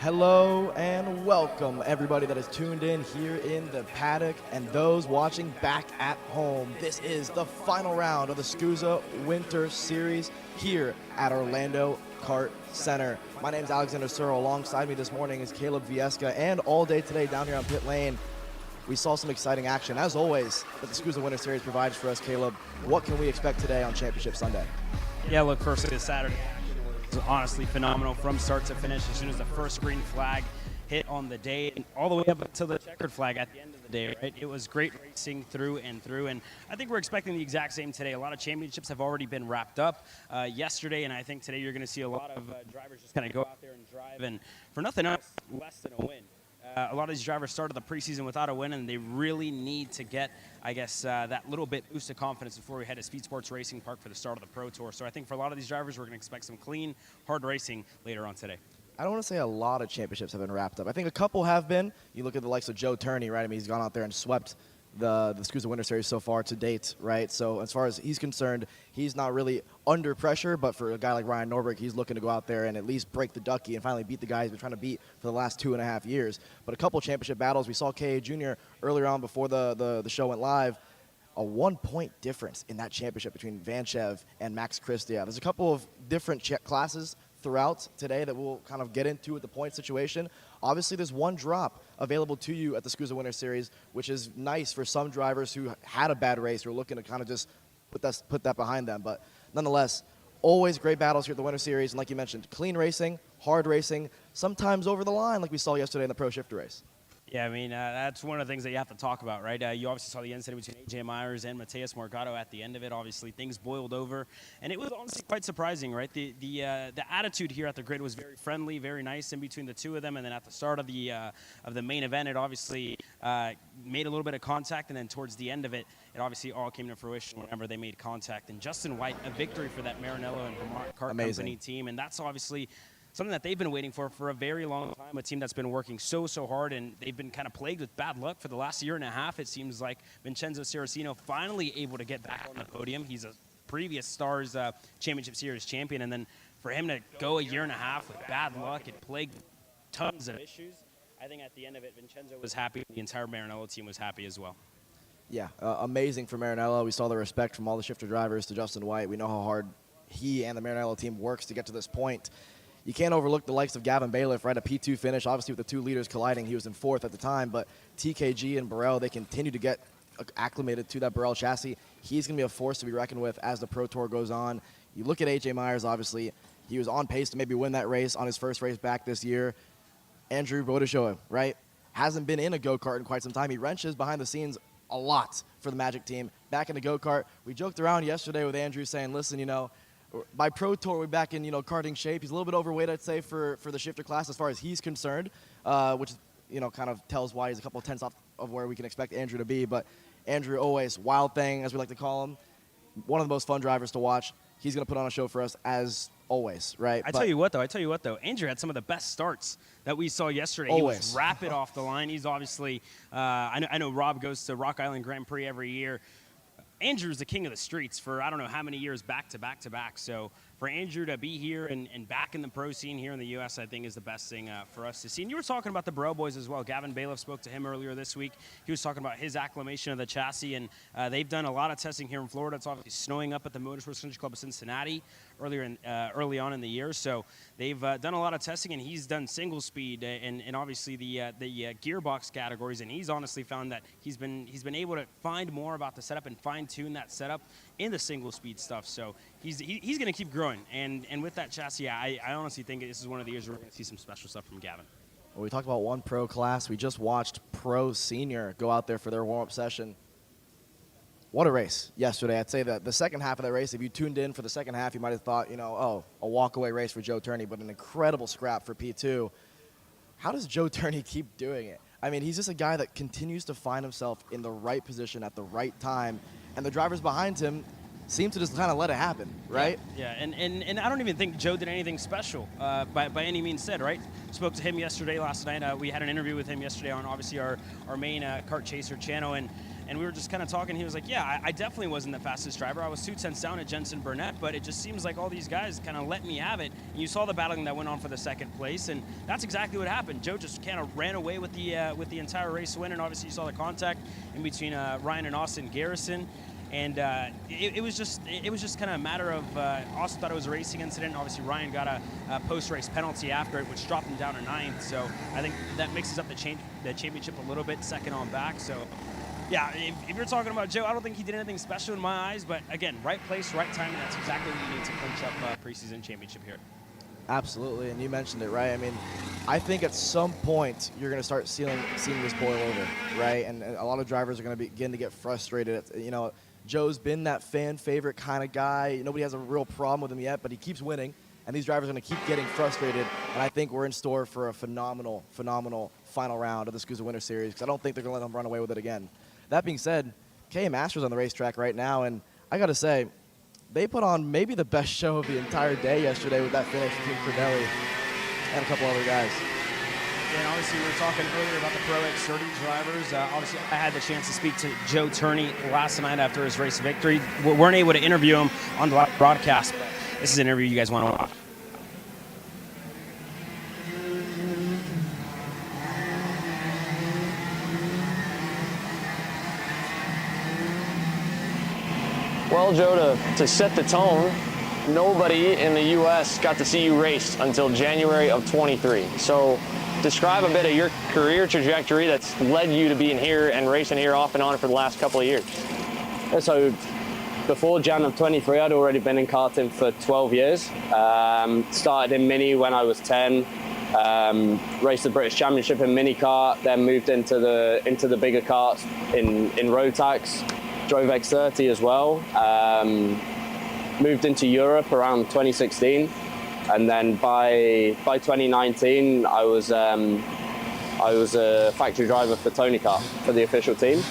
Hello and welcome everybody that is tuned in here in the paddock and those watching back at home. This is the final round of the SKUSA Winter Series here at Orlando Kart Center. My name is Alexander Searle. Alongside me this morning is Caleb Vieska, and all day today down here on pit lane, we saw some exciting action, as always, that the SKUSA Winter Series provides for us. Caleb, what can we expect today on Championship Sunday? Yeah, look, first this Saturday was honestly phenomenal from start to finish. As soon as the first green flag hit on the day, and all the way up until the checkered flag at the end of the day, right? It was great racing through and through, and I think we're expecting the exact same today. A lot of championships have already been wrapped up yesterday, and I think today you're going to see a lot of drivers just kind of go out there and drive, and for nothing else, less than a win. A lot of these drivers started the preseason without a win, and they really need to get, I guess, that little bit boost of confidence before we head to Speed Sports Racing Park for the start of the Pro Tour. So I think for a lot of these drivers, we're going to expect some clean, hard racing later on today. I don't want to say a lot of championships have been wrapped up. I think a couple have been. You look at the likes of Joe Turney, right? I mean, he's gone out there and swept the SKUSA Winter Series so far to date, right? So as far as he's concerned, he's not really under pressure, but for a guy like Ryan Norberg, he's looking to go out there and at least break the ducky and finally beat the guy he's been trying to beat for the last 2.5 years. But a couple championship battles. We saw KA Junior earlier on before the show went live. A 1-point difference in that championship between Vanchev and Max Christia. There's a couple of different classes throughout today that we'll kind of get into with the point situation. Obviously, there's one drop available to you at the SKUSA Winter Series, which is nice for some drivers who had a bad race or are looking to kind of just put that behind them. But nonetheless, always great battles here at the Winter Series. And like you mentioned, clean racing, hard racing, sometimes over the line like we saw yesterday in the Pro Shifter race. Yeah, I mean, that's one of the things that you have to talk about, right? You obviously saw the incident between AJ Myers and Mateus Morgado at the end of it. Obviously, things boiled over, and it was honestly quite surprising, right? The attitude here at the grid was very friendly, very nice in between the two of them, and then at the start of the main event, it obviously made a little bit of contact, and then towards the end of it, it obviously all came to fruition whenever they made contact. And Justin White, a victory for that Maranello and Vermont Kart Company team, and that's obviously something that they've been waiting for a very long time, a team that's been working so hard, and they've been kind of plagued with bad luck for the last year and a half. It seems like Vincenzo Saraceno finally able to get back on the podium. He's a previous Stars Championship Series champion, and then for him to go a year and a half with bad luck, it plagued tons of issues. I think at the end of it, Vincenzo was happy. The entire Maranello team was happy as well. Yeah, amazing for Maranello. We saw the respect from all the shifter drivers to Justin White. We know how hard he and the Maranello team works to get to this point. You can't overlook the likes of Gavin Bailiff, right? A P2 finish, obviously with the two leaders colliding. He was in 4th at the time, but TKG and Burrell, they continue to get acclimated to that Burrell chassis. He's going to be a force to be reckoned with as the Pro Tour goes on. You look at AJ Myers, obviously. He was on pace to maybe win that race on his first race back this year. Andrew Bodashoa, right? Hasn't been in a go-kart in quite some time. He wrenches behind the scenes a lot for the Magic team. Back in the go-kart, we joked around yesterday with Andrew saying, listen, you know, by Pro Tour, we're back in, karting shape. He's a little bit overweight, I'd say, for the shifter class as far as he's concerned, which, kind of tells why he's a couple of tenths off of where we can expect Andrew to be. But Andrew, always wild thing, as we like to call him, one of the most fun drivers to watch. He's going to put on a show for us as always, right? I tell you what, though. Andrew had some of the best starts that we saw yesterday. Always. He was rapid off the line. He's obviously, I know Rob goes to Rock Island Grand Prix every year. Andrew's the king of the streets for I don't know how many years back to back. So for Andrew to be here and back in the pro scene here in the U.S., I think is the best thing for us to see. And you were talking about the Burrell boys as well. Gavin Bailiff spoke to him earlier this week. He was talking about his acclimation of the chassis, and they've done a lot of testing here in Florida. It's obviously snowing up at the Motorsports Country Club of Cincinnati early on in the year. So they've done a lot of testing, and he's done single speed and obviously the gearbox categories. And he's honestly found that he's been able to find more about the setup and fine tune that setup in the single speed stuff. So he's going to keep growing. And with that chassis, I honestly think this is one of the years where we're going to see some special stuff from Gavin. Well, we talked about one pro class. We just watched Pro Senior go out there for their warm-up session. What a race yesterday. I'd say that the second half of that race, if you tuned in for the second half, you might have thought, a walk-away race for Joe Turney, but an incredible scrap for P2. How does Joe Turney keep doing it? I mean, he's just a guy that continues to find himself in the right position at the right time, and the drivers behind him seem to just kind of let it happen, right? Yeah, and I don't even think Joe did anything special by any means said, right? Spoke to him last night. We had an interview with him yesterday on obviously our main Kart Chaser channel, and and we were just kind of talking. He was like, yeah, I definitely wasn't the fastest driver. I was 2/10 down at Jensen Burnett, but it just seems like all these guys kind of let me have it. And you saw the battling that went on for the second place, and that's exactly what happened. Joe just kind of ran away with the entire race win, and obviously you saw the contact in between Ryan and Austin Garrison. And it was just kind of a matter of Austin thought it was a racing incident. Obviously, Ryan got a post-race penalty after it, which dropped him down to 9th. So I think that mixes up the championship a little bit, second on back. So yeah, if you're talking about Joe, I don't think he did anything special in my eyes. But again, right place, right time, and that's exactly what you need to clinch up preseason championship here. Absolutely, and you mentioned it, right? I mean, I think at some point you're going to start seeing this boil over, right? And a lot of drivers are going to begin to get frustrated. You know, Joe's been that fan favorite kind of guy. Nobody has a real problem with him yet, but he keeps winning, and these drivers are going to keep getting frustrated. And I think we're in store for a phenomenal final round of the SKUSA Winter Series, because I don't think they're going to let them run away with it again. That being said, KA Master's on the racetrack right now, and I got to say, they put on maybe the best show of the entire day yesterday with that finish between Cornelli and a couple other guys. And obviously, we were talking earlier about the Pro X30 drivers. Obviously, I had the chance to speak to Joe Turney last night after his race victory. We weren't able to interview him on the broadcast, but this is an interview you guys want to watch. Well, Joe, to set the tone, nobody in the U.S. got to see you race until January of 23. So describe a bit of your career trajectory that's led you to being here and racing here off and on for the last couple of years. So before Jan of 23, I'd already been in karting for 12 years. Started in Mini when I was 10. Raced the British Championship in Mini Kart, then moved into the bigger karts in Rotax. Drove X30 as well. Moved into Europe around 2016, and then by 2019, I was a factory driver for Tony Kart for the official team.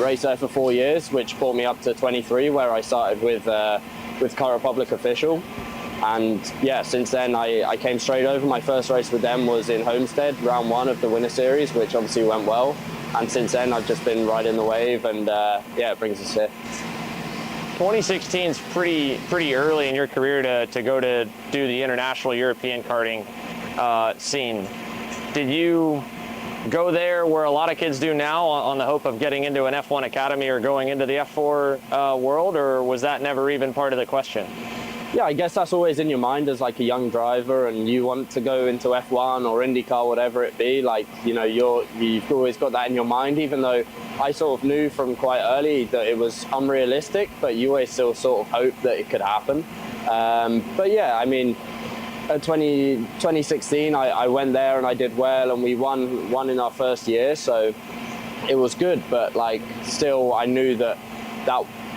Raced there for 4 years, which brought me up to 23, where I started with Kart Republic official. And yeah, since then I came straight over. My first race with them was in Homestead, round 1 of the Winter Series, which obviously went well. And since then, I've just been riding the wave, and yeah, it brings us here. 2016 is pretty early in your career to go to do the international European karting scene. Did you go there where a lot of kids do now on the hope of getting into an F1 academy or going into the F4 world, or was that never even part of the question? Yeah, I guess that's always in your mind as like a young driver, and you want to go into F1 or IndyCar, whatever it be. Like, you know, you've always got that in your mind, even though I sort of knew from quite early that it was unrealistic, but you always still sort of hope that it could happen. But yeah, I mean, 2016, I went there and I did well, and we won in our first year, so it was good. But like, still, I knew that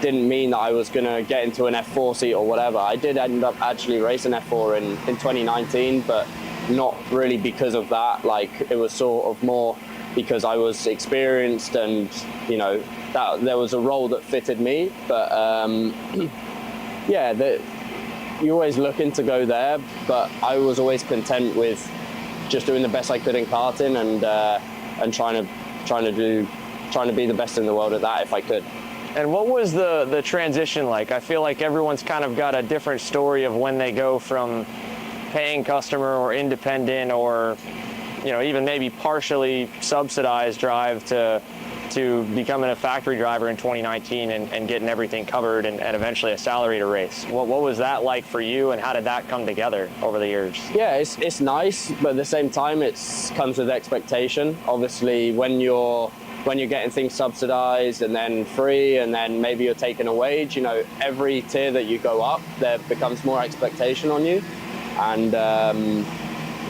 didn't mean that I was going to get into an F4 seat or whatever. I did end up actually racing F4 in 2019, but not really because of that. Like, it was sort of more because I was experienced, and you know, that there was a role that fitted me. But yeah, you're always looking to go there, but I was always content with just doing the best I could in karting, and trying to be the best in the world at that if I could. And what was the transition like? I feel like everyone's kind of got a different story of when they go from paying customer or independent or, you know, even maybe partially subsidized drive to becoming a factory driver in 2019 and getting everything covered and eventually a salary to race. What was that like for you, and how did that come together over the years? Yeah, it's nice, but at the same time, it comes with expectation. Obviously, when you're getting things subsidized and then free, and then maybe you're taking a wage, you know, every tier that you go up, there becomes more expectation on you. And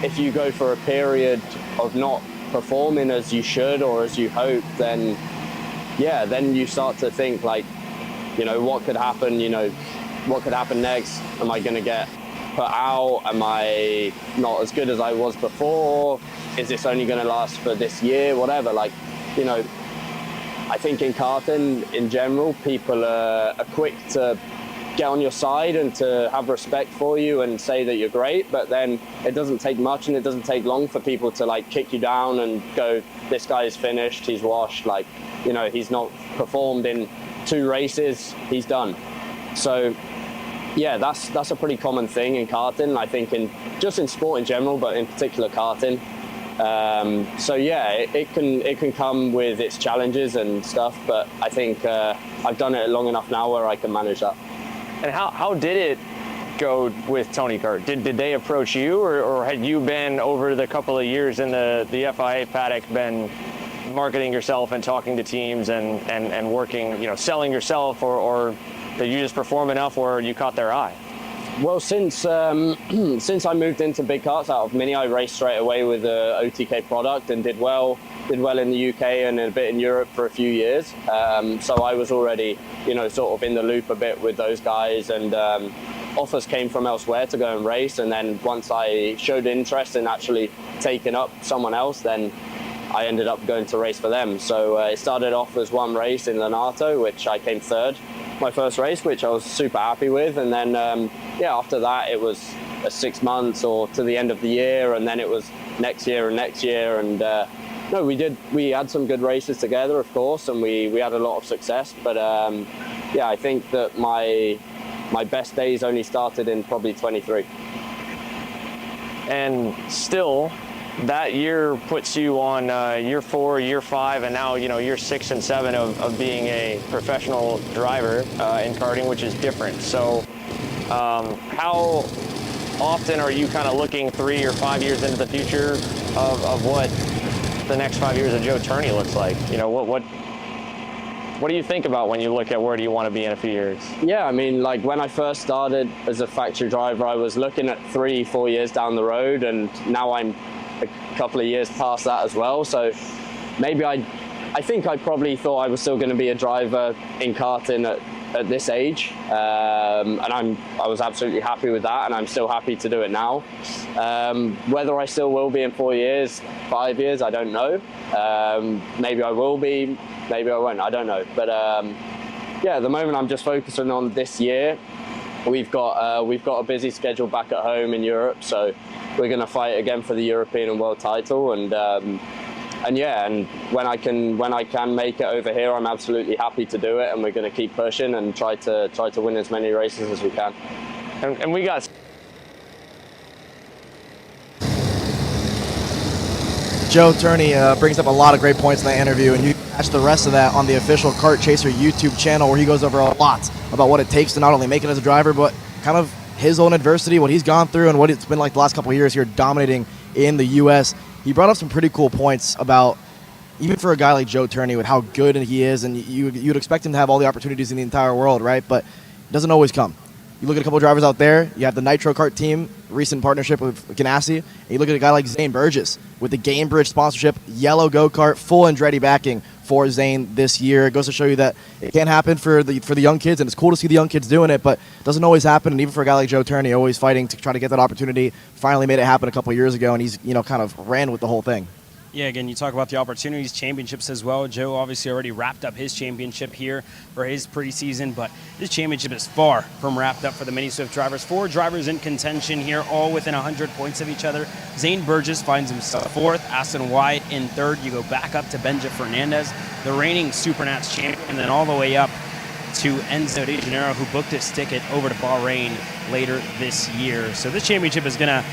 if you go for a period of not performing as you should or as you hope, then yeah, then you start to think like, you know, what could happen, you know, what could happen next? Am I going to get put out? Am I not as good as I was before? Is this only going to last for this year? Whatever, like, you know, I think in karting in general, people are quick to get on your side and to have respect for you and say that you're great. But then it doesn't take much and it doesn't take long for people to like kick you down and go, this guy is finished, he's washed, like, you know, he's not performed in 2 races, he's done. So yeah, that's a pretty common thing in karting, I think, just in sport in general, but in particular karting. So yeah, it can come with its challenges and stuff, but I think I've done it long enough now where I can manage that. And how did it go with Tony Kart? Did they approach you, or had you been, over the couple of years in the FIA paddock, been marketing yourself and talking to teams and working, you know, selling yourself, or did you just perform enough where you caught their eye? Well, since I moved into big karts out of Mini, I raced straight away with the OTK product and did well in the UK and a bit in Europe for a few years. So I was already, you know, sort of in the loop a bit with those guys, and offers came from elsewhere to go and race. And then once I showed interest in actually taking up someone else, then I ended up going to race for them. So it started off as one race in Lenato, which I came third, my first race, which I was super happy with. And then, yeah, after that, it was 6 months or to the end of the year. And then it was next year. And no, we had some good races together, of course, and we had a lot of success. But yeah, I think that my best days only started in probably 23. And still, that year puts you on year 4, year 5, and now, you know, year 6 and 7 of being a professional driver in karting, which is different. So how often are you kind of looking 3 or 5 years into the future of what the next 5 years of Joe Turney looks like? You know, what do you think about when you look at where do you want to be in a few years? Yeah, I mean, like when I first started as a factory driver, I was looking at 3-4 years down the road, and now I'm a couple of years past that as well. So maybe I think I probably thought I was still going to be a driver in karting at this age, and I was absolutely happy with that, and I'm still happy to do it now. Whether I still will be in 4 years, 5 years, I don't know. Maybe I will be, maybe I won't, I don't know. But yeah, at the moment I'm just focusing on this year. We've got a busy schedule back at home in Europe, so we're going to fight again for the European and world title, and yeah, and when I can make it over here, I'm absolutely happy to do it, and we're going to keep pushing and try to win as many races as we can. And we got Joe Turney brings up a lot of great points in that interview, and you can catch the rest of that on the official Kart Chaser YouTube channel, where he goes over a lot about what it takes to not only make it as a driver, but kind of his own adversity, what he's gone through, and what it's been like the last couple of years here dominating in the U.S. He brought up some pretty cool points about, even for a guy like Joe Turney, with how good he is, and you'd expect him to have all the opportunities in the entire world, right? But it doesn't always come. You look at a couple of drivers out there. You have the Nitro Kart team, recent partnership with Ganassi. And you look at a guy like Zane Burgess with the Gamebridge sponsorship, yellow go-kart, full Andretti backing for Zane this year. It goes to show you that it can happen for the young kids, and it's cool to see the young kids doing it, but it doesn't always happen. And even for a guy like Joe Turney, always fighting to try to get that opportunity, finally made it happen a couple of years ago, and he's, you know, kind of ran with the whole thing. Yeah, again, you talk about the opportunities, championships as well. Joe obviously already wrapped up his championship here for his preseason, but this championship is far from wrapped up for the Mini Swift drivers. 4 drivers in contention here, all within 100 points of each other. Zane Burgess finds himself 4th, Aston Wyatt in 3rd. You go back up to Benja Fernandez, the reigning Supernats champion, and then all the way up to Enzo De Janeiro, who booked his ticket over to Bahrain later this year. So this championship is going to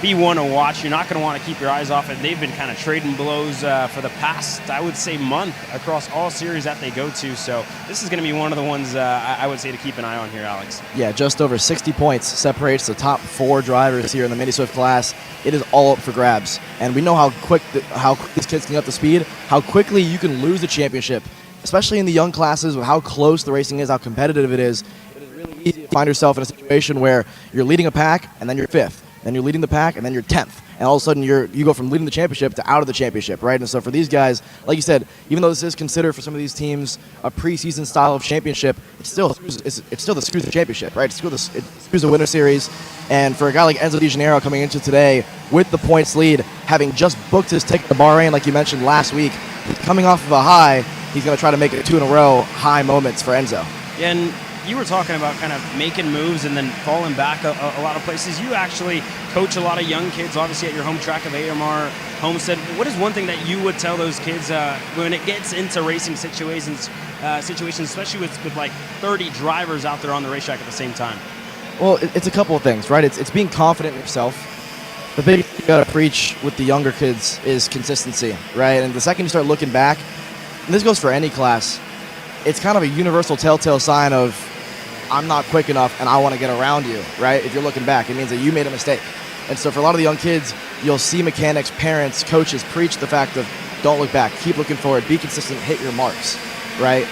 be one to watch. You're not going to want to keep your eyes off it. They've been kind of trading blows for the past, I would say, month across all series that they go to. So this is going to be one of the ones I would say to keep an eye on here, Alex. Yeah, just over 60 points separates the top 4 drivers here in the Mini Swift class. It is all up for grabs. And we know how quick these kids can get up to speed, how quickly you can lose the championship, especially in the young classes, with how close the racing is, how competitive it is. It is really easy to find yourself in a situation where you're leading a pack and then you're 5th. Then you're leading the pack, and then you're 10th. And all of a sudden, you go from leading the championship to out of the championship, right? And so for these guys, like you said, even though this is considered for some of these teams a preseason style of championship, it's still the SKUSA championship, right? It's still the SKUSA Winter Series. And for a guy like Enzo De Janeiro coming into today with the points lead, having just booked his ticket to Bahrain, like you mentioned last week, coming off of a high, he's going to try to make it 2 in a row high moments for Enzo. And you were talking about kind of making moves and then falling back a lot of places. You actually coach a lot of young kids, obviously at your home track of AMR Homestead. What is one thing that you would tell those kids when it gets into racing situations, especially with like 30 drivers out there on the racetrack at the same time? Well, it's a couple of things, right? It's being confident in yourself. The big thing you gotta preach with the younger kids is consistency, right? And the second you start looking back, and this goes for any class, it's kind of a universal telltale sign of I'm not quick enough and I want to get around you, right? If you're looking back, it means that you made a mistake. And so for a lot of the young kids, you'll see mechanics, parents, coaches preach the fact of don't look back, keep looking forward, be consistent, hit your marks, right?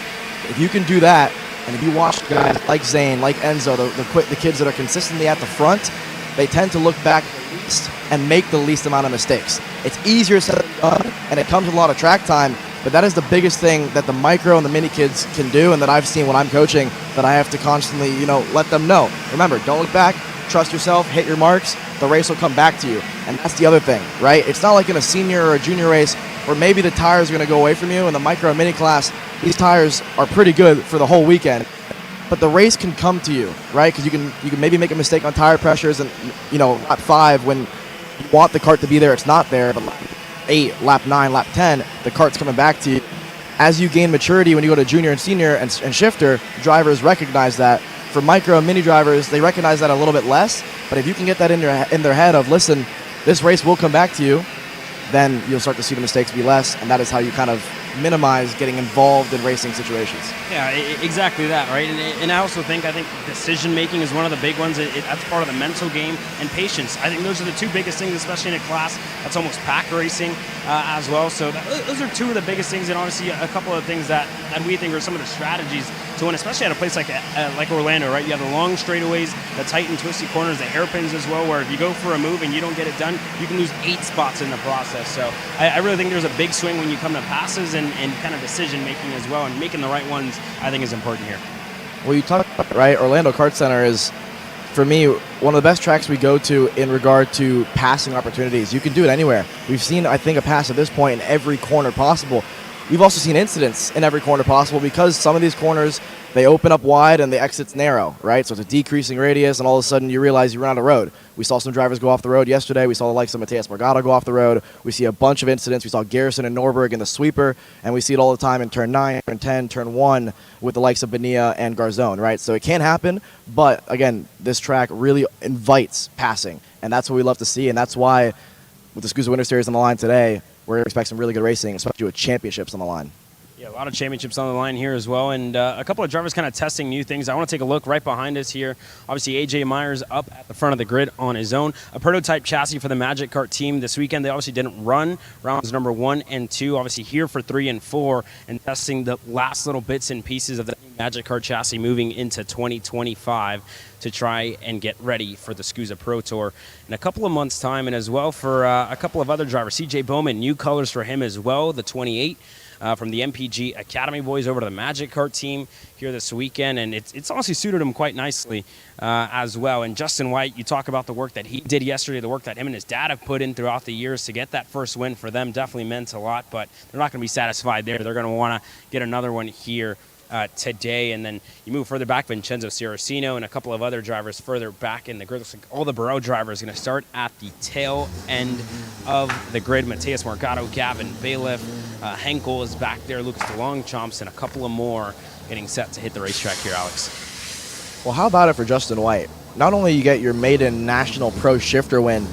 If you can do that, and if you watch guys like Zane, like Enzo, the kids that are consistently at the front, they tend to look back the least and make the least amount of mistakes. It's easier said than done, and it comes with a lot of track time, but that is the biggest thing that the micro and the mini kids can do, and that I've seen when I'm coaching, that I have to constantly, let them know. Remember, don't look back, trust yourself, hit your marks, the race will come back to you. And that's the other thing, right? It's not like in a senior or a junior race where maybe the tires are going to go away from you. In the micro and mini class, these tires are pretty good for the whole weekend. But the race can come to you, right? Because you can maybe make a mistake on tire pressures, and lap 5 when you want the kart to be there, it's not there. But lap 8, lap 9, lap 10, the kart's coming back to you. As you gain maturity, when you go to junior and senior and shifter, drivers recognize that. For micro and mini drivers, they recognize that a little bit less. But if you can get that in their head of, listen, this race will come back to you, then you'll start to see the mistakes be less, and that is how you kind of minimize getting involved in racing situations. Yeah, exactly that, right? And I also think decision making is one of the big ones. That's part of the mental game, and patience. I think those are the two biggest things, especially in a class that's almost pack racing as well. So those are two of the biggest things, and honestly, a couple of things that we think are some of the strategies to win, especially at a place like Orlando, right? You have the long straightaways, the tight and twisty corners, the hairpins as well, where if you go for a move and you don't get it done, you can lose 8 spots in the process. So I really think there's a big swing when you come to passes and kind of decision making as well, and making the right ones I think is important here. Well, you talked about it, right? Orlando Kart Center is, for me, one of the best tracks we go to in regard to passing opportunities. You can do it anywhere. We've seen, I think, a pass at this point in every corner possible. We've also seen incidents in every corner possible because some of these corners, they open up wide and the exit's narrow, right? So it's a decreasing radius, and all of a sudden you realize you're on a road. We saw some drivers go off the road yesterday. We saw the likes of Mateus Morgado go off the road. We see a bunch of incidents. We saw Garrison and Norberg in the sweeper, and we see it all the time in turn 9, turn 10, turn 1 with the likes of Bonilla and Garzone, right? So it can happen, but again, this track really invites passing, and that's what we love to see, and that's why with the SKUSA Winter Series on the line today, we're going to expect some really good racing, especially with championships on the line. Yeah, a lot of championships on the line here as well, and a couple of drivers kind of testing new things. I want to take a look right behind us here. Obviously, AJ Myers up at the front of the grid on his own. A prototype chassis for the Magic Kart team this weekend. They obviously didn't run rounds number 1 and 2. Obviously here for 3 and 4, and testing the last little bits and pieces of the Magic Kart chassis moving into 2025 to try and get ready for the SKUSA Pro Tour in a couple of months' time, and as well for a couple of other drivers. CJ Bowman, new colors for him as well, the 28. From the MPG Academy boys over to the Magic Kart team here this weekend, and it's honestly suited him quite nicely as well. And Justin White, you talk about the work that he did yesterday, the work that him and his dad have put in throughout the years to get that first win for them definitely meant a lot, but they're not going to be satisfied there. They're going to want to get another one here today, and then you move further back, Vincenzo Ciracino and a couple of other drivers further back in the grid. Looks like all the Barreau drivers are going to start at the tail end of the grid. Mateus Morgado, Gavin Bailiff, Henkel is back there, Lucas DeLongchamps, and a couple of more getting set to hit the racetrack here, Alex. Well, how about it for Justin White? Not only you get your maiden national pro shifter win,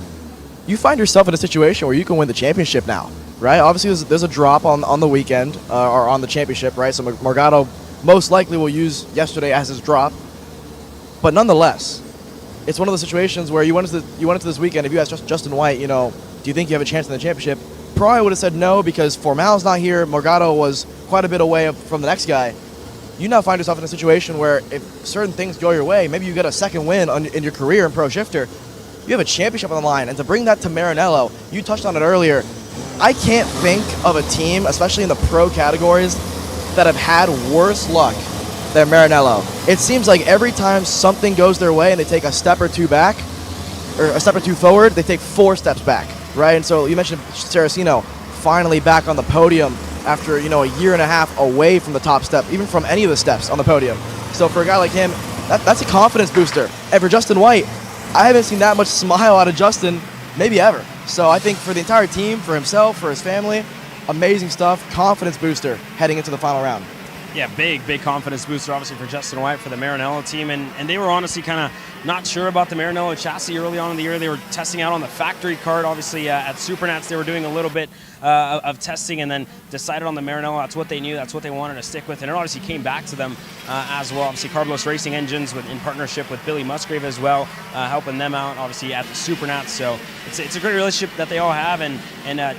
you find yourself in a situation where you can win the championship now, right? Obviously, there's a drop on the weekend, or on the championship, right? So Morgado most likely will use yesterday as his drop, but nonetheless, it's one of those situations where you went into this weekend. If you asked Justin White, do you think you have a chance in the championship? Probably would have said no, because Formal's not here. Morgado was quite a bit away from the next guy. You now find yourself in a situation where if certain things go your way, maybe you get a second win in your career in pro shifter, you have a championship on the line. And to bring that to Maranello, you touched on it earlier, I can't think of a team, especially in the pro categories, that have had worse luck than Maranello. It seems like every time something goes their way and they take a step or two back, or a step or two forward, they take 4 steps back, right? And so you mentioned Saraceno finally back on the podium after, a year and a half away from the top step, even from any of the steps on the podium. So for a guy like him, that's a confidence booster. And for Justin White, I haven't seen that much smile out of Justin maybe ever. So I think for the entire team, for himself, for his family, amazing stuff, confidence booster heading into the final round. Yeah, big confidence booster, obviously, for Justin White, for the Maranello team. And they were honestly kind of not sure about the Maranello chassis early on in the year. They were testing out on the factory Kart. Obviously, at Supernats, they were doing a little bit of testing and then decided on the Maranello. That's what they knew. That's what they wanted to stick with. And it obviously came back to them as well. Obviously, Carbulos Racing Engines in partnership with Billy Musgrave as well, helping them out, obviously, at the Supernats. So it's a great relationship that they all have. And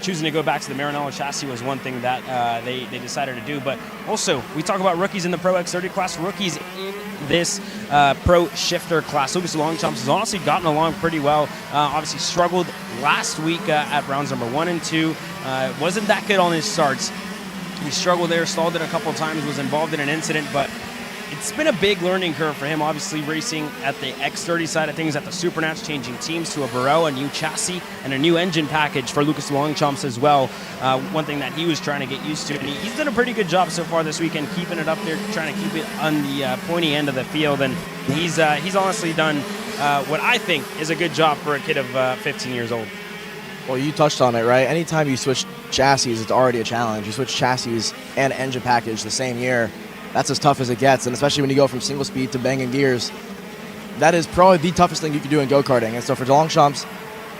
choosing to go back to the Maranello chassis was one thing that they decided to do. But also, we talk about rookies in the Pro X30 class, rookies in this Pro Shifter class. Lucas Longchamps has honestly gotten along pretty well. Obviously struggled last week at rounds number 1 and 2. Wasn't that good on his starts. He struggled there, stalled it a couple times, was involved in an incident, but it's been a big learning curve for him, obviously racing at the X30 side of things, at the Supernats, changing teams to a Burrell, a new chassis, and a new engine package for Lucas Longchamps as well. One thing that he was trying to get used to, and he's done a pretty good job so far this weekend, keeping it up there, trying to keep it on the pointy end of the field, and he's honestly done what I think is a good job for a kid of 15 years old. Well, you touched on it, right? Anytime you switch chassis, it's already a challenge. You switch chassis and engine package the same year, that's as tough as it gets, and especially when you go from single speed to banging gears, that is probably the toughest thing you can do in go-karting. And so for Longchamps,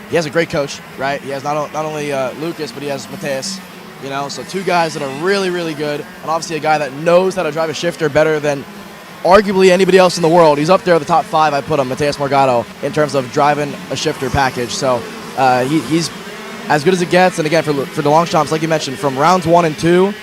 he has a great coach, right? He has not only Lucas, but he has Mateus, you know, so two guys that are really, really good, and obviously a guy that knows how to drive a shifter better than arguably anybody else in the world. He's up there at the top 5, I put him, Mateus Morgado, in terms of driving a shifter package. So he's as good as it gets, and again, for the Longchamps, like you mentioned, from rounds 1 and 2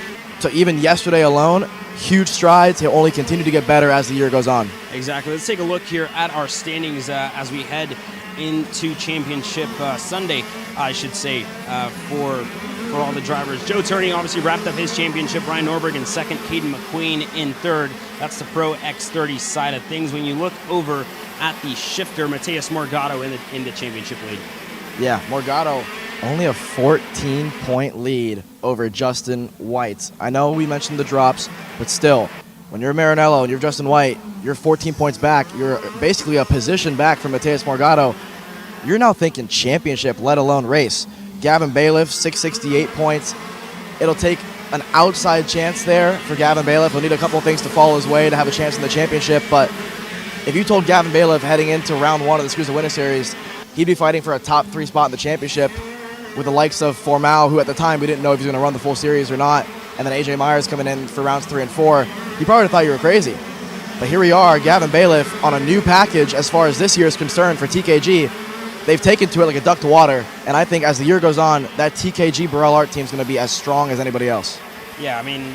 to even yesterday alone, huge strides. He'll only continue to get better as the year goes on. Exactly. Let's take a look here at our standings as we head into championship Sunday, I should say, for all the drivers. Joe Turney obviously wrapped up his championship. Ryan Norberg in second. Caden McQueen in third. That's the Pro X30 side of things. When you look over at the shifter, Mateus Morgado in the championship lead. Yeah, Morgado only a 14-point lead over Justin White. I know we mentioned the drops, but still, when you're Maranello and you're Justin White, you're 14 points back. You're basically a position back from Mateus Morgado. You're now thinking championship, let alone race. Gavin Bailiff, 668 points. It'll take an outside chance there for Gavin Bailiff. He'll need a couple things to fall his way to have a chance in the championship, but if you told Gavin Bailiff heading into round 1 of the SKUSA Winter Series, he'd be fighting for a top 3 spot in the championship with the likes of Formal, who at the time we didn't know if he was going to run the full series or not, and then AJ Myers coming in for rounds 3 and 4, he probably would have thought you were crazy. But here we are, Gavin Bailiff on a new package as far as this year is concerned for TKG. They've taken to it like a duck to water, and I think as the year goes on, that TKG Burrell Art team is going to be as strong as anybody else. Yeah, I mean,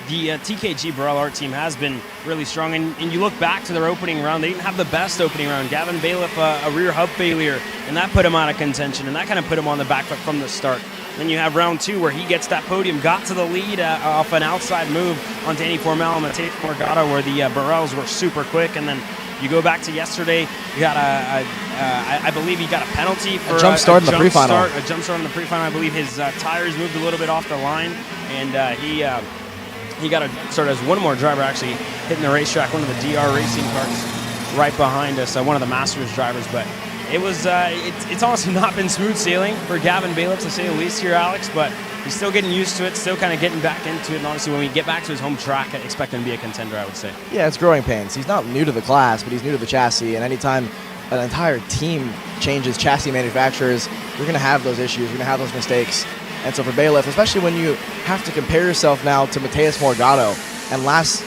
the TKG Burrell Art team has been really strong, and you look back to their opening round, they didn't have the best opening round. Gavin Bailiff, a rear hub failure, and that put him out of contention, and that kind of put him on the back foot from the start. Then you have round 2 where he gets that podium, got to the lead off an outside move on Danny Formal and Mateus Morgado, where the Burrells were super quick, and then you go back to yesterday, you got I believe he got a penalty for a jump start in the pre-final. A jump start in the pre-final. I believe his tires moved a little bit off the line, and he got a start as one more driver actually hitting the racetrack, one of the DR racing carts right behind us, one of the Masters drivers. But it was it's honestly not been smooth sailing for Gavin Bailiff, to say the least here, Alex, but he's still getting used to it, still kind of getting back into it, and honestly when we get back to his home track, I expect him to be a contender, I would say. Yeah, it's growing pains. He's not new to the class, but he's new to the chassis, and anytime an entire team changes chassis manufacturers, you're going to have those issues, you're going to have those mistakes. And so for Bailiff, especially when you have to compare yourself now to Mateus Morgado, and last,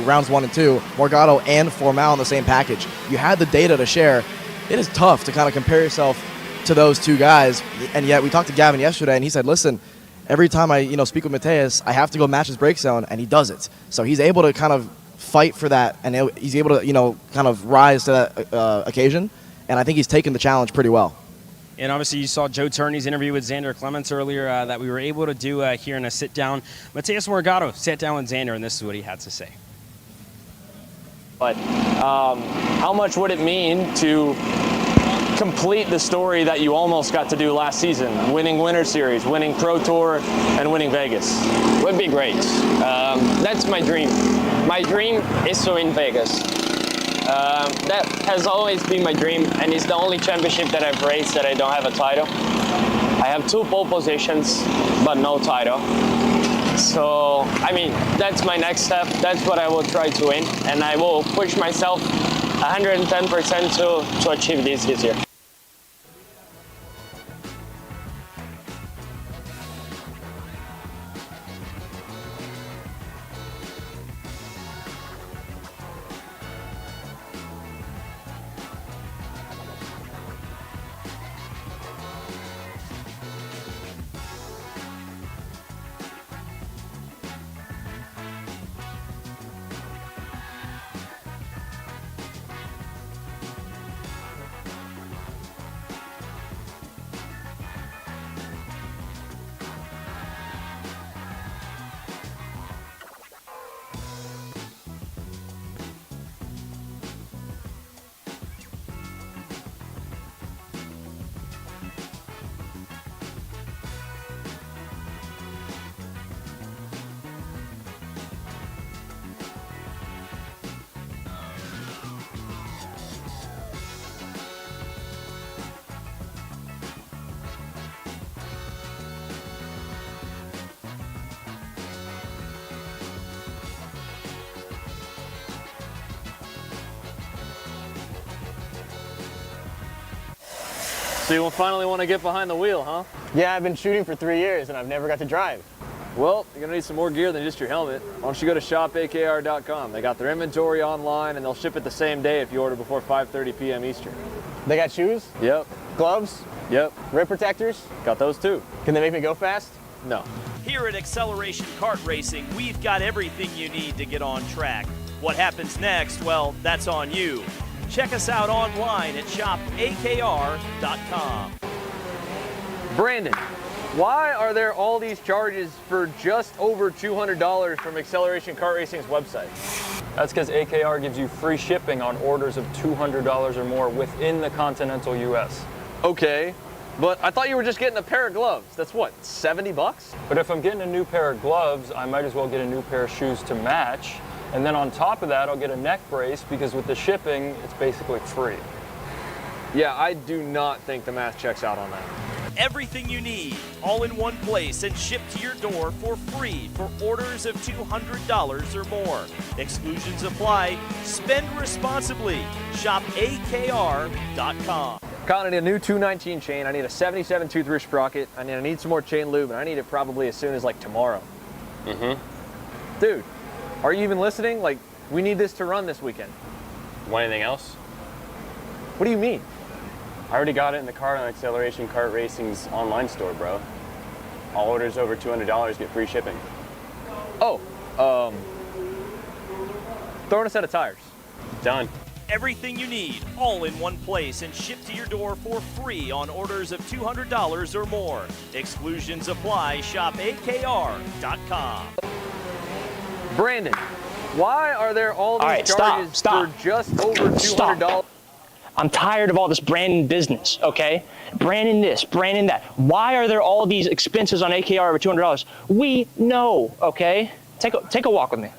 rounds 1 and 2, Morgado and Formal in the same package, you had the data to share. It is tough to kind of compare yourself to those two guys, and yet we talked to Gavin yesterday, and he said, listen, every time I speak with Mateus, I have to go match his brake zone, and he does it. So he's able to kind of fight for that, and he's able to kind of rise to that occasion, and I think he's taken the challenge pretty well. And obviously you saw Joe Turney's interview with Xander Clements earlier that we were able to do here in a sit-down. Mateus Morgado sat down with Xander, and this is what he had to say. But how much would it mean to complete the story that you almost got to do last season, winning Winter Series, winning Pro Tour, and winning Vegas? Would be great. That's my dream. My dream is to win Vegas. That has always been my dream, and it's the only championship that I've raced that I don't have a title. I have 2 pole positions, but no title. So, I mean, that's my next step. That's what I will try to win, and I will push myself 110% to achieve this year. So you will finally want to get behind the wheel, huh? Yeah, I've been shooting for 3 years and I've never got to drive. Well, you're gonna need some more gear than just your helmet. Why don't you go to shopakr.com. They got their inventory online and they'll ship it the same day if you order before 5:30 p.m. Eastern. They got shoes, Yep, gloves, yep, rip protectors. got those too. Can they make me go fast? No. Here at Acceleration Kart Racing, we've got everything you need to get on track. What happens next, well, that's on you. Check us out online at shopakr.com. Brandon, why are there all these charges for just over $200 from Acceleration Kart Racing's website? That's because AKR gives you free shipping on orders of $200 or more within the continental US. Okay, but I thought you were just getting a pair of gloves. That's what, 70 bucks? But if I'm getting a new pair of gloves, I might as well get a new pair of shoes to match. And then on top of that, I'll get a neck brace because with the shipping, it's basically free. Yeah, I do not think the math checks out on that. Everything you need, all in one place and shipped to your door for free for orders of $200 or more. Exclusions apply. Spend responsibly. Shop akr.com. Colin, I need a new 219 chain. I need a 77 tooth wrist sprocket. I need some more chain lube, and I need it probably as soon as like tomorrow. Dude, are you even listening? Like, we need this to run this weekend. Want anything else? What do you mean? I already got it in the car on Acceleration Kart Racing's online store, bro. All orders over $200 get free shipping. Oh, throw in a set of tires. Done. Everything you need, all in one place and shipped to your door for free on orders of $200 or more. Exclusions apply. Shop akr.com. Brandon, why are there all these charges for just over $200? I'm tired of all this branding business, okay? Branding this, branding that. Why are there all these expenses on AKR over $200? We know, okay? Take a walk with me.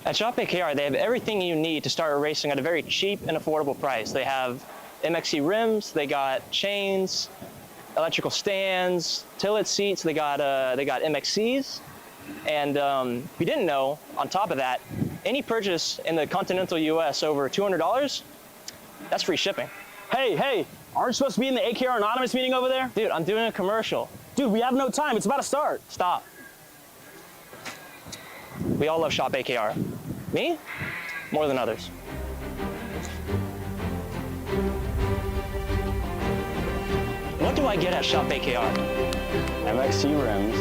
At Shop AKR, they have everything you need to start racing at a very cheap and affordable price. They have MXC rims, they got chains, electrical stands, tilt seats, they got MXCs. And if you didn't know, on top of that, any purchase in the continental US over $200, that's free shipping. Hey, aren't you supposed to be in the AKR Anonymous meeting over there? Dude, I'm doing a commercial. Dude, we have no time. It's about to start. Stop. We all love Shop AKR. Me? More than others. What do I get at Shop AKR? MXC rims.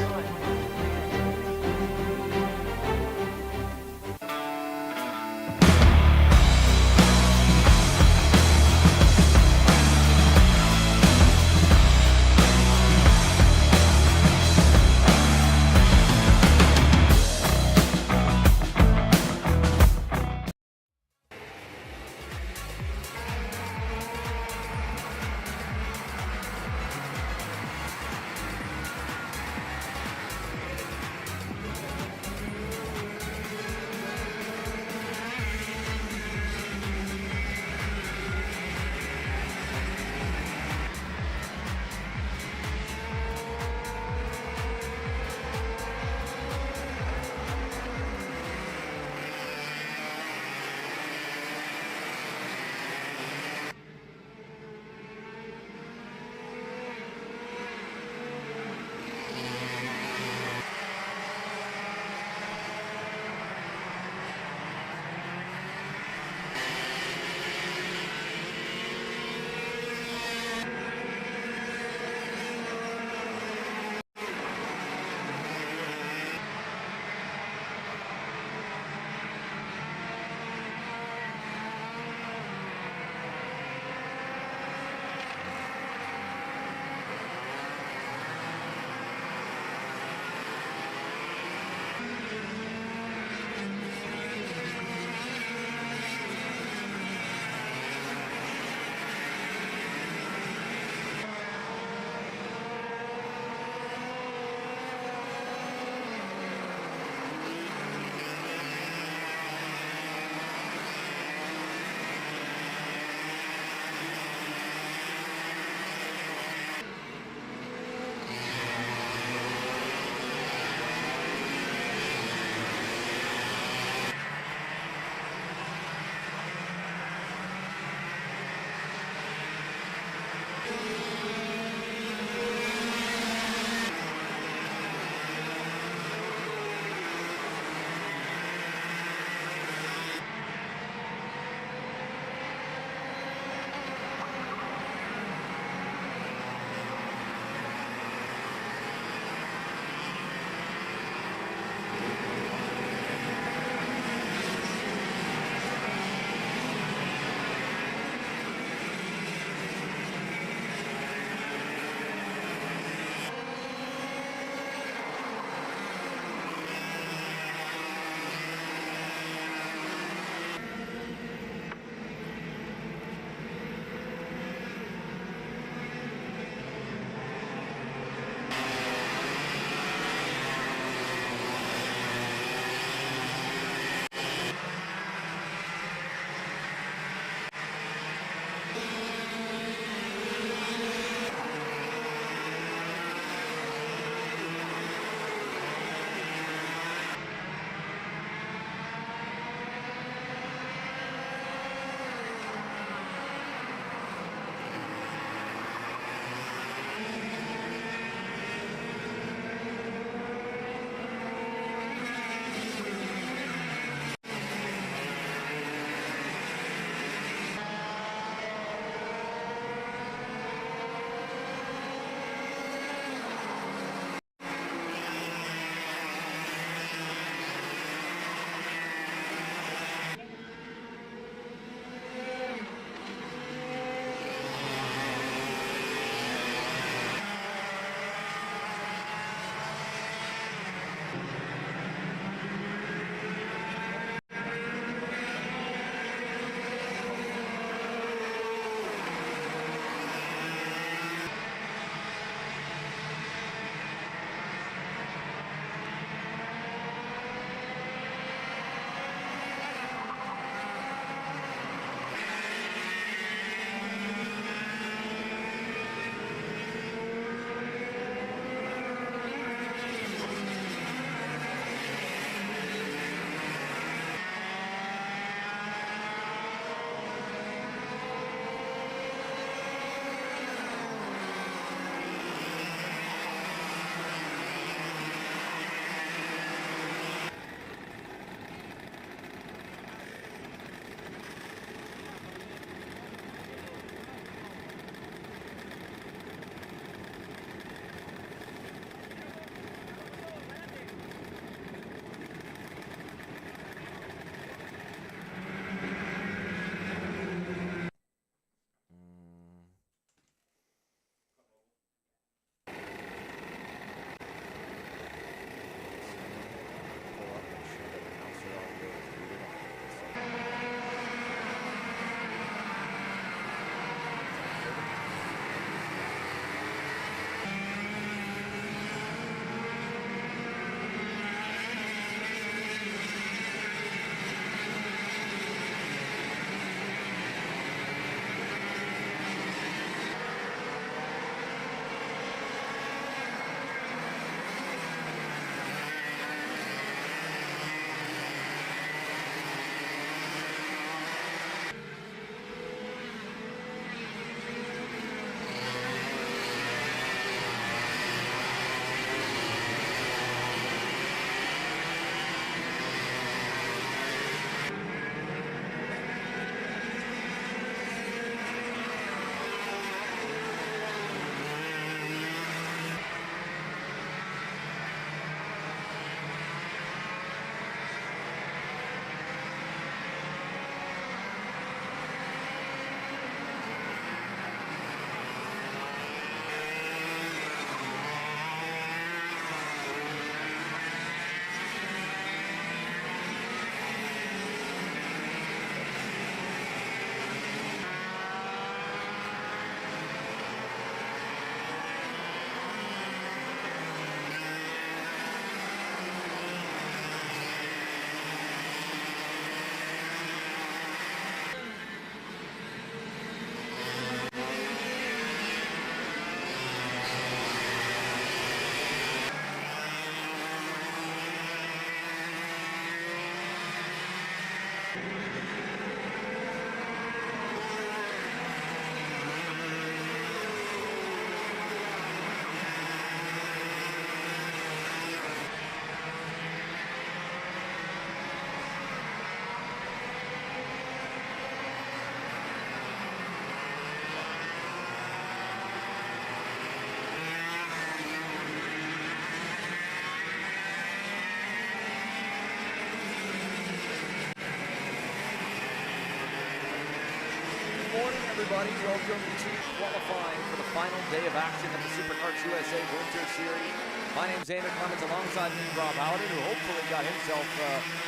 everybody. Welcome to qualifying for the final day of action of the SuperKarts USA Winter Series. My name's Andrew Clemens, alongside me, Rob Howden, who hopefully got himself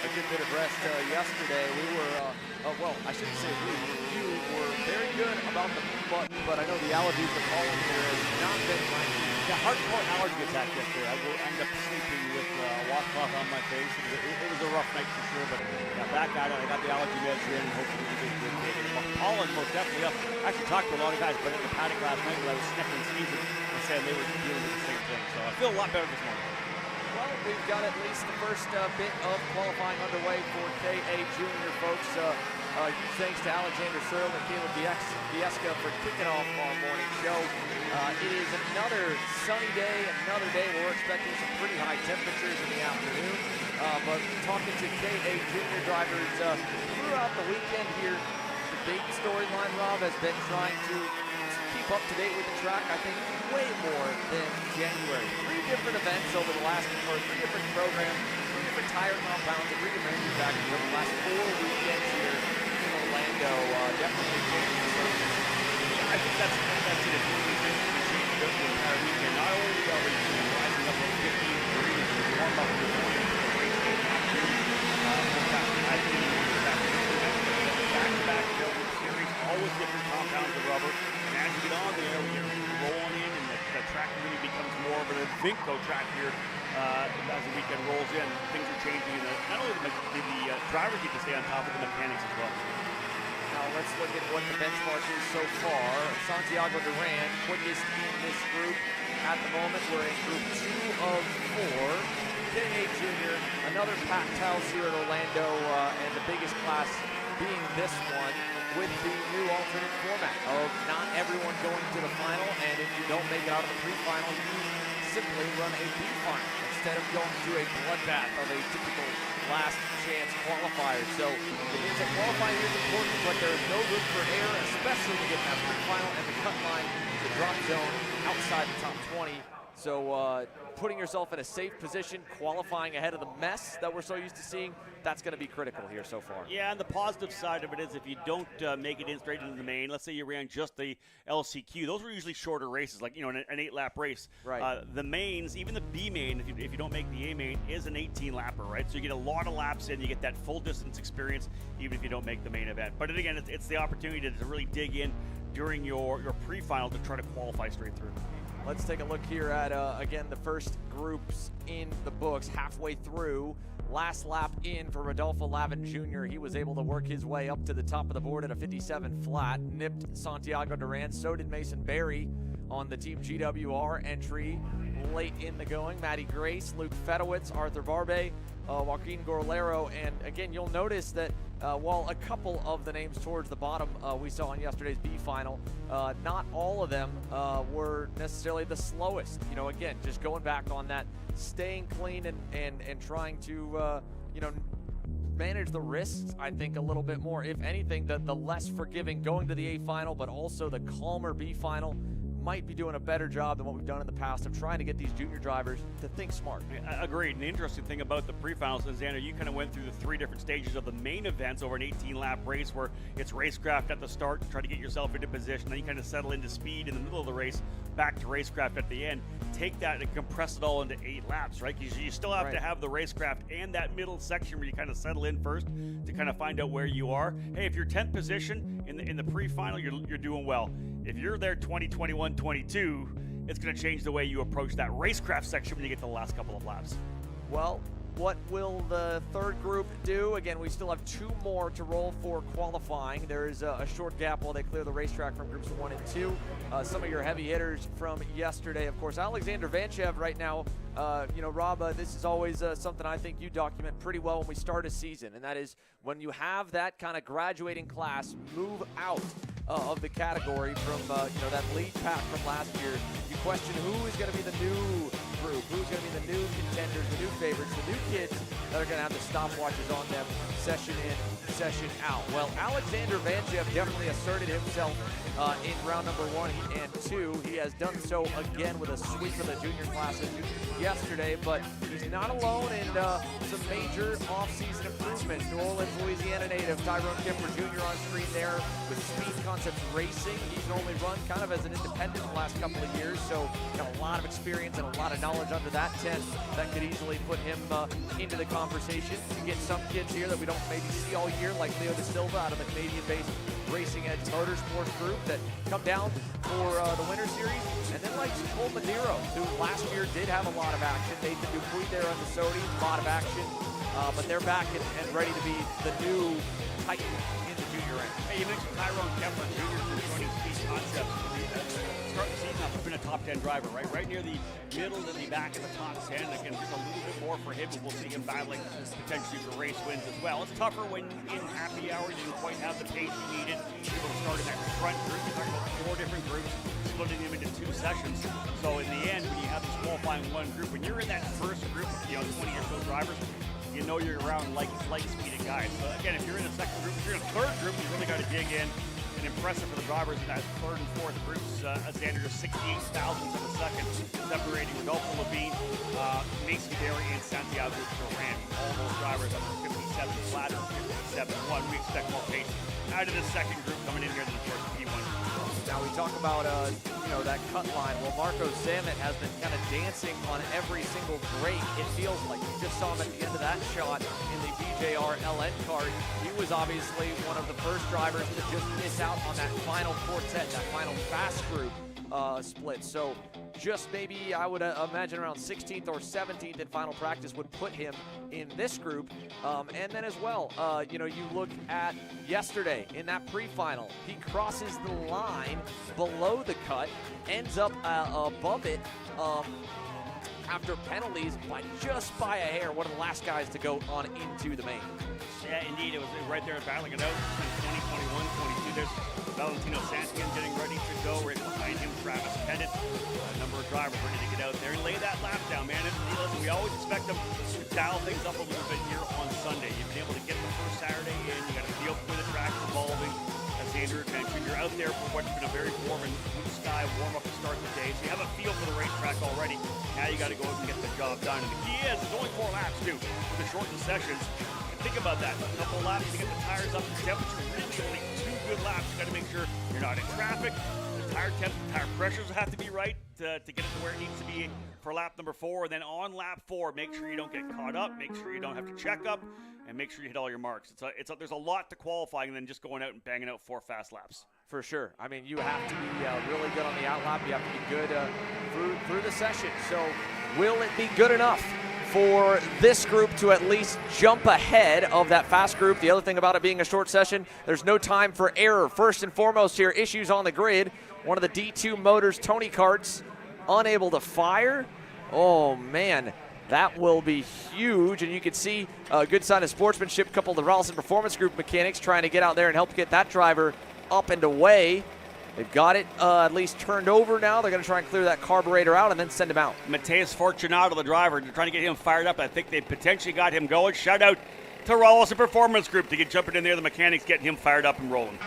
a good bit of rest yesterday. We were, well, I shouldn't say we. You were very good about the button, but I know the allergies to pollen here has not been my hardcore allergy attack yesterday. I will end up sleeping with a washcloth on my face. It was a rough night for sure, but yeah, back at it. I got the allergy meds in, and hopefully we get good. Pollen most definitely up. I actually talked to a lot of guys, but in the paddock last night when I was sniffing and sneezing, and saying they were dealing with the same thing. So I feel a lot better this morning. Well, we've got at least the first bit of qualifying underway for KA Junior, folks. Thanks to Alexander Searle and Caleb Vieska for kicking off our morning show. It is another sunny day, another day where we're expecting some pretty high temperatures in the afternoon. But talking to KA Junior drivers throughout the weekend here, the big storyline, Rob, has been trying to keep up to date with the track, I think, way more than January. 3 different events over the last, or 3 different programs, 3 different tire compounds, and 3 different manufacturers over the last 4 weekends here in Orlando. Definitely changing the surface. Yeah, I think that's it. It's really basically changed the entire weekend. Not only are we rising up to 15 degrees, we warm up to 40 for the race day. Back-to-back series, always different compounds of rubber. And as you get on there, you're rolling in, and the track really becomes more of an Vinco track here as the weekend rolls in. Things are changing. Not only the drivers get to stay on top of the mechanics as well. Now let's look at what the benchmark is so far. Santiago Duran, quickest in this group. At the moment, we're in group 2 of 4. KA Junior, another packed house here at Orlando, and the biggest class being this one, with the new alternate format of not everyone going to the final, and if you don't make it out of the pre-final, you simply run a B-final instead of going through a bloodbath of a typical last chance qualifier. So it means that qualifying is important, but there is no room for error, especially to get that pre-final and the cut line, the drop zone outside the top 20. So putting yourself in a safe position, qualifying ahead of the mess that we're so used to seeing, that's going to be critical here so far. Yeah, and the positive side of it is if you don't make it in straight into the main, let's say you ran just the LCQ, those were usually shorter races, like, an 8-lap race. Right. The mains, even the B main, if you don't make the A main, is an 18-lapper, right? So you get a lot of laps in, you get that full distance experience, even if you don't make the main event. But again, it's the opportunity to really dig in during your pre-final to try to qualify straight through. Let's take a look here at, again, the first groups in the books halfway through. Last lap in for Rodolfo Lavin Jr. He was able to work his way up to the top of the board at a 57 flat, nipped Santiago Duran. So did Mason Berry on the Team GWR entry late in the going. Matty Grace, Luke Fedowitz, Arthur Barbe, Joaquin Gorlero, and again, you'll notice that while a couple of the names towards the bottom we saw in yesterday's B final, not all of them were necessarily the slowest. Again, just going back on that, staying clean and trying to, manage the risks, I think, a little bit more. If anything, the less forgiving going to the A final, but also the calmer B final, might be doing a better job than what we've done in the past of trying to get these junior drivers to think smart. Agreed. And the interesting thing about the pre-finals is, Xander, you kind of went through the 3 different stages of the main events over an 18-lap race where it's racecraft at the start to try to get yourself into position, then you kind of settle into speed in the middle of the race, back to racecraft at the end. Take that and compress it all into 8 laps, right? Because you still have to have the racecraft and that middle section where you kind of settle in first to kind of find out where you are. Hey, if you're 10th position in the pre-final, you're doing well. If you're there 20, 21, 22, it's going to change the way you approach that racecraft section when you get to the last couple of laps. Well, what will the third group do? Again, we still have 2 more to roll for qualifying. There is a short gap while they clear the racetrack from groups 1 and 2. Some of your heavy hitters from yesterday, of course. Alexander Vanchev right now, Rob, this is always something I think you document pretty well when we start a season, and that is when you have that kind of graduating class move out of the category from that lead path from last year. You question who is going to be the new group, who's going to be the new contenders the new favorites, the new kids that are going to have the stopwatches on them, session in, session out. Well, Alexander Vanjev definitely asserted himself in round number 1 and 2. He has done so again with a sweep of the junior classes yesterday, but he's not alone in some major offseason improvements. New Orleans, Louisiana native Tyrone Kipper Jr. on screen there with Speed Concepts Racing. He's only run kind of as an independent the last couple of years, so got a lot of experience and a lot of knowledge under that tent that could easily put him into the conversation. You get some kids here that we don't maybe see all year, like Leo Da Silva out of the Canadian-based Racing Edge Motorsports group that come down for the Winter Series, and then like Cole Madero, who last year did have a lot of action. Nathan Dupuy there on the Sodi, a lot of action, but they're back and ready to be the new Titan in the junior rank. Hey, you mentioned Tyrone Kepler Jr. from joining Speed Concepts. Start the season off, he's been a top 10 driver, right near the middle to the back of the top 10. Again, just a little bit more for him, but we'll see him battling potentially for race wins as well. It's tougher when in happy hour you didn't quite have the pace you needed. People start in that front group. You're talking about 4 different groups, splitting them into 2 sessions. So in the end, when you have this qualifying 1 group, when you're in that first group of 20 or so drivers, you know you're around like speeded guys. So again, if you're in a second group, if you're in a third group, you really got to dig in. And impressive for the drivers in that third and fourth groups. A standard of 68 thousandths of a second, separating Rodolfo Levine, Macy Derry, and Santiago Duran. All those drivers under 57 flat or 57.1. We expect more pace out of the second group coming in here than the first P1. Now we talk about that cut line. Well, Marco Samet has been kind of dancing on every single break. It feels like you just saw him at the end of that shot in the BJR LN card. He was obviously one of the first drivers to just miss out on that final quartet, that final fast group split. So just maybe I would imagine around 16th or 17th in final practice would put him in this group. And then as well, you look at yesterday in that pre-final, he crosses the line below the cut, ends up above it after penalties just by a hair. One of the last guys to go on into the main. Yeah, indeed. It was right there battling it out in 2021, 22. There's Valentino Santian getting ready to go. Right behind him, Travis Pettit. A number of drivers ready to get out there and lay that lap down, man. Listen, we always expect them to dial things up a little bit here on Sunday. You've been able to get the first Saturday in. You got to feel for the track evolving. As Andrew mentioned, you're out there for what's been a very warm and blue sky warm-up to start the day. So you have a feel for the racetrack already. Now you got to go out and get the job done. And the key is, it's only 4 laps, too, for the shortened sessions. Think about that. A couple laps to get the tires up to temperature. Really only 2 good laps. You got to make sure you're not in traffic. The tire pressures have to be right to get it to where it needs to be for lap number 4. And then on lap 4, make sure you don't get caught up. Make sure you don't have to check up. And make sure you hit all your marks. There's a lot to qualifying than just going out and banging out 4 fast laps. For sure. I mean, you have to be really good on the outlap. You have to be good through the session. So will it be good enough for this group to at least jump ahead of that fast group? The other thing about it being a short session, there's no time for error. First and foremost here, issues on the grid. One of the D2 Motors Tony Karts unable to fire. Oh, man. That will be huge, and you can see a good sign of sportsmanship. A couple of the Rallison Performance Group mechanics trying to get out there and help get that driver up and away. They've got it at least turned over now. They're going to try and clear that carburetor out and then send him out. Mateus Fortunato, the driver, they're trying to get him fired up. I think they potentially got him going. Shout out to Rallison Performance Group to get jumping in there. The mechanics getting him fired up and rolling.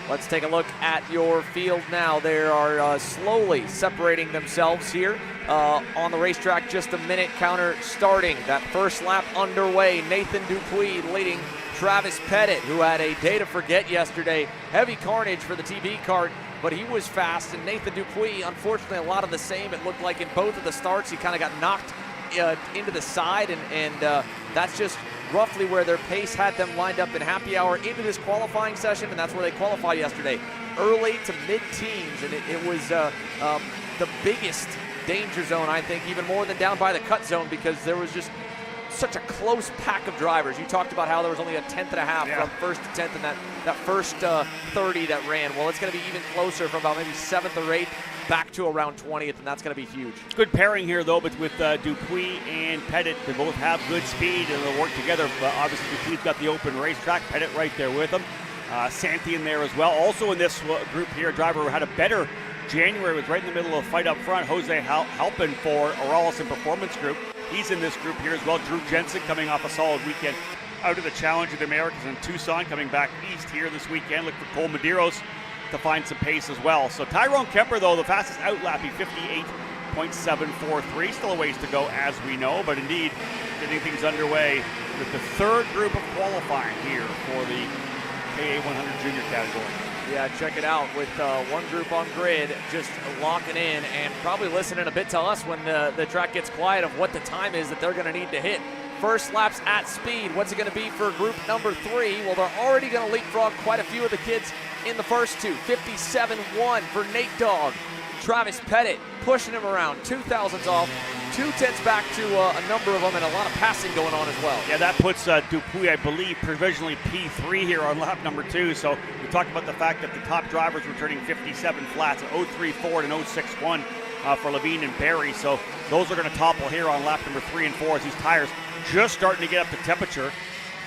Let's take a look at your field now. They are slowly separating themselves here on the racetrack. Just a minute counter starting. That first lap underway. Nathan Dupuy leading Travis Pettit, who had a day to forget yesterday. Heavy carnage for the TB kart, but he was fast. And Nathan Dupuy, unfortunately, a lot of the same. It looked like in both of the starts, he kind of got knocked into the side, and that's just roughly where their pace had them lined up in happy hour into this qualifying session, and that's where they qualified yesterday. Early to mid-teens, and it was the biggest danger zone, I think, even more than down by the cut zone, because there was just such a close pack of drivers. You talked about how there was only a 10th and a half from first to 10th in that first 30 that ran. Well, it's going to be even closer from about maybe 7th or 8th back to around 20th, and that's going to be huge. Good pairing here, though, with Dupuy and Pettit. They both have good speed, and they'll work together. But obviously, Dupuy's got the open racetrack. Pettit right there with him. Santi in there as well. Also in this group here, a driver who had a better January, was right in the middle of the fight up front. Jose Halpin for Rallison Performance Group. He's in this group here as well. Drew Jensen coming off a solid weekend out of the Challenge of the Americas in Tucson, coming back east here this weekend. Look for Cole Medeiros to find some pace as well. So Tyrone Kemper, though, the fastest outlapping, 58.743. Still a ways to go, as we know, but indeed getting things underway with the third group of qualifying here for the KA100 Junior category. Yeah, check it out with one group on grid just locking in and probably listening a bit to us when the track gets quiet of what the time is that they're going to need to hit. First laps at speed. What's it going to be for group number 3? Well, they're already going to leapfrog quite a few of the kids in the first two. 57.1 for Nate Dogg. Travis Pettit pushing him around. 2,000s off. 2/10 back to a number of them, and a lot of passing going on as well. Yeah, that puts Dupuis, I believe, provisionally P3 here on lap number 2. So we talked about the fact that the top drivers were turning 57 flats, an 0.34 and an 0.61 for Levine and Barry. So those are going to topple here on lap number 3 and 4 as these tires just starting to get up to temperature.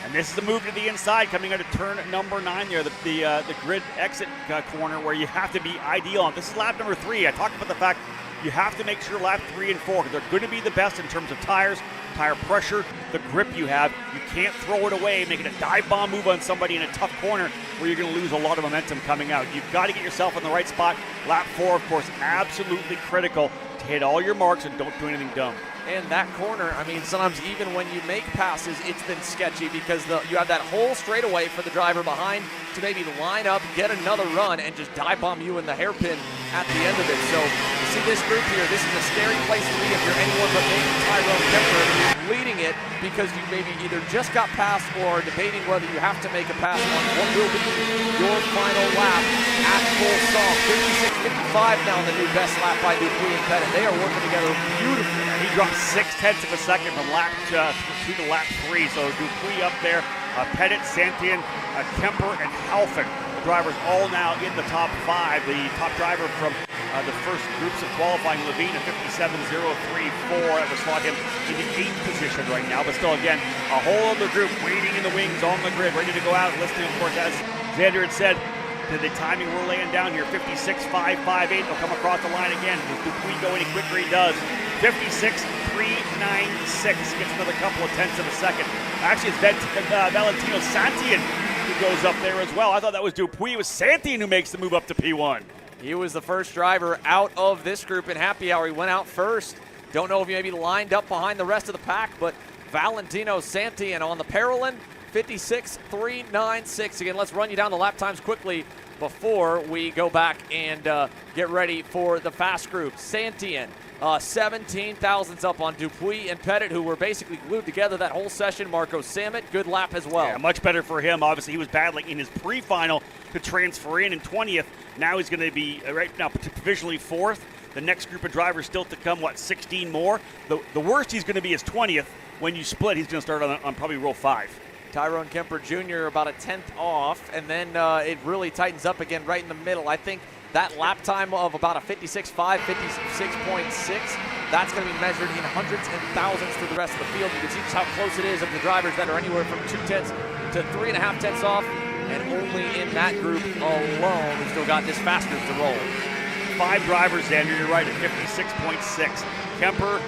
And this is the move to the inside coming out of turn number 9 there, the grid exit corner where you have to be ideal on. This is lap number 3. I talked about the fact you have to make sure lap 3 and 4, because they're going to be the best in terms of tires, tire pressure, the grip you have. You can't throw it away, making a dive bomb move on somebody in a tough corner where you're going to lose a lot of momentum coming out. You've got to get yourself in the right spot. Lap 4, of course, absolutely critical to hit all your marks and don't do anything dumb. And that corner, I mean, sometimes even when you make passes, it's been sketchy because you have that whole straightaway for the driver behind to maybe line up, get another run, and just dive bomb you in the hairpin at the end of it. So you see this group here, this is a scary place to be if you're anyone but maybe Tyrone Kemper leading it, because you maybe either just got past or are debating whether you have to make a pass on what will be your final lap at full song. 56.55 now the new best lap by Dupuis and Pettit. They are working together beautifully. He dropped 0.6 of a second from lap 2 to lap 3. So Dupuis up there, Pettit, Santian, Kemper, and Halfin. The drivers all now in the top 5. The top driver from the first groups of qualifying, Levine, at 57.034. That would slot him in the 8th position right now. But still, again, a whole other group waiting in the wings on the grid, ready to go out. Listening, of course, as Xander had said, to the timing we're laying down here. 56.558. They'll come across the line again. Does Dupuis go any quicker? He does. 56.396. Gets another couple of tenths of a second. Actually, it's Valentino Santian who goes up there as well. I thought that was Dupuis. It was Santian who makes the move up to P1. He was the first driver out of this group in happy hour. He went out first. Don't know if he maybe lined up behind the rest of the pack, but Valentino Santian on the Parolin, 56.396. Again, let's run you down the lap times quickly before we go back and get ready for the fast group. Santian, 17 thousandths up on Dupuis and Pettit, who were basically glued together that whole session. Marco Samet, good lap as well. Yeah, much better for him. Obviously, he was battling in his pre-final to transfer in 20th. Now he's going to be, right now, provisionally 4th. The next group of drivers still to come, 16 more? The worst he's going to be is 20th. When you split, he's going to start on probably row 5. Tyrone Kemper Jr. about a 10th off, and then it really tightens up again right in the middle. I think that lap time of about a 56.5, 56.6, that's going to be measured in hundreds and thousands for the rest of the field. You can see just how close it is of the drivers that are anywhere from 2/10 to 3.5 tenths off, and only in that group alone we've still got this fast group to roll. 5 drivers, Xander, you're right, at 56.6. Kemper,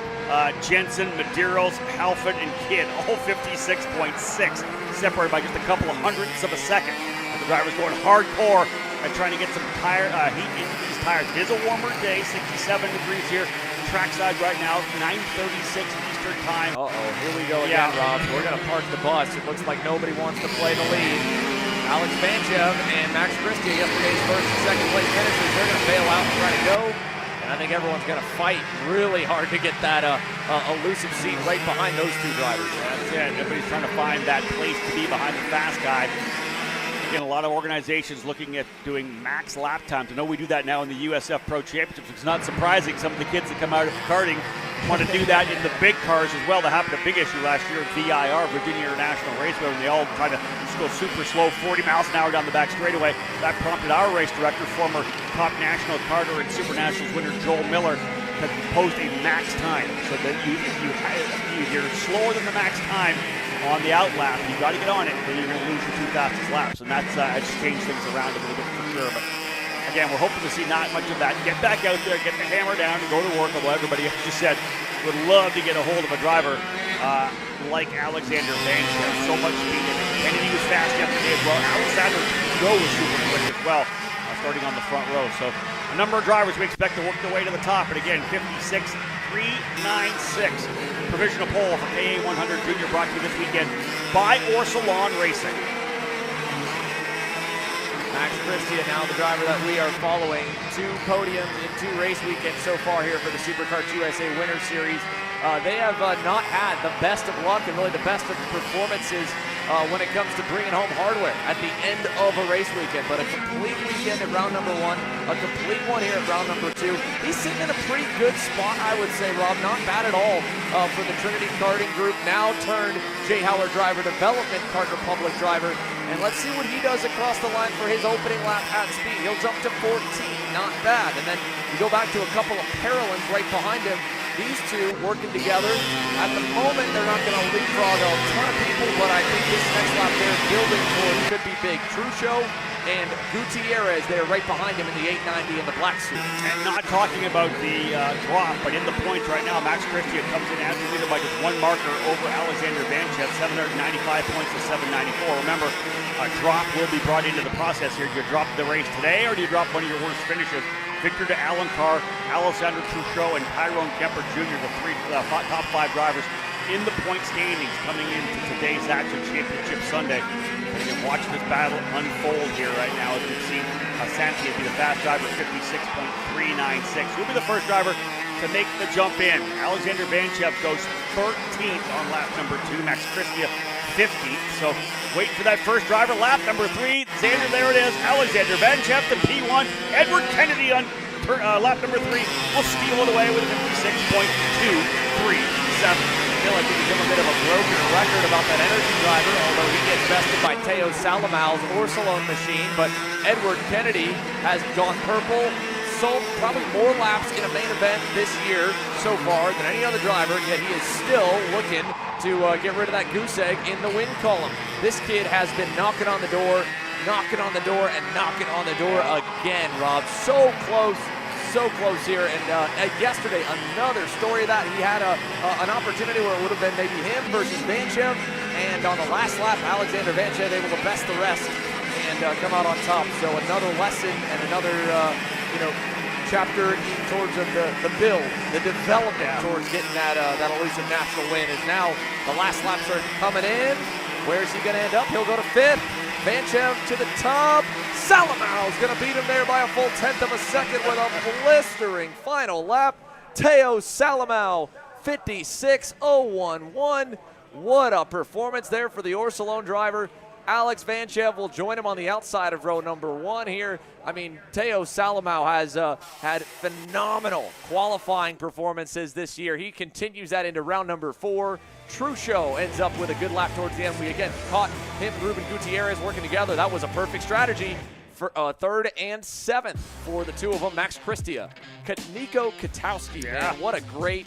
Jensen, Medeiros, Halfin, and Kidd, all 56.6, separated by just a couple of hundredths of a second. And the drivers going hardcore and trying to get some heat into these tires. It is a warmer day, 67 degrees here. Trackside right now, 9:36 Eastern time. Here we go again, Rob. We're going to park the bus. It looks like nobody wants to play the lead. Alex Banchev and Max Christie, yesterday's first and second place finishers, they're going to bail out and try to go. And I think everyone's going to fight really hard to get that elusive seat right behind those two drivers. That's it. Everybody's trying to find that place to be behind the fast guy. Again, a lot of organizations looking at doing max lap times. I know we do that now in the USF Pro Championships. It's not surprising some of the kids that come out of karting want to do that in the big cars as well. That happened a big issue last year at VIR, Virginia International Raceway, when they all tried to go super slow, 40 miles an hour down the back straightaway. That prompted our race director, former top national karter and Super Nationals winner Joel Miller, to post a max time. So that you're slower than the max time on the outlap, you got to get on it, then you're going to lose your 2 fastest laps. And that's just changed things around a little bit for sure. But again, we're hoping to see not much of that. Get back out there, get the hammer down, and go to work. Although everybody, as you said, would love to get a hold of a driver like Alexander Vanchev. So much speed. Kennedy was fast yesterday as well. Alexander was super quick as well, starting on the front row. So a number of drivers we expect to work their way to the top. And again, 56.396. Provisional pole for KA100 Junior brought to you this weekend by Orsalon Racing. Max Christia, now the driver that we are following. 2 podiums in 2 race weekends so far here for the SuperKart USA Winter Series. They have not had the best of luck and really the best of performances when it comes to bringing home hardware at the end of a race weekend. But a complete weekend at round number 1, a complete one here at round number 2. He's sitting in a pretty good spot, I would say, Rob. Not bad at all for the Trinity Karting Group, now turned Jay Howler driver development, Kart Republic driver. And let's see what he does across the line for his opening lap at speed. He'll jump to 14, not bad. And then you go back to a couple of Paralympics right behind him. These two working together. At the moment, they're not going to leapfrog a ton of people, but I think this next lap they're building for could be big. Truchot and Gutierrez, they're right behind him in the 890 in the black suit. And not talking about the drop, but in the points right now, Max Christia comes in as the leader by just 1 marker over Alexander Vanchev, 795 points to 794. Remember, a drop will be brought into the process here. Do you drop the race today, or do you drop one of your worst finishes? Victor de Alencar, Alexander Truchot, and Tyrone Kemper Jr., the 3 top 5 drivers in the point standings coming into today's Action Championship Sunday. And you can watch this battle unfold here right now. As we've seen, Santi be the fast driver, 56.396. He'll be the first driver to make the jump in. Alexander Vanchev goes 13th on lap number 2. Max Christia 50th. So wait for that first driver. Lap number 3. Xander, there it is. Alexander Vanchev to P1. Edward Kennedy on lap number 3 will steal it away with a 56.237. I feel like we become a bit of a broken record about that energy driver, although he gets bested by Teo Salamal's Orsalon machine. But Edward Kennedy has gone purple, sold probably more laps in a main event this year so far than any other driver, yet he is still looking to get rid of that goose egg in the win column. This kid has been knocking on the door, and knocking on the door again, Rob. So close here. And yesterday, another story that he had an opportunity where it would have been maybe him versus Vanchev, and on the last lap, Alexander Vanchev able to best the rest and come out on top. So another lesson and another chapter towards the build, the development towards getting that elusive national win. Is now the last laps are coming in. Where's he going to end up? He'll go to 5th. Vanchev to the top. Salamal's going to beat him there by a full 1/10 of a second with a blistering final lap. Teo Salamal, 56.011. What a performance there for the Orsalon driver. Alex Vanchev will join him on the outside of row number 1 here. I mean, Teo Salamal has had phenomenal qualifying performances this year. He continues that into round number 4. Truchot ends up with a good lap towards the end. We again caught him, Ruben Gutierrez, working together. That was a perfect strategy for 3rd and 7th for the two of them. Max Christia, Nico Katowski, man, what a great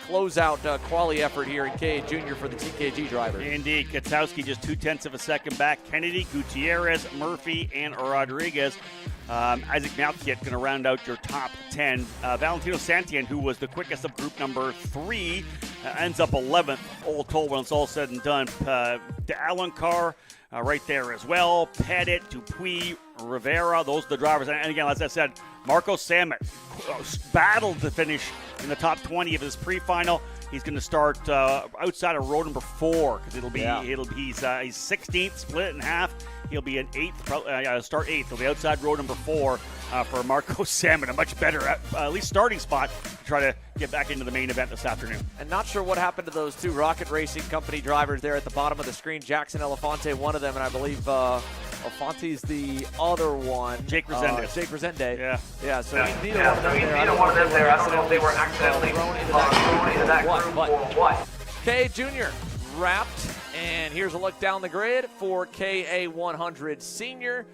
closeout quali effort here in KA Junior for the TKG driver. Indeed, Katowski just 0.2 of a second back. Kennedy, Gutierrez, Murphy, and Rodriguez. Isaac Malkiet going to round out your top 10. Valentino Santian, who was the quickest of group number 3, ends up 11th, all told when it's all said and done. De Alencar right there as well. Pettit, Dupuis, Rivera, those are the drivers. And again, as I said, Marco Samet battled to finish in the top 20 of his pre-final. He's going to start outside of row number 4 because he's 16th, split in half. He'll be an 8th, start 8th. He'll be outside row number 4 for Marco Samet, a much better, at least starting spot to try to get back into the main event this afternoon. And not sure what happened to those 2 Rocket Racing Company drivers there at the bottom of the screen. Jackson Elefante, one of them, and I believe Elefante's the other one. Jake Resendez. Jake Resendez. Yeah. So neither one of them there. I don't know if they were accidentally thrown into that group or what. KA Junior wrapped, and here's a look down the grid for KA100 Senior.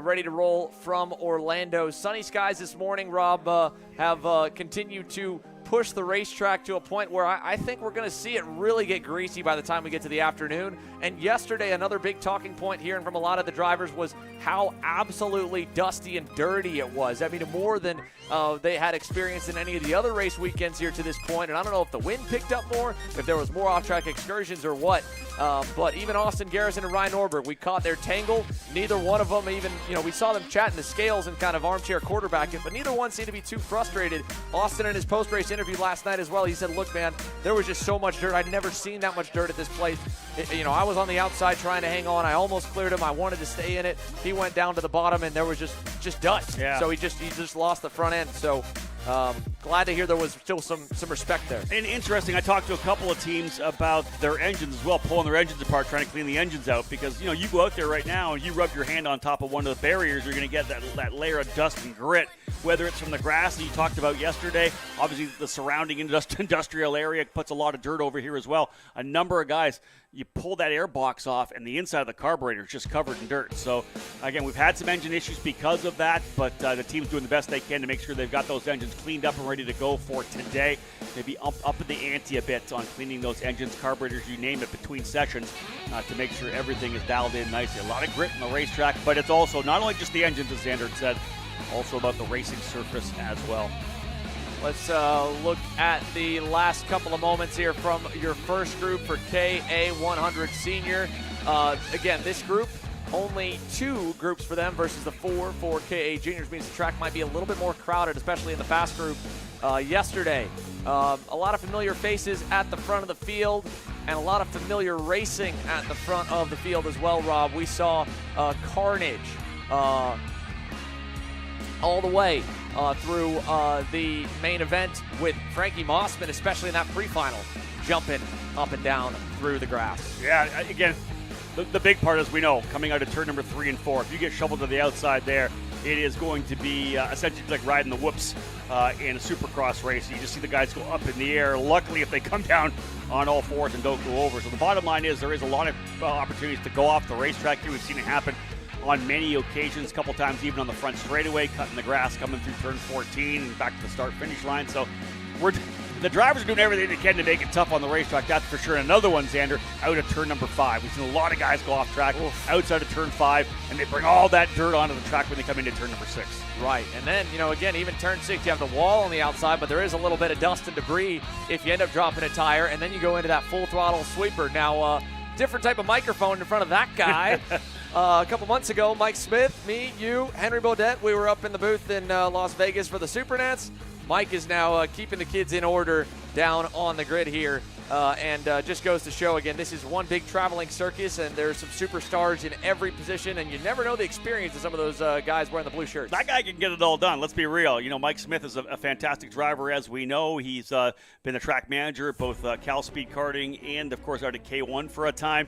Ready to roll from Orlando. Sunny skies this morning, Rob, have continued to push the racetrack to a point where I think we're going to see it really get greasy by the time we get to the afternoon. And yesterday, another big talking point hearing from a lot of the drivers was how absolutely dusty and dirty it was. I mean, more than they had experienced in any of the other race weekends here to this point. And I don't know if the wind picked up more, if there was more off-track excursions or what. But even Austin Garrison and Ryan Norberg, we caught their tangle. Neither one of them even, we saw them chatting the scales and kind of armchair quarterbacking, but neither one seemed to be too frustrated. Austin in his post-race interview last night as well, he said, look, man, there was just so much dirt. I'd never seen that much dirt at this place. I was on the outside trying to hang on. I almost cleared him. I wanted to stay in it. He went down to the bottom, and there was just dust. Yeah. So he just lost the front end. So glad to hear there was still some respect there. And interesting, I talked to a couple of teams about their engines as well, pulling their engines apart, trying to clean the engines out, because you go out there right now and you rub your hand on top of one of the barriers, you're going to get that layer of dust and grit, whether it's from the grass that you talked about yesterday. Obviously the surrounding industrial area puts a lot of dirt over here as well. A number of guys, you pull that air box off and the inside of the carburetor is just covered in dirt. So again, we've had some engine issues because of that, but the team's doing the best they can to make sure they've got those engines cleaned up and ready to go for today. Maybe up at the ante a bit on cleaning those engines, carburetors, you name it, between sessions to make sure everything is dialed in nicely. A lot of grit on the racetrack, but it's also not only just the engines, as Xander said, also about the racing surface as well. Let's look at the last couple of moments here from your first group for KA100 Senior. Again, this group, only 2 groups for them versus the 4 for KA Juniors, means the track might be a little bit more crowded, especially in the fast group yesterday. A lot of familiar faces at the front of the field and a lot of familiar racing at the front of the field as well, Rob. We saw carnage all the way through the main event with Frankie Mossman, especially in that pre-final, jumping up and down through the grass. Yeah, again, the big part, as we know, coming out of turn number 3 and 4, if you get shoveled to the outside there, it is going to be essentially like riding the whoops in a supercross race. You just see the guys go up in the air. Luckily, if they come down on all fours and don't go over. So the bottom line is there is a lot of opportunities to go off the racetrack here. We've seen it happen on many occasions, a couple times even on the front straightaway, cutting the grass, coming through turn 14 and back to the start-finish line. So the drivers are doing everything they can to make it tough on the racetrack, that's for sure. And another one, Xander, out of turn number 5. We've seen a lot of guys go off track outside of turn 5, and they bring all that dirt onto the track when they come into turn number 6. Right, and then, again, even turn 6, you have the wall on the outside, but there is a little bit of dust and debris if you end up dropping a tire, and then you go into that full throttle sweeper. Now, different type of microphone in front of that guy. A couple months ago, Mike Smith, me, you, Henry Beaudet, we were up in the booth in Las Vegas for the Supernats. Mike is now keeping the kids in order down on the grid here. And just goes to show, again, this is one big traveling circus, and there's some superstars in every position, and you never know the experience of some of those guys wearing the blue shirts. That guy can get it all done. Let's be real. Mike Smith is a fantastic driver, as we know. He's been a track manager at both Cal Speed Karting and, of course, out at K1 for a time.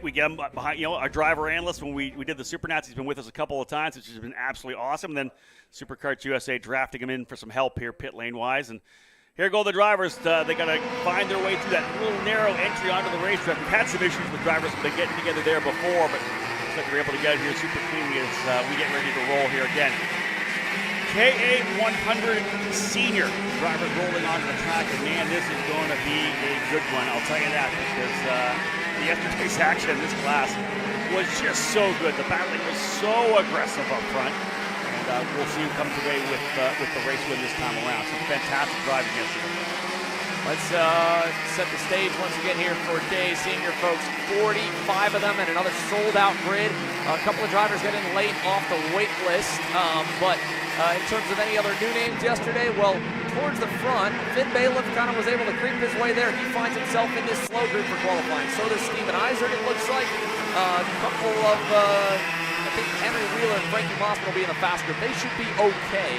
We get him behind, our driver analyst when we did the Supernats. He's been with us a couple of times, which has been absolutely awesome. And then Superkarts USA drafting him in for some help here pit lane-wise. And here go the drivers. They got to find their way through that little narrow entry onto the racetrack. We've had some issues with drivers when they getting together there before, but looks like we're able to get here super cleanly as we get ready to roll here again. KA100 Senior drivers rolling onto the track, and man, this is going to be a good one. I'll tell you that, because yesterday's action in this class was just so good. The battling was so aggressive up front. And we'll see who comes away with the race win this time around. Some fantastic driving yesterday. Let's set the stage once again here for KA Senior, folks. 45 of them and another sold-out grid. A couple of drivers got in late off the wait list. But in terms of any other new names yesterday, well, towards the front, Finn Bailiff kind of was able to creep his way there. He finds himself in this slow group for qualifying. So does Steven Eisert, it looks like. A couple of... I think Henry Wheeler and Frankie Mossman will be in the fast group. They should be okay.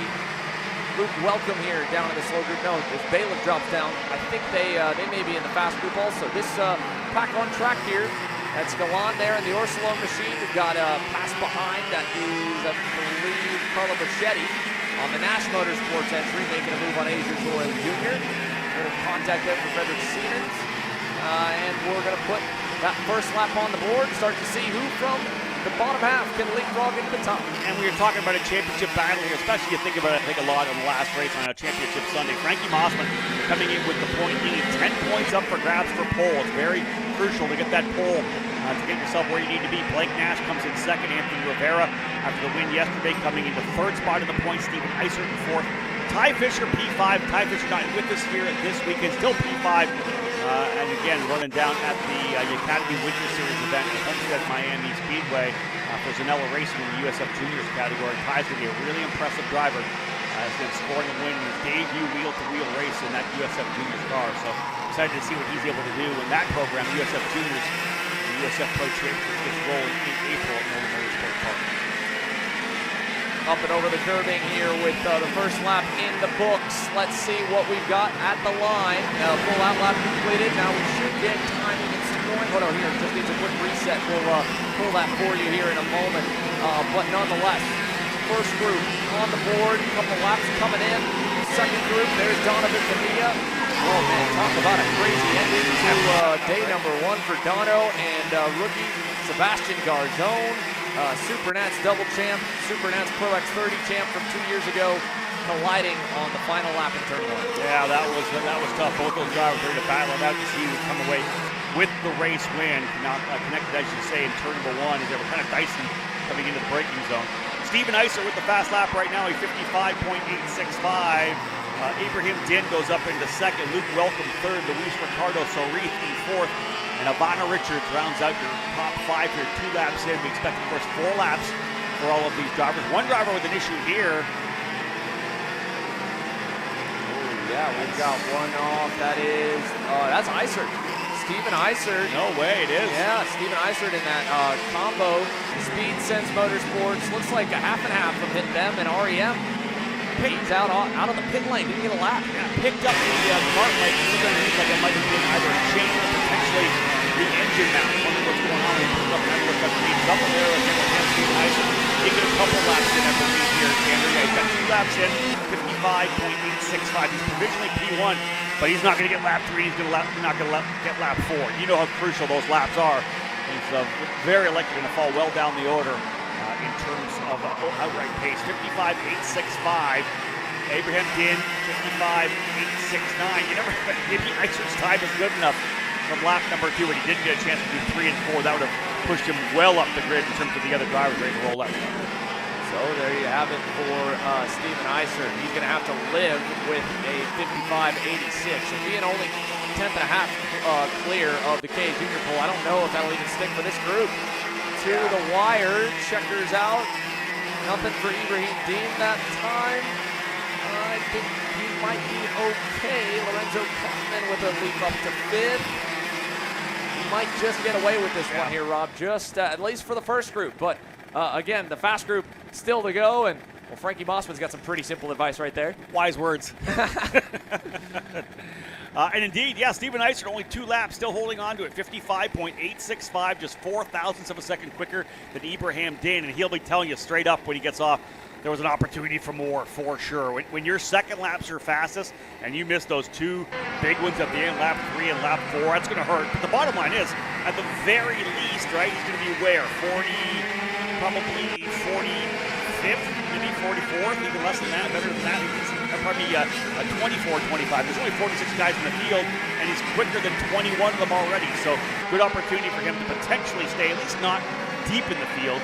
Luke Welcome here down in the slow group. No, if Bailiff drops down, I think they may be in the fast group also. This pack on track here. That's Galan there in the Orsilon machine. We've got a pass behind. That is, I believe, Carlo Bichetti on the Nash Motorsports entry, making a move on Adrian Torres Jr. We're going to contact them for Frederick Siemens. And we're going to put that first lap on the board, start to see who from the bottom half can leapfrog into the top. And we were talking about a championship battle here, especially you think about it, I think a lot on the last race on a championship Sunday. Frankie Mossman coming in with the point lead, 10 points up for grabs for pole. It's very crucial to get that pole to get yourself where you need to be. Blake Nash comes in second. Anthony Rivera, after the win yesterday, coming into third spot in the points. Stephen Eisert in fourth. Ty Fisher, P5. Ty Fisher not with us here this weekend, still P5. And again, running down at the Academy Winter Series event at Homestead Miami Speedway for Zanella Racing in the USF Juniors category. Ty's going to be a really impressive driver. He's been scoring a win in his debut wheel-to-wheel race in that USF Juniors car. So excited to see what he's able to do in that program, USF Juniors. The USF Pro Championship gets rolling in April at Nolan Motorsport Park. Up and over the curbing here with the first lap in the books. Let's see what we've got at the line. Full out lap completed. Now we should get timing and scoring. Oh no, here, just needs a quick reset. We'll pull that for you here in a moment. But nonetheless, first group on the board. A couple laps coming in. Second group, there's Donovan Bonilla. Oh man, talk about a crazy ending to day number 1 for Dono and rookie Sebastian Garzone. Supernats double champ, Supernats Pro X30 champ from 2 years ago, colliding on the final lap in turn 1. Yeah, that was tough. Both those drivers ready to battle it out to see who would come away with the race win. Not connected, as you say, in turn number 1 as they were kind of dicey coming into the braking zone. Stephen Eisert with the fast lap right now, a 55.865. Ibrahim Din goes up into second. Luke Welcome third. Luis Ricardo Sorith in fourth. And Ivana Richards rounds out your top 5 here, 2 laps in. We expect, of course, 4 laps for all of these drivers. One driver with an issue here. Oh, yeah, we've got one off. That is, that's Eisert. Stephen Eisert. No way, it is. Yeah, Stephen Eisert in that combo. Speed Sense Motorsports. Looks like a half and half from hit them and REM. He's out of the pit lane. Didn't get a lap. Yeah, picked up the cart light. Looked underneath like it might have been either a chain or potentially the engine mount. Wonder what's going on. He picked up and looked underneath. Double there again with Stephen Eisert. He get a couple laps in, I believe, here, Andrew. Yeah, he's got 2 laps in. 55.865. He's provisionally P1, but he's not going to get lap 3. He's not going to get lap 4. You know how crucial those laps are. He's very likely going to fall well down the order in terms of outright pace. 55.865. Abraham Din, 55.869. You never, maybe Eisert's time is good enough from lap number 2, but he didn't get a chance to do 3 and 4. That would have pushed him well up the grid in terms of the other drivers ready to roll out. So there you have it for Stephen Eisert. He's going to have to live with a 55.86. And being only 10th and a half clear of the KA Junior pole, I don't know if that'll even stick for this group. To the wire, checkers out. Nothing for Ibrahim Dean that time. I think he might be okay. Lorenzo Kaufman with a leap up to 5th. He might just get away with this one here, Rob, just at least for the first group. But again, the fast group still to go. And well, Frankie Mossman's got some pretty simple advice right there. Wise words. And indeed, yeah, Stephen Eisert only 2 laps, still holding on to it. 55.865, just 4 thousandths of a second quicker than Ibrahim Din. And he'll be telling you straight up when he gets off, there was an opportunity for more, for sure. When your second lap's your fastest and you miss those 2 big ones at the end, lap 3 and lap 4, that's going to hurt. But the bottom line is, at the very least, right, he's going to be where? Probably 45th, maybe 44th, even less than that, better than that. Probably 24-25. There's only 46 guys in the field, and he's quicker than 21 of them already. So good opportunity for him to potentially stay, at least not deep in the field.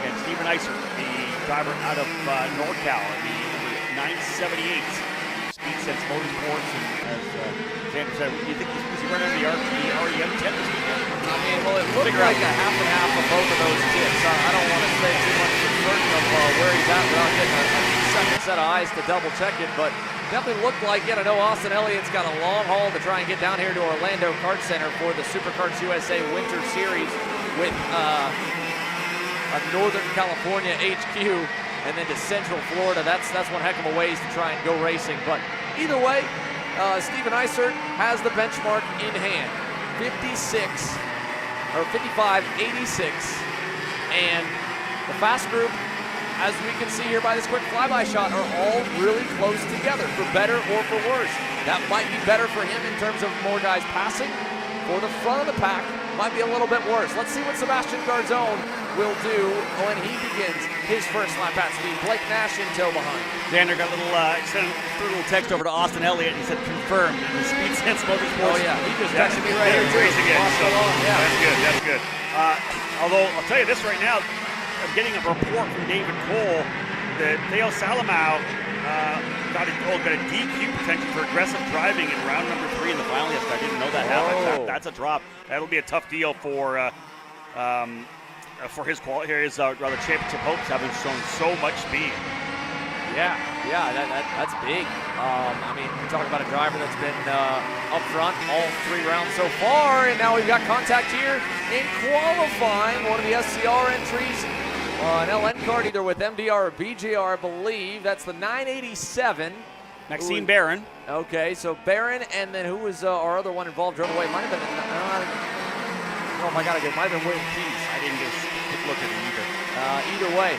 And Stephen Eisert, the driver out of NorCal, the number 978 Speed Sense Motorsports. And as Xander said, do you think is he running the REM 10 this weekend? I mean, well, it looked like a half and half of both of those tips. I don't want to say too much for certain of where he's at without getting a second set of eyes to double check it, but definitely looked like it. I know Austin Elliott's got a long haul to try and get down here to Orlando Kart Center for the SuperKarts USA Winter Series with a Northern California HQ and then to Central Florida. That's one heck of a ways to try and go racing. But either way, Stephen Eisert has the benchmark in hand. 55.86, and the fast group, as we can see here by this quick flyby shot, are all really close together, for better or for worse. That might be better for him in terms of more guys passing. For the front of the pack, might be a little bit worse. Let's see what Sebastian Garzone will do when he begins his first lap at speed. Blake Nash in tow behind. Xander got a little, sent a little text over to Austin Elliott and said confirmed. The Speed Sense Motorsports. Oh yeah, he just texted me right here. Racing again. So, yeah. That's good, that's good. Although, I'll tell you this right now, I'm getting a report from David Cole that Theo Salamau got a DQ potential for aggressive driving in round number 3 in the final yesterday. I didn't know that happened. That's a drop. That'll be a tough deal for his championship hopes, having shown so much speed. Yeah, that's big. I mean, we're talking about a driver that's been up front all 3 rounds so far, and now we've got contact here in qualifying. One of the SCR entries, an LN card either with MDR or BJR, I believe. That's the 987. Maxime Barron. Okay, so Barron, and then who was our other one involved? Drove away. Might have been. Oh my God! It might have been William Keys. I didn't get a look at it either. Either way,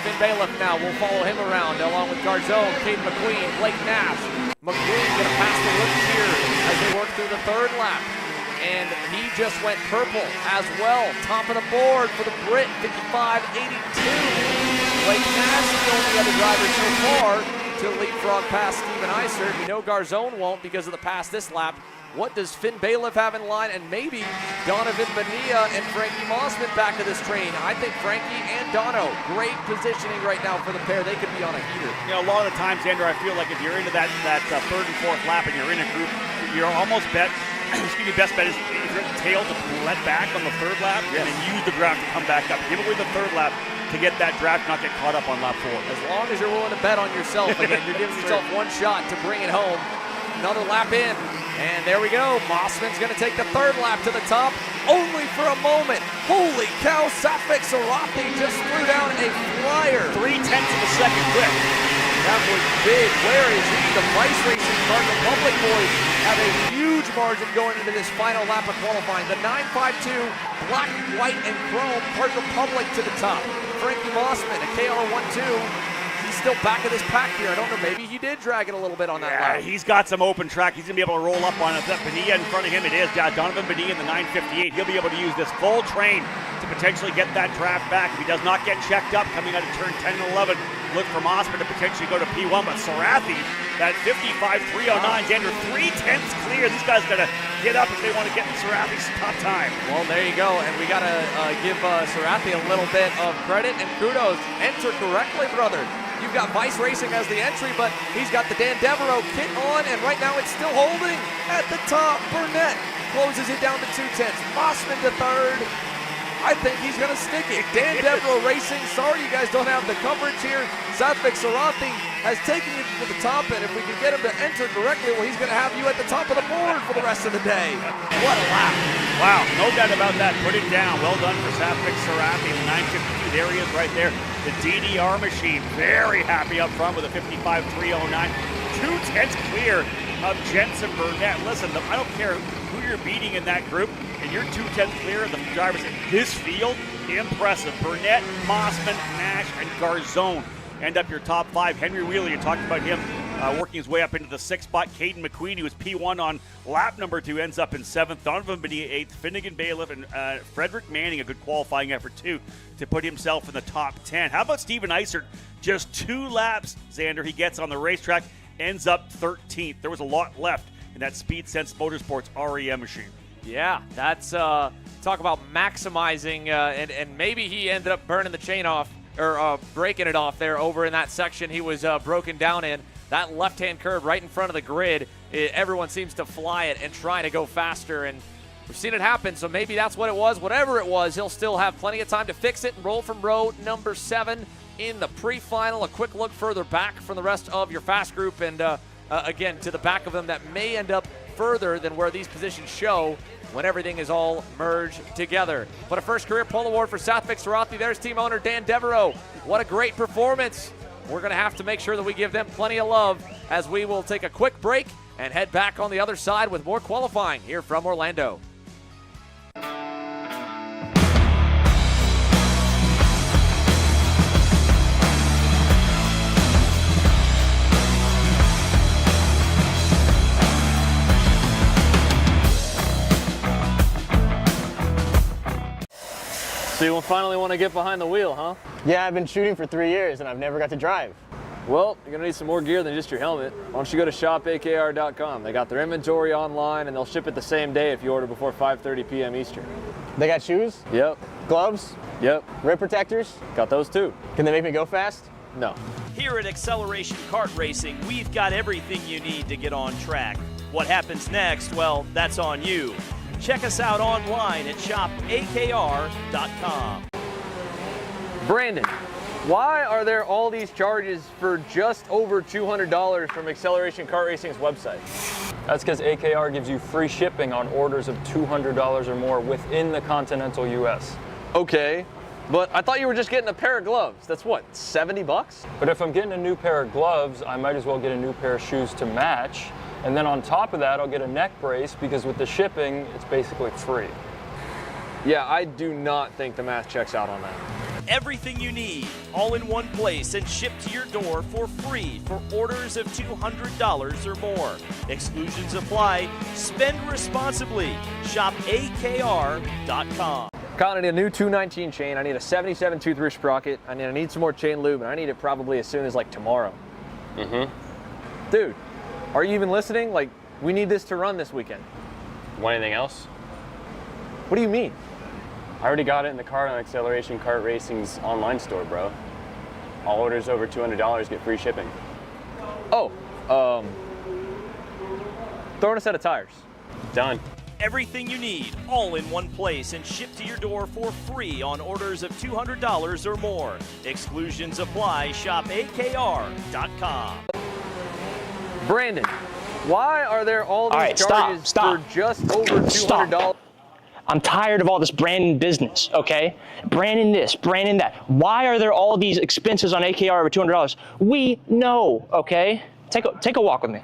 Finn Bailiff now will follow him around along with Garzone, Caden McQueen, Blake Nash. McQueen gonna pass the rookie here as they work through the 3rd lap. And he just went purple as well. Top of the board for the Brit, 55.82. Blake Nash, the only other driver so far to leapfrog past Steven Eisert. We know Garzone won't because of the pass this lap. What does Finn Bailiff have in line? And maybe Donovan Bonilla and Frankie Mossman back of this train. I think Frankie and Dono, great positioning right now for the pair. They could be on a heater. You know, a lot of the times, Xander, I feel like if you're into that 3rd and 4th lap and you're in a group, you're almost best bet is if you're at the tail to let back on the 3rd lap and then use the draft to come back up. Give away the 3rd lap to get that draft, not get caught up on lap 4. As long as you're willing to bet on yourself, again, you're giving yourself one shot to bring it home. Another lap in, and there we go. Mossman's going to take the 3rd lap to the top, only for a moment. Holy cow, Safik Sarathi just threw down a flyer. 0.3 of a second quick. That was big. Where is he? The Vice Racing Cart Republic boys have a huge margin going into this final lap of qualifying. The 952, black, white, and chrome, Cart Republic to the top. Frankie Mossman, a KR12. He's still back of this pack here. I don't know, maybe he did drag it a little bit on that lap. He's got some open track. He's going to be able to roll up on it. That Bonilla in front of him, it is. Donovan Bonilla in the 958. He'll be able to use this full train to potentially get that draft back. If he does not get checked up coming out of turn 10 and 11, look for Mossman to potentially go to P1. But Sarathi, that 55.309, Xander, 3/10 clear. These guys got to get up if they want to get in Sarathi's top time. Well, there you go. And we got to give Sarathi a little bit of credit and kudos. Enter correctly, brother. You've got Vice Racing as the entry, but he's got the Dan Devereaux kit on, and right now it's still holding at the top. Burnett closes it down to 2/10. Mossman to 3rd. I think he's going to stick it. Dan Devereaux Racing. Sorry you guys don't have the coverage here. Safik Sarathi has taken you to the top, and if we can get him to enter correctly, well, he's going to have you at the top of the board for the rest of the day. What a lap. Wow, no doubt about that. Put it down. Well done for Safik Sarathi. The 952, there he is right there. The DDR machine, very happy up front with a 55.309. 2/10 clear of Jensen Burnett. Listen, I don't care who you're beating in that group, and you're 2/10 clear of the drivers in this field. Impressive. Burnett, Mossman, Nash, and Garzone end up your top 5. Henry Wheeler, you talked about him working his way up into the 6th spot. Caden McQueen, who was P1 on lap number 2, ends up in 7th. Donovan Bonilla 8th. Finnegan Bailiff and Frederick Manning, a good qualifying effort too, to put himself in the top 10. How about Steven Eisert? Just 2 laps, Xander, he gets on the racetrack, ends up 13th. There was a lot left in that Speed Sense Motorsports REM machine. Yeah, that's talk about maximizing, and maybe he ended up burning the chain off, or breaking it off there over in that section he was broken down in. That left-hand curve right in front of the grid, everyone seems to fly it and try to go faster, and we've seen it happen, so maybe that's what it was. Whatever it was, he'll still have plenty of time to fix it and roll from row number 7 in the pre-final. A quick look further back from the rest of your fast group, and again, to the back of them that may end up further than where these positions show when everything is all merged together. But a first career pole award for Safik Sarathi. There's team owner Dan Devereaux. What a great performance. We're going to have to make sure that we give them plenty of love as we will take a quick break and head back on the other side with more qualifying here from Orlando. So you finally want to get behind the wheel, huh? Yeah, I've been shooting for 3 years and I've never got to drive. Well, you're gonna need some more gear than just your helmet. Why don't you go to shopakr.com. They got their inventory online and they'll ship it the same day if you order before 5:30 p.m. Eastern. They got shoes, Yep, gloves, yep, rib protectors. got those too. Can they make me go fast? No. Here at Acceleration Kart Racing, we've got everything you need to get on track. What happens next? Well, that's on you. Check us out online at shopakr.com. Brandon, why are there all these charges for just over $200 from Acceleration Kart Racing's website? That's because AKR gives you free shipping on orders of $200 or more within the continental US. Okay, but I thought you were just getting a pair of gloves. That's what, 70 bucks? But if I'm getting a new pair of gloves, I might as well get a new pair of shoes to match. And then on top of that, I'll get a neck brace because with the shipping, it's basically free. Yeah, I do not think the math checks out on that. Everything you need, all in one place and shipped to your door for free for orders of $200 or more. Exclusions apply. Spend responsibly. Shop akr.com. Kyle, I need a new 219 chain. I need a 77 tooth roof sprocket. I need some more chain lube, and I need it probably as soon as like tomorrow. Dude, are you even listening? Like, we need this to run this weekend. Want anything else? What do you mean? I already got it in the car on Acceleration Kart Racing's online store, bro. All orders over $200 get free shipping. Oh, throw in a set of tires. Done. Everything you need, all in one place and shipped to your door for free on orders of $200 or more. Exclusions apply. Shop akr.com. Brandon, why are there all these charges for just over $200? I'm tired of all this branding business, okay? Branding this, branding that. Why are there all these expenses on AKR over $200? We know, okay? Take a walk with me.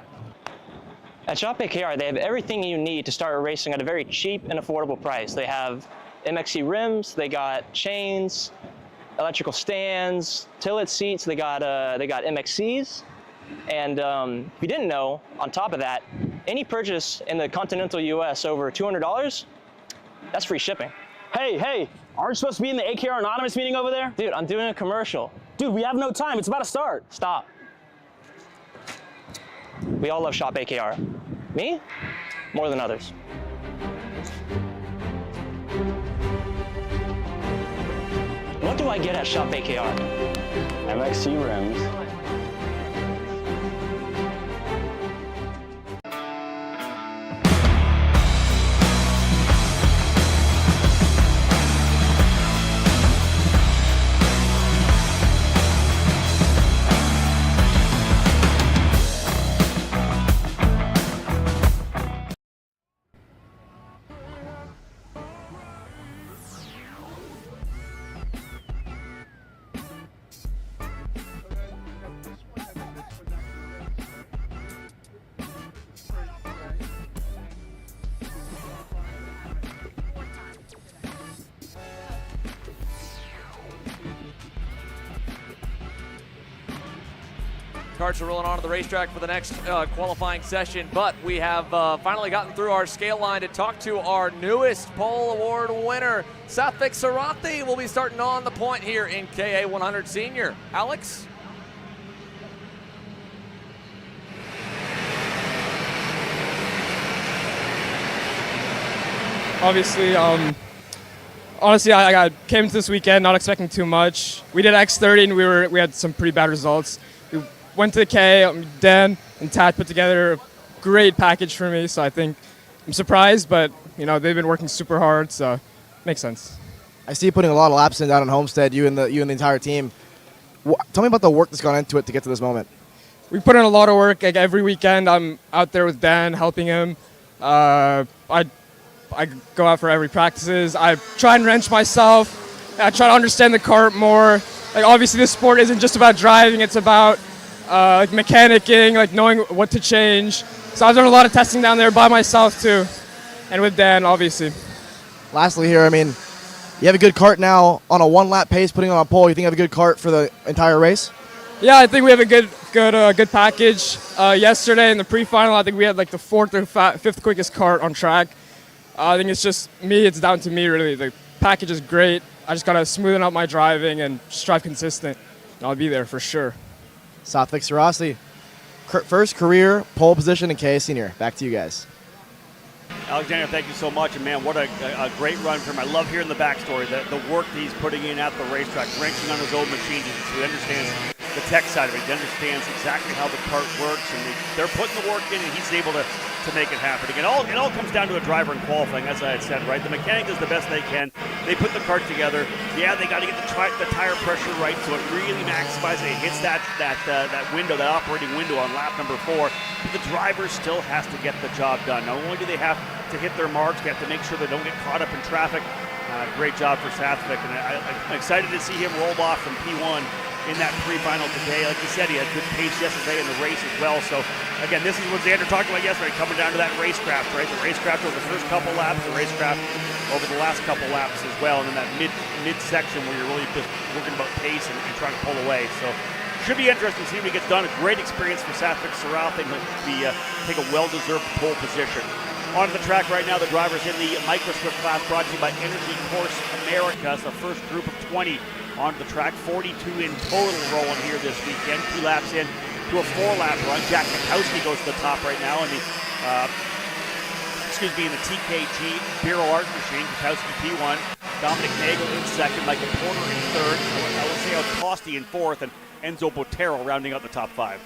At Shop AKR, they have everything you need to start racing at a very cheap and affordable price. They have MXC rims, they got chains, electrical stands, tilt seats, they got MXCs. And if you didn't know, on top of that, any purchase in the continental US over $200, that's free shipping. Hey, aren't you supposed to be in the AKR Anonymous meeting over there? Dude, I'm doing a commercial. Dude, we have no time. It's about to start. Stop. We all love Shop AKR. Me? More than others. What do I get at Shop AKR? MXC rims. Karts are rolling onto the racetrack for the next qualifying session, but we have finally gotten through our scale line to talk to our newest pole award winner. Satvik Sarathi will be starting on the point here in KA100 Senior. Alex? Obviously, honestly, I came into this weekend not expecting too much. We did X30 and we had some pretty bad results. We went to the K, Dan and Tad put together a great package for me, so I think I'm surprised, but you know they've been working super hard, so it makes sense. I see you putting a lot of laps in down in Homestead, you and the entire team. Tell me about the work that's gone into it to get to this moment. We put in a lot of work. Like every weekend, I'm out there with Dan, helping him. I go out for every practices. I try and wrench myself. I try to understand the kart more. Like obviously, this sport isn't just about driving; it's about like mechanicking, like knowing what to change. So I've done a lot of testing down there by myself too, and with Dan, obviously. Lastly here, I mean, you have a good kart now on a one-lap pace, putting on a pole. You think you have a good kart for the entire race? Yeah, I think we have a good package. Yesterday in the pre-final, I think we had like the fourth or fifth quickest kart on track. I think it's just me. It's down to me really. The package is great. I just got to smoothen out my driving and just drive consistent, and I'll be there for sure. Satvik Sarasi, first career pole position in KA Senior. Back to you guys. Alexander, thank you so much. And man, what a great run for him. I love hearing the backstory, the work that he's putting in at the racetrack, wrenching on his own machine. So he understands the tech side of it. He understands exactly how the kart works, and they're putting the work in, and he's able to make it happen. Again, it all comes down to a driver in qualifying, as I had said, right? The mechanic does the best they can. They put the kart together. Yeah, they got to get the tire pressure right, so it really maximizes. It hits that window, that operating window on lap number 4. But the driver still has to get the job done. Not only do they have to hit their marks, they have to make sure they don't get caught up in traffic. Great job for Satvik, and I'm excited to see him roll off from P1 in that pre-final today. Like you said, he had good pace yesterday in the race as well. So, again, this is what Xander talked about yesterday, coming down to that racecraft, right? The racecraft over the first couple laps, the racecraft over the last couple laps as well, and then that mid-section where you're really just working about pace and trying to pull away. So, should be interesting to see what he gets done. A great experience for Satvik Sarasi. He'll take a well-deserved pole position. Onto the track right now, the drivers in the Microswift class, brought to you by Energy Course America. It's the first group of 20 onto the track, 42 in total rolling here this weekend. 2 laps in to a 4-lap run. Jack Katowski goes to the top right now in the in the TKG Bureau Art Machine. Katowski P1, Dominic Nagel in second, Michael Porter in third, Alessio Tosti in fourth, and Enzo Botero rounding out the top 5.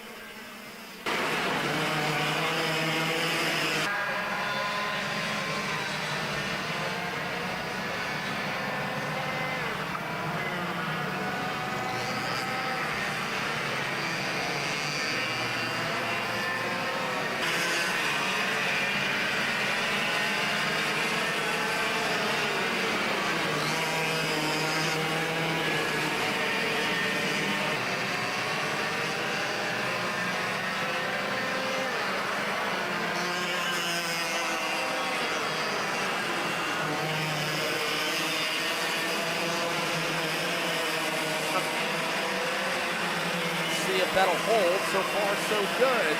That'll hold. So far, so good.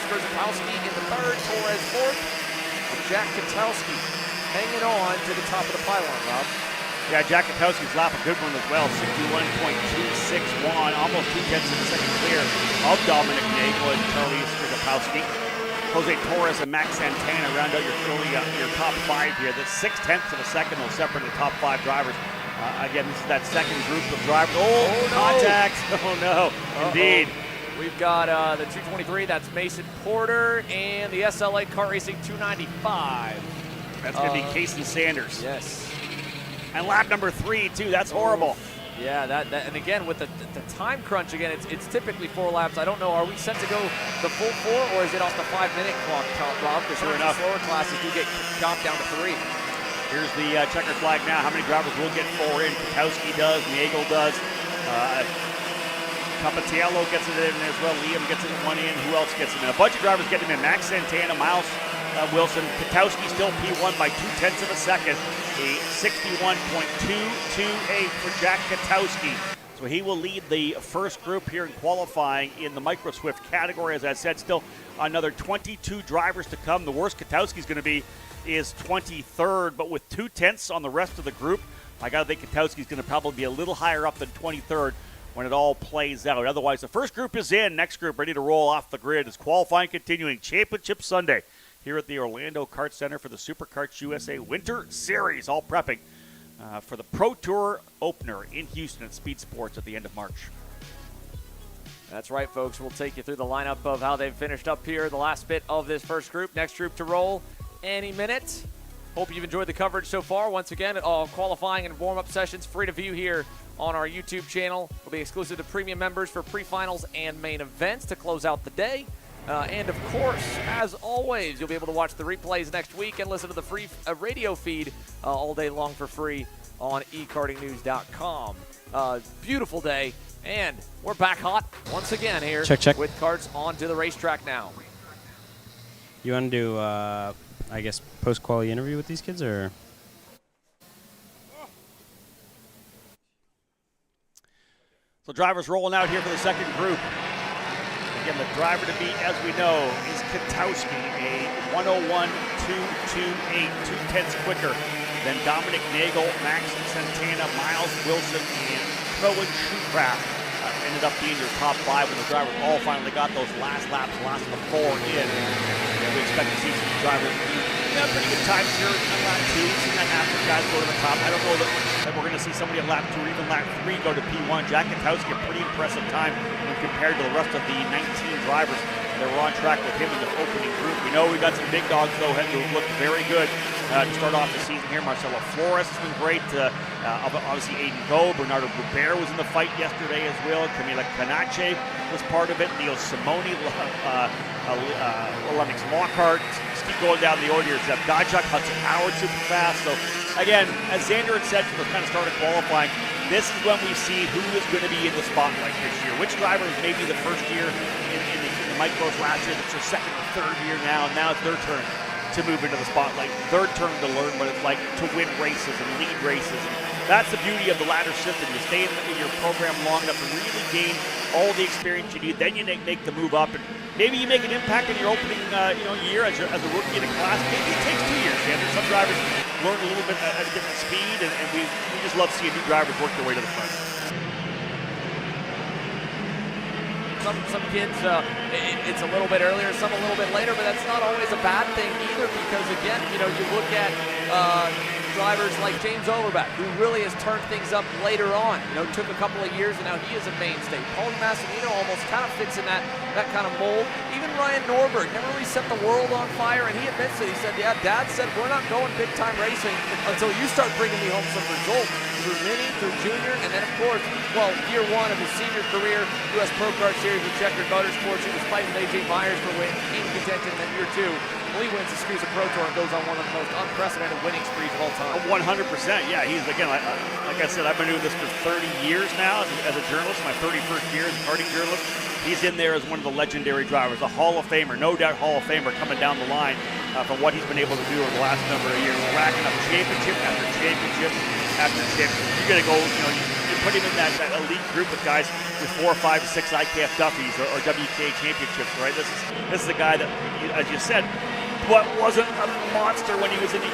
Skrzykowski in the third, Torres fourth, and Jack Katowski hanging on to the top of the pylon, Rob. Yeah, Jack Katowski's lap a good one as well, 61.261, almost 2/10 of a second clear of Dominic Nagel and Charlie Skrzykowski. Jose Torres and Max Santana round out your top 5 here. That's 6/10 of a second will separate the top 5 drivers. Again, this is that second group of drivers. Oh, contact. Oh, no. Indeed. We've got the 223. That's Mason Porter and the SLA Kart Racing 295. That's going to be Casey Sanders. Yes. And lap number 3, too. That's horrible. Yeah, and again, with the time crunch, again, it's typically 4 laps. I don't know, are we set to go the full 4, or is it off the 5-minute clock, Rob? Because sure enough, slower classes do get chopped down to 3. Here's the checker flag now. How many drivers will get 4 in? Katowski does, Nagel does. Capatiello gets it in as well. Liam gets it 1 in. Who else gets it in? A bunch of drivers get them in. Max Santana, Miles Wilson. Katowski still P1 by 2/10 of a second. A 61.228 for Jack Katowski. So he will lead the first group here in qualifying in the Microswift category. As I said, still another 22 drivers to come. The worst Katowski's going to be is 23rd, but with 2/10 on the rest of the group, I got to think Katowski's going to probably be a little higher up than 23rd when it all plays out. Otherwise, the first group is in. Next group ready to roll off the grid as qualifying continuing. Championship Sunday here at the Orlando Kart Center for the Super Karts USA Winter Series. All prepping for the Pro Tour opener in Houston at Speed Sports at the end of March. That's right, folks. We'll take you through the lineup of how they've finished up here, the last bit of this first group. Next group to roll any minute. Hope you've enjoyed the coverage so far. Once again, all qualifying and warm-up sessions free to view here on our YouTube channel. Will be exclusive to premium members for pre-finals and main events to close out the day. And of course, as always, you'll be able to watch the replays next week and listen to the free radio feed all day long for free on ekartingnews.com. Beautiful day, and we're back hot once again here with karts onto the racetrack now. You want to do, I guess, post-quality interview with these kids, or? So drivers rolling out here for the second group. Again, the driver to beat, as we know, is Katowski, a 101.228, 2/10 quicker Then Dominic Nagel, Max Santana, Miles Wilson, and Cohen Shoecraft ended up being your top 5 when the drivers all finally got those last laps, last of the 4 in. And we expect to see some drivers do pretty good times here on lap 2. Seen that happen, guys go to the top. I don't know that we're going to see somebody at lap 2 or even lap 3 go to P1. Jack Katowski, a pretty impressive time when compared to the rest of the 19 drivers that were on track with him in the opening group. We know we got some big dogs, though, who looked very good to start off the season here. Marcelo Flores has been great. Obviously, Aiden Go, Bernardo Goubert was in the fight yesterday as well. Camila Canache was part of it. Neil Simone, Lennox Lockhart. Keep going down the order here. Zeb Godchuk, Hudson Howard, super fast. So, again, as Xander had said from the kind of start of qualifying, this is when we see who is going to be in the spotlight this year. Which driver is maybe the first year in the micros last year, that's their second or third year now, and now it's their turn to move into the spotlight, their turn to learn what it's like to win races and lead races. And that's the beauty of the ladder system. You stay in your program long enough to really gain all the experience you need, then you make the move up, and maybe you make an impact in your opening year as a rookie in a class. Maybe it takes 2 years. Some drivers learn a little bit at a different speed, and we just love seeing new drivers work their way to the front. Some kids, it's a little bit earlier, some a little bit later, but that's not always a bad thing either, because again, you look at drivers like James Overbeck, who really has turned things up later on. Took a couple of years, and now he is a mainstay. Paul Massimino almost kind of fits in that kind of mold. Even Ryan Norberg never really set the world on fire, and he admits it. He said, yeah, Dad said we're not going big-time racing until you start bringing me home some results. Through Mini, through Junior, and then, of course, year 1 of his senior career, U.S. Pro Kart Series with Checkered Motorsports. He was fighting AJ Myers for win in contention. And then year 2, he wins the SKUSA Pro Tour and goes on one of the most unprecedented winning sprees of all time. 100%, yeah. He's, again, like I said, I've been doing this for 30 years now as a journalist, my 31st year as a karting journalist. He's in there as one of the legendary drivers, a Hall of Famer, no doubt Hall of Famer coming down the line from what he's been able to do over the last number of years, racking up championship after championship after championship. You're going to go, you put him in that elite group of guys with 4, 5, 6 IKF Duffys or WK championships, right? This is a guy that, as you said, but wasn't a monster when he was in the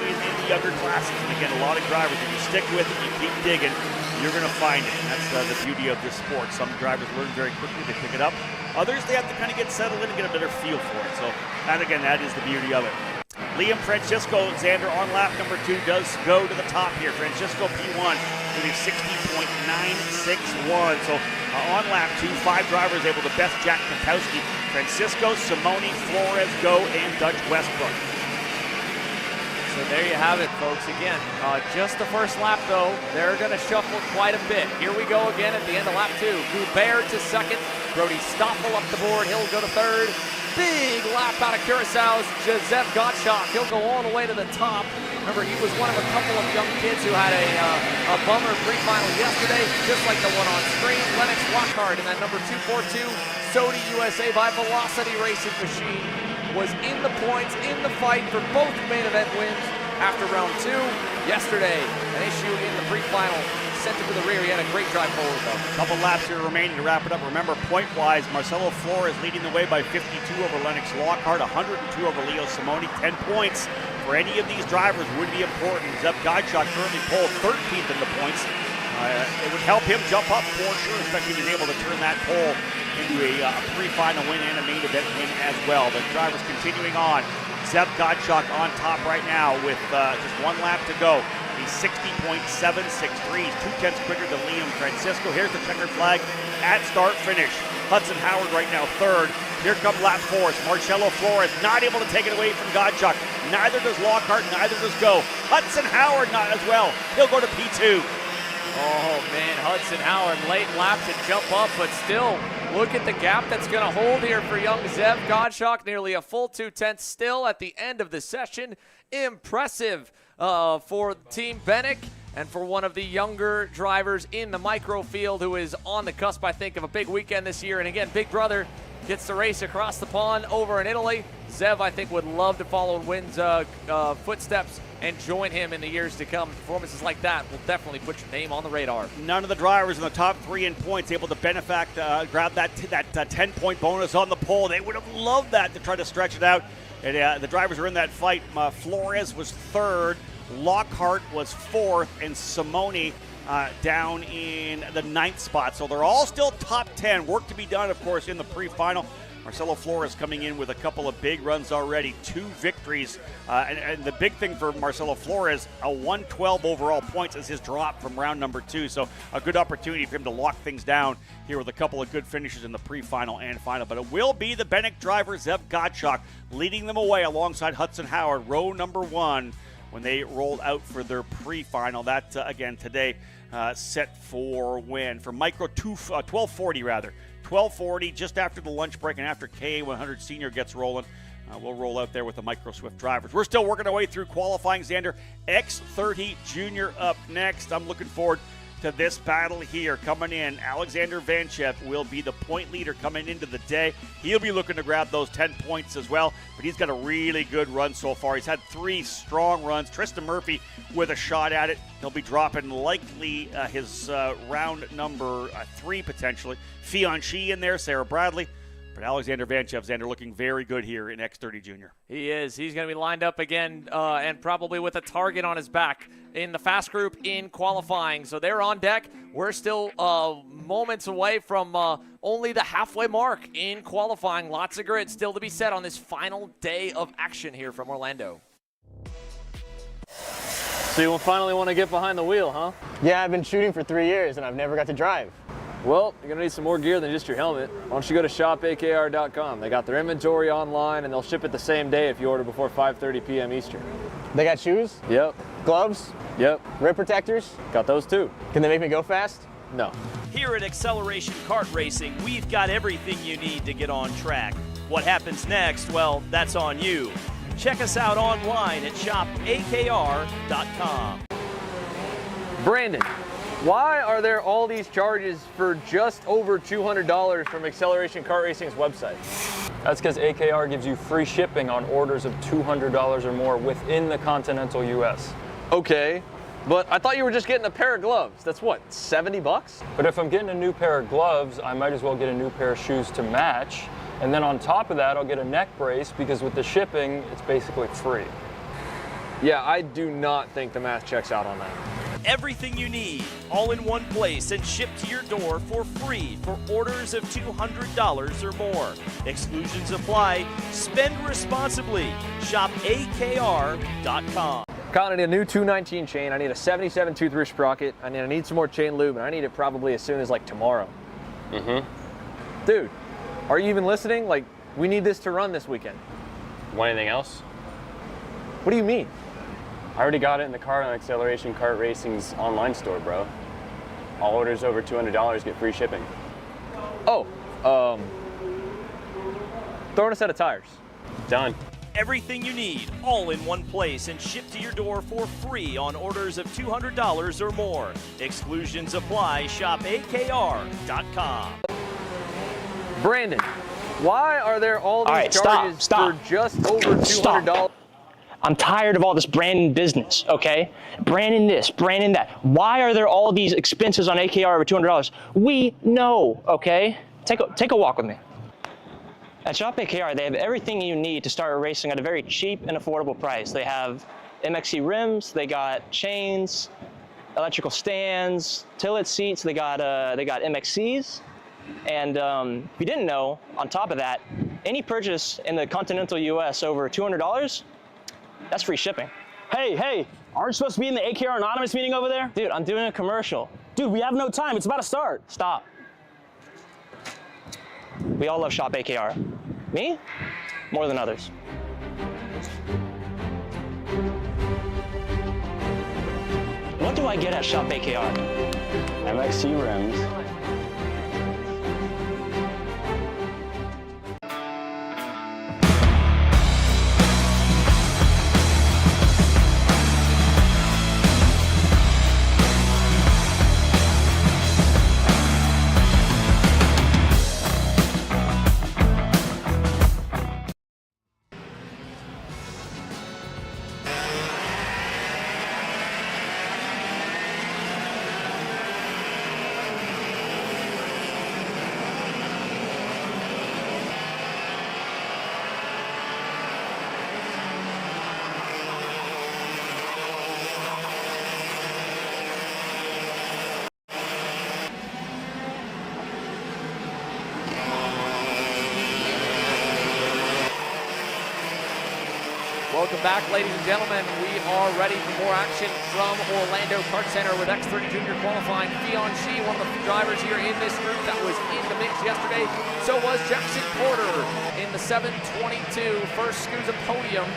younger classes. And again, a lot of drivers, if you stick with it, you keep digging, you're going to find it. And that's the beauty of this sport. Some drivers learn very quickly, they pick it up. Others, they have to kind of get settled in and get a better feel for it. So, and again, that is the beauty of it. Liam Francisco, Xander on lap number 2 does go to the top here. Francisco P1 with a 60.961. So on lap 2, 5 drivers able to best Jack Katowski, Francisco, Simone, Flores, Go, and Dutch Westbrook. So there you have it, folks. Again, just the first lap, though. They're going to shuffle quite a bit. Here we go again at the end of lap 2. Goubert to second. Brody Stoffel up the board. He'll go to third. Big lap out of Curaçao's Joseph Gottschalk. He'll go all the way to the top. Remember, he was one of a couple of young kids who had a bummer pre-final yesterday, just like the one on screen. Lennox Lockhart in that number 242 Sodi USA by Velocity Racing Machine was in the points, in the fight for both main event wins after round 2. Yesterday, an issue in the pre-final sent him to the rear. He had a great drive forward, though. Couple laps here remaining to wrap it up. Remember, point-wise, Marcelo Flores leading the way by 52 over Lennox Lockhart, 102 over Leo Simone. 10 points for any of these drivers would be important. Zeb Godshot currently pulled 13th in the points. It would help him jump up for sure, especially if he's able to turn that pole into a pre-final win and a main event win as well. The drivers continuing on. Zeb Godshot on top right now with just 1 lap to go. He's 60.763, 2/10 quicker than Liam Francisco. Here's the checkered flag at start finish. Hudson Howard right now 3rd. Here come lap 4. Marcelo Flores not able to take it away from Godchuk. Neither does Lockhart, neither does Go. Hudson Howard not as well. He'll go to P2. Oh man, Hudson Howard late lap to jump up, but still, look at the gap that's going to hold here for young Zeb Godchuk. Nearly a full 2/10 still at the end of the session. Impressive for Team Bennick and for one of the younger drivers in the micro field who is on the cusp, I think, of a big weekend this year. And again, big brother gets to race across the pond over in Italy. Zev, I think, would love to follow in Wynn's footsteps and join him in the years to come. Performances like that will definitely put your name on the radar. None of the drivers in the top 3 in points able to grab that 10-point bonus on the pole. They would have loved that to try to stretch it out. And the drivers are in that fight. Flores was 3rd. Lockhart was 4th, and Simone down in the 9th spot. So they're all still top 10. Work to be done, of course, in the pre-final. Marcelo Flores coming in with a couple of big runs already, 2 victories. And the big thing for Marcelo Flores, a 112 overall points is his drop from round number 2. So a good opportunity for him to lock things down here with a couple of good finishes in the pre-final and final. But it will be the Benek driver, Zev Gottschalk, leading them away alongside Hudson Howard, row number 1, when they rolled out for their pre-final. That, again, today set for when? For micro 1240, rather. 1240, just after the lunch break and after KA100 Senior gets rolling. We'll roll out there with the Micro Swift drivers. We're still working our way through qualifying, Xander. X30 Junior up next. I'm looking forward to this battle here. Coming in, Alexander Vanchev will be the point leader coming into the day. He'll be looking to grab those 10 points as well, but he's got a really good run so far. He's had 3 strong runs. Tristan Murphy with a shot at it. He'll be dropping likely his round number 3 potentially. Fianchy in there, Sarah Bradley. But Alexander Vanchev, Xander, looking very good here in X30 Junior. He is. He's going to be lined up again and probably with a target on his back in the fast group in qualifying. So they're on deck. We're still moments away from only the halfway mark in qualifying. Lots of grid still to be set on this final day of action here from Orlando. So you finally want to get behind the wheel, huh? Yeah, I've been shooting for 3 years and I've never got to drive. Well, you're going to need some more gear than just your helmet. Why don't you go to shopakr.com. They got their inventory online, and they'll ship it the same day if you order before 5:30 p.m. Eastern. They got shoes? Yep. Gloves? Yep. Rib protectors? Got those too. Can they make me go fast? No. Here at Acceleration Kart Racing, we've got everything you need to get on track. What happens next? Well, that's on you. Check us out online at shopakr.com. Brandon, why are there all these charges for just over $200 from Acceleration Kart Racing's website? That's because AKR gives you free shipping on orders of $200 or more within the continental U.S. Okay, but I thought you were just getting a pair of gloves. That's what, 70 bucks? But if I'm getting a new pair of gloves, I might as well get a new pair of shoes to match. And then on top of that, I'll get a neck brace because with the shipping, it's basically free. Yeah, I do not think the math checks out on that. Everything you need, all in one place and shipped to your door for free for orders of $200 or more. Exclusions apply. Spend responsibly. Shop akr.com. Colin, I need a new 219 chain. I need a 77 tooth wrist sprocket. I need some more chain lube, and I need it probably as soon as like tomorrow. Dude, are you even listening? Like, we need this to run this weekend. Want anything else? What do you mean? I already got it in the car on Acceleration Kart Racing's online store, bro. All orders over $200 get free shipping. Oh, throw in a set of tires. Done. Everything you need, all in one place and shipped to your door for free on orders of $200 or more. Exclusions apply. Shop akr.com. Brandon, why are there all these charges for just over $200? I'm tired of all this branding business, okay? Branding this, branding that. Why are there all these expenses on AKR over $200? We know, okay? Take a walk with me. At Shop AKR, they have everything you need to start racing at a very cheap and affordable price. They have MXC rims, they got chains, electrical stands, tilt seats, they got MXCs. And if you didn't know, on top of that, any purchase in the continental US over $200, that's free shipping. Hey, aren't you supposed to be in the AKR Anonymous meeting over there? Dude, I'm doing a commercial. Dude, we have no time. It's about to start. Stop. We all love Shop AKR. Me? More than others. What do I get at Shop AKR? MXC rims. Welcome back, ladies and gentlemen. We are ready for more action from Orlando Kart Center with X30 Junior Qualifying. Fion Shi, one of the drivers here in this group that was in the mix yesterday. So was Jackson Porter in the 722 first SKUSA podium.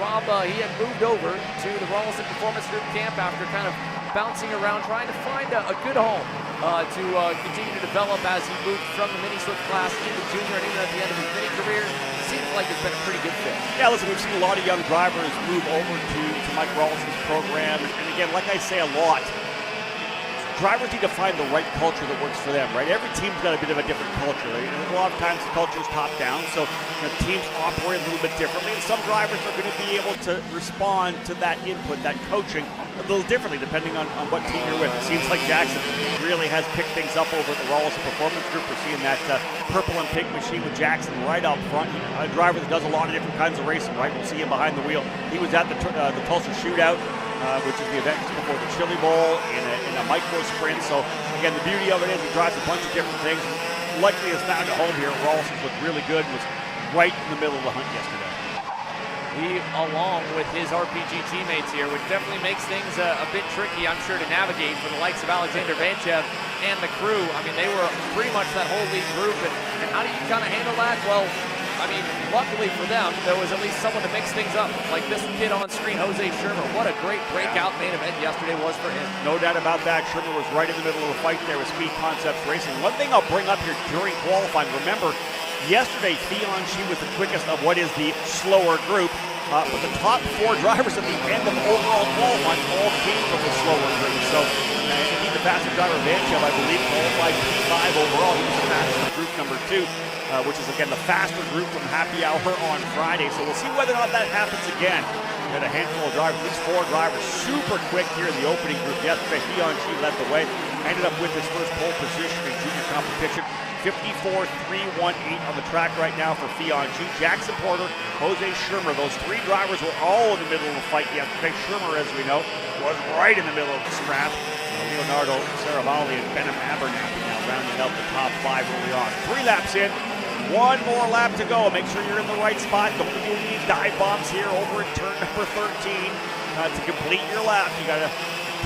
Rob, he had moved over to the Rawlson Performance Group camp after kind of bouncing around, trying to find a good home to continue to develop as he moved from the mini swift class into junior, and even at the end of his mini career, seems like it's been a pretty good fit. Yeah, listen, we've seen a lot of young drivers move over to Mike Rawlson's program, and again, like I say a lot, drivers need to find the right culture that works for them, right? Every team's got a bit of a different culture. Right? A lot of times the culture is top-down, so teams operate a little bit differently, and some drivers are going to be able to respond to that input, that coaching, a little differently depending on what team you're with. It seems like Jackson really has picked things up over at the Rawlson Performance Group. We're seeing that purple and pink machine with Jackson right up front. A driver that does a lot of different kinds of racing, right? We'll see him behind the wheel. He was at the Tulsa Shootout, which is the event before the Chili Bowl in a micro sprint. So again, the beauty of it is he drives a bunch of different things. Likely has found a home here. Rawlson looked really good and was right in the middle of the hunt yesterday. He, along with his RPG teammates here, which definitely makes things a bit tricky, I'm sure, to navigate for the likes of Alexander Vanchev and the crew. I mean, they were pretty much that whole lead group, and how do you kind of handle that? Well, I mean, luckily for them, there was at least someone to mix things up, like this kid on screen, Jose Shermer. What a great breakout main event yesterday was for him. No doubt about that. Shermer was right in the middle of the fight there with Speed Concepts Racing. One thing I'll bring up here during qualifying, remember, yesterday, Fion Shi was the quickest of what is the slower group, but the top 4 drivers at the end of overall qualifying all came from the slower group. So, indeed, the fastest driver, Vanchev, I believe, qualified P5 overall. He was the fastest group number 2. Which is, again, the faster group from Happy Hour on Friday. So we'll see whether or not that happens again. We had a handful of drivers, at least 4 drivers, super quick here in the opening group yesterday. Fion Shi led the way, ended up with his first pole position in junior competition. 54.318 on the track right now for Fion Shi. Jackson Porter, Jose Shermer, those 3 drivers were all in the middle of the fight yesterday. Shermer, as we know, was right in the middle of the scrap. Leonardo Saravalli and Benham Abernathy now rounding out the top 5 early on. 3 laps in. 1 more lap to go. Make sure you're in the right spot. Don't do any dive bombs here over at turn number 13 to complete your lap. You got to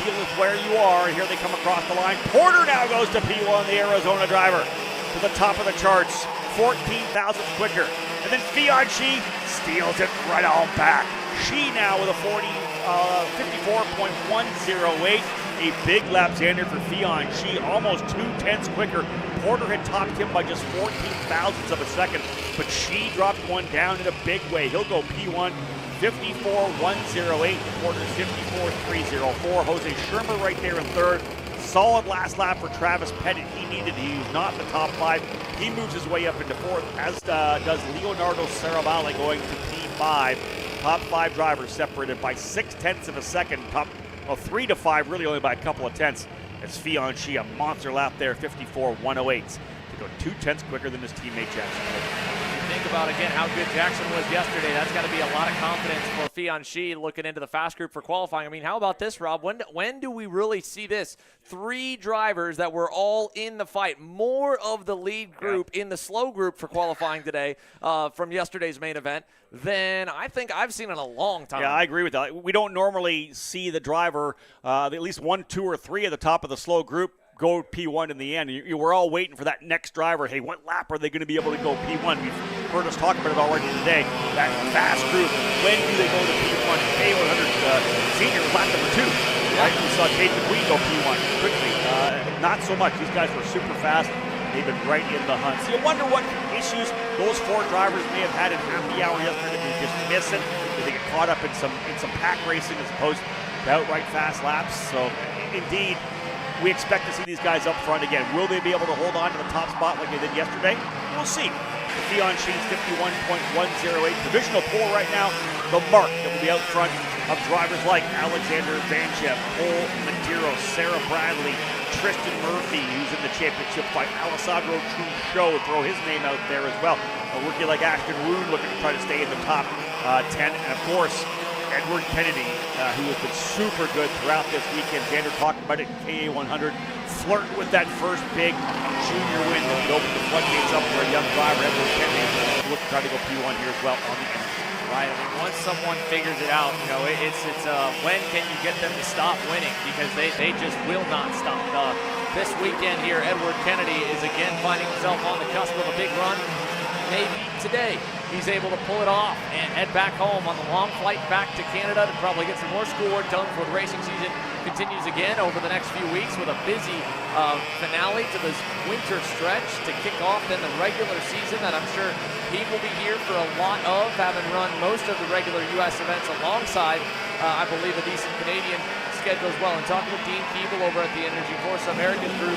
deal with where you are. Here they come across the line. Porter now goes to P1, the Arizona driver, to the top of the charts. 14 thousandths quicker. And then Fion Shi steals it right on back. Shi now with a 54.108. A big lap, Xander, for Fion Shi, almost 2/10 quicker. Porter had topped him by just 14 thousandths of a second, but Shi dropped one down in a big way. He'll go P1, 54.108. Porter's 54.304. Jose Shermer right there in third. Solid last lap for Travis Pettit. He was not the top 5. He moves his way up into 4th, as does Leonardo Saravalli going to P5. Top 5 drivers separated by 0.6 of a second. Top 3 to 5, really only by a couple of tenths. It's Fion Shi, a monster lap there, 54.108. To go 2/10 quicker than his teammate Jackson. Think about, again, how good Jackson was yesterday. That's got to be a lot of confidence for Fion Shi looking into the fast group for qualifying. I mean, how about this, Rob? When do we really see this? 3 drivers that were all in the fight. More of the lead group in the slow group for qualifying today from yesterday's main event than I think I've seen in a long time. Yeah, I agree with that. We don't normally see the driver, at least 1, 2, or 3 at the top of the slow group go P1 in the end. We're all waiting for that next driver. Hey, what lap are they going to be able to go P1? We've heard us talk about it already today. That fast group, when do they go to P1? KA100 Senior was lap number 2. Right? We saw Kate McQueen go P1 quickly. Not so much. These guys were super fast. They've been right in the hunt. So you wonder what issues those 4 drivers may have had in Happy Hour yesterday. Did they just miss it? Did they get caught up in some pack racing as opposed to outright fast laps? So indeed, we expect to see these guys up front again. Will they be able to hold on to the top spot like they did yesterday? We'll see. Fion Shi's 51.108 divisional pole right now. The mark that will be out front of drivers like Alexander Vanchev, Cole Medeiros, Sarah Bradley, Tristan Murphy, who's in the championship fight. Alessandro Truchot, throw his name out there as well. A rookie like Ashton Wood looking to try to stay in the top 10. And of course, Edward Kennedy, who has been super good throughout this weekend. Xander talked about it in KA100. Flirt with that first big junior win that would open the floodgates up for a young driver. Edward Kennedy will try to go P1 here as well on the end. right? I mean, once someone figures it out, you know, it's when can you get them to stop winning, because they just will not stop. This weekend here, Edward Kennedy is again finding himself on the cusp of a big run. Maybe today he's able to pull it off and head back home on the long flight back to Canada to probably get some more schoolwork done before the racing season continues again over the next few weeks, with a busy finale to this winter stretch to kick off then the regular season that I'm sure he will be here for a lot of, having run most of the regular U.S. events alongside, I believe, a decent Canadian schedule as well. And talking with Dean Keeble over at the Energy Force Americas group,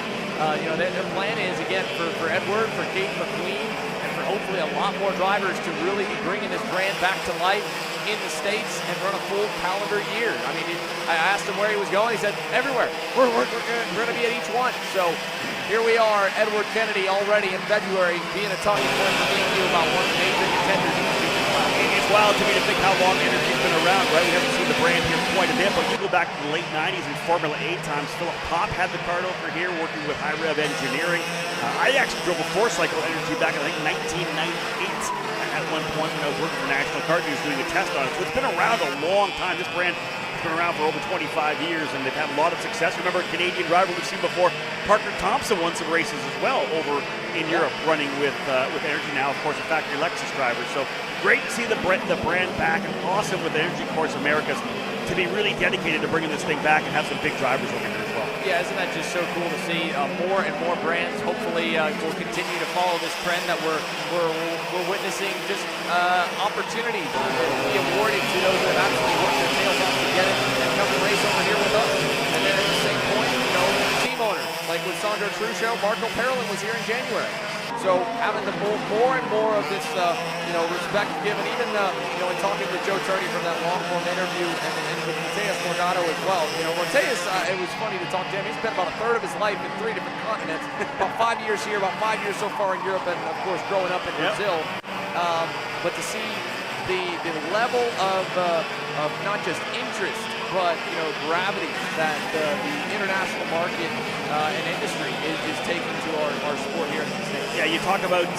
you know, their plan is, again, for Edward, for Kate McQueen, and for hopefully a lot more drivers to really be bringing this brand back to life in the States and run a full calendar year. I mean, I asked him where he was going. He said, everywhere. We're going to be at each one. So here we are, Edward Kennedy already in February, being a talking point for me about one of the major contenders in the future class. It's wild to me to think how long Energy's been around, right? We haven't seen the brand here quite a bit, but you go back to the late 90s in Formula 8 times. Philip Popp had the kart over here working with High Rev Engineering. I actually drove a four-cycle Energy back in, I think, 1998 at one point when I was working for National Kart News doing a test on it. So it's been around a long time. This brand has been around for over 25 years, and they've had a lot of success. Remember a Canadian driver we've seen before, Parker Thompson, won some races as well over in Europe, running with Energy now, of course, a factory Lexus driver. So great to see the brand back, and awesome with Energy Course Americas to be really dedicated to bringing this thing back and have some big drivers over here as well. Yeah, isn't that just so cool to see? More and more brands hopefully will continue to follow this trend that we're witnessing. Just opportunities to be awarded to those that have actually worked their tails off to get it and come to race over here with us. And then at the same point, you know, team owners like with Sandro Truccio, Marco Parolin was here in January. So having to pull more and more of this, you know, respect given, even, you know, in talking with Joe Turney from that long-form interview, and with Mateus Morgado as well. You know, Mateus, it was funny to talk to him. He spent about a third of his life in 3 different continents, about 5 years here, about 5 years so far in Europe, and of course growing up in Brazil. But to see the level of not just interest, but, you know, gravity that the international market and industry is taking to our sport here in the States. Yeah, you talk about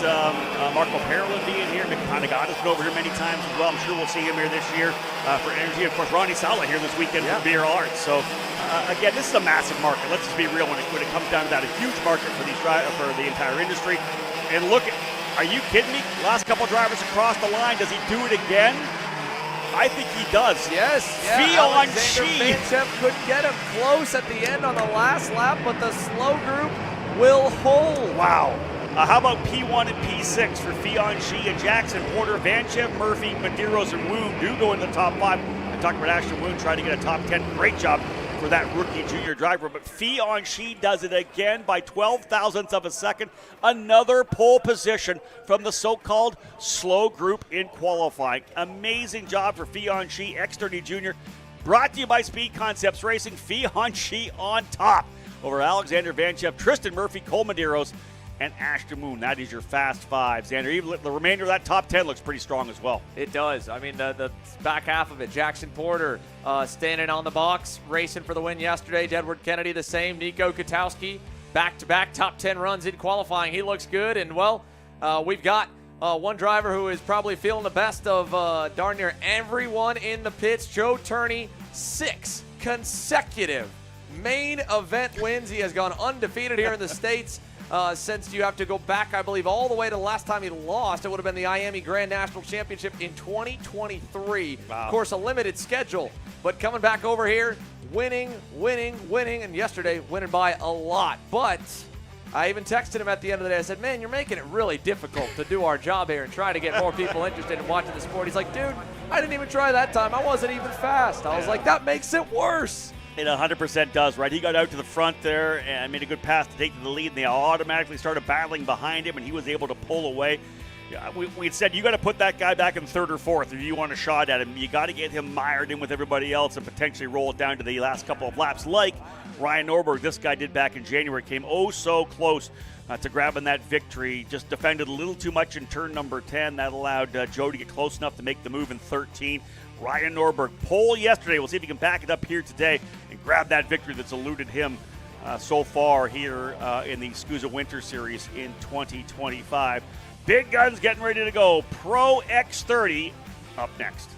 Marco Parolin being here. Mick Panagata's been over here many times as well. I'm sure we'll see him here this year for Energy. Of course, Ronnie Sala here this weekend for Beer Arts. So, again, this is a massive market. Let's just be real when it comes down to that. A huge market for for the entire industry. And look, are you kidding me? Last couple drivers across the line. Does he do it again? I think he does. Yes. Yeah. Alexander Vanchev couldn't get him close at the end on the last lap, but the slow group will hold. Wow. How about P1 and P6 for Fianchi and Jackson Porter, Vanchev, Murphy, Medeiros, and Woon do go in the top 5. I'm talking about Ashton Woon trying to get a top 10. Great job for that rookie junior driver. But Fianchi does it again by 12 thousandths of a second. Another pole position from the so-called slow group in qualifying. Amazing job for Fianchi, X30 Junior. Brought to you by Speed Concepts Racing. Fianchi on top over Alexander Vanchev, Tristan Murphy, Cole Medeiros, and Ashton Moon. That is your fast 5, Xander. Even the remainder of that top 10 looks pretty strong as well. It does. I mean, the back half of it, Jackson Porter standing on the box, racing for the win yesterday. Edward Kennedy the same. Nico Katowski, back-to-back top 10 runs in qualifying. He looks good. And, well, we've got one driver who is probably feeling the best of darn near everyone in the pits. Joe Turney, 6 consecutive main event wins. He has gone undefeated here in the States. Since you have to go back, I believe, all the way to the last time he lost. It would have been the Miami Grand National Championship in 2023. Wow. Of course, a limited schedule, but coming back over here, winning, and yesterday winning by a lot. But I even texted him at the end of the day. I said, man, you're making it really difficult to do our job here and try to get more people interested in watching the sport. He's like, dude, I didn't even try that time. I wasn't even fast. I was like, that makes it worse. It 100% does, right? He got out to the front there and made a good pass to take to the lead, and they automatically started battling behind him, and he was able to pull away. We said you got to put that guy back in 3rd or 4th if you want a shot at him. You got to get him mired in with everybody else and potentially roll it down to the last couple of laps, like Ryan Norberg, this guy did back in January. Came oh so close to grabbing that victory. Just defended a little too much in turn number 10. That allowed Joe to get close enough to make the move in 13. Ryan Norberg, pole yesterday. We'll see if he can back it up here today and grab that victory that's eluded him so far here in the SKUSA Winter Series in 2025. Big guns getting ready to go. Pro X30 up next.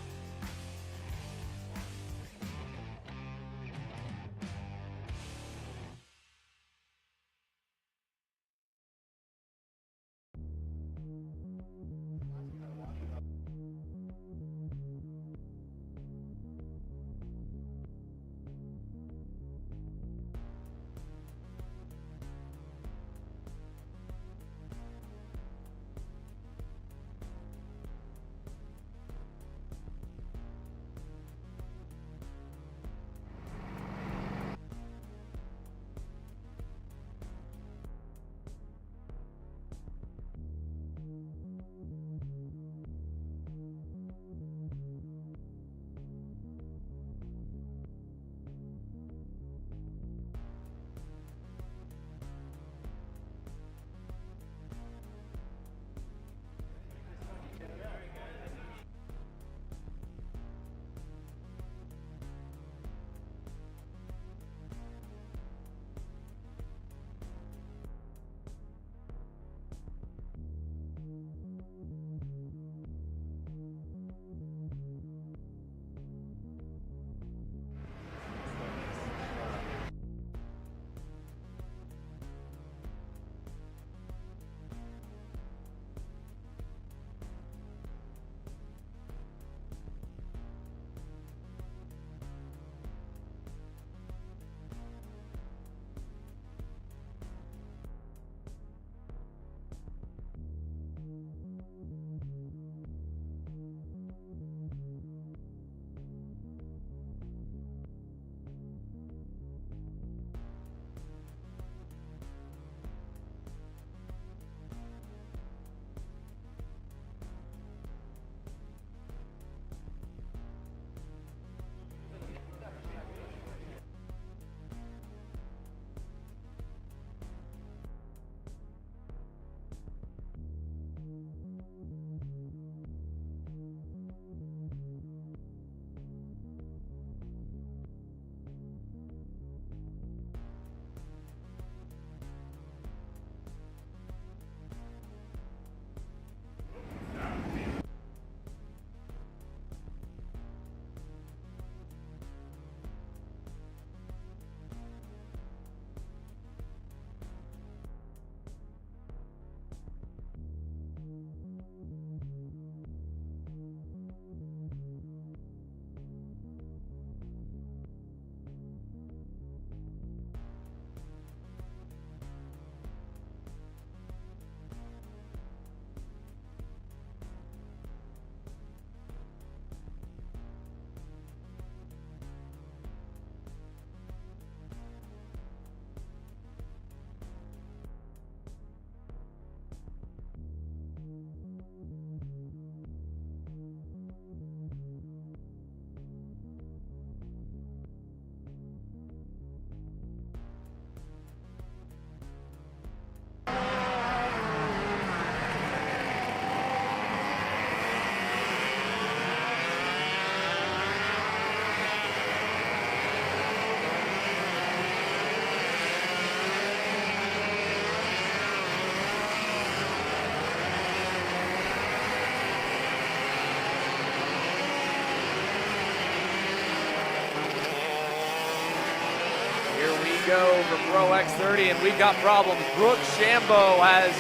Go for Pro X30, and we've got problems. Brooke Shambo has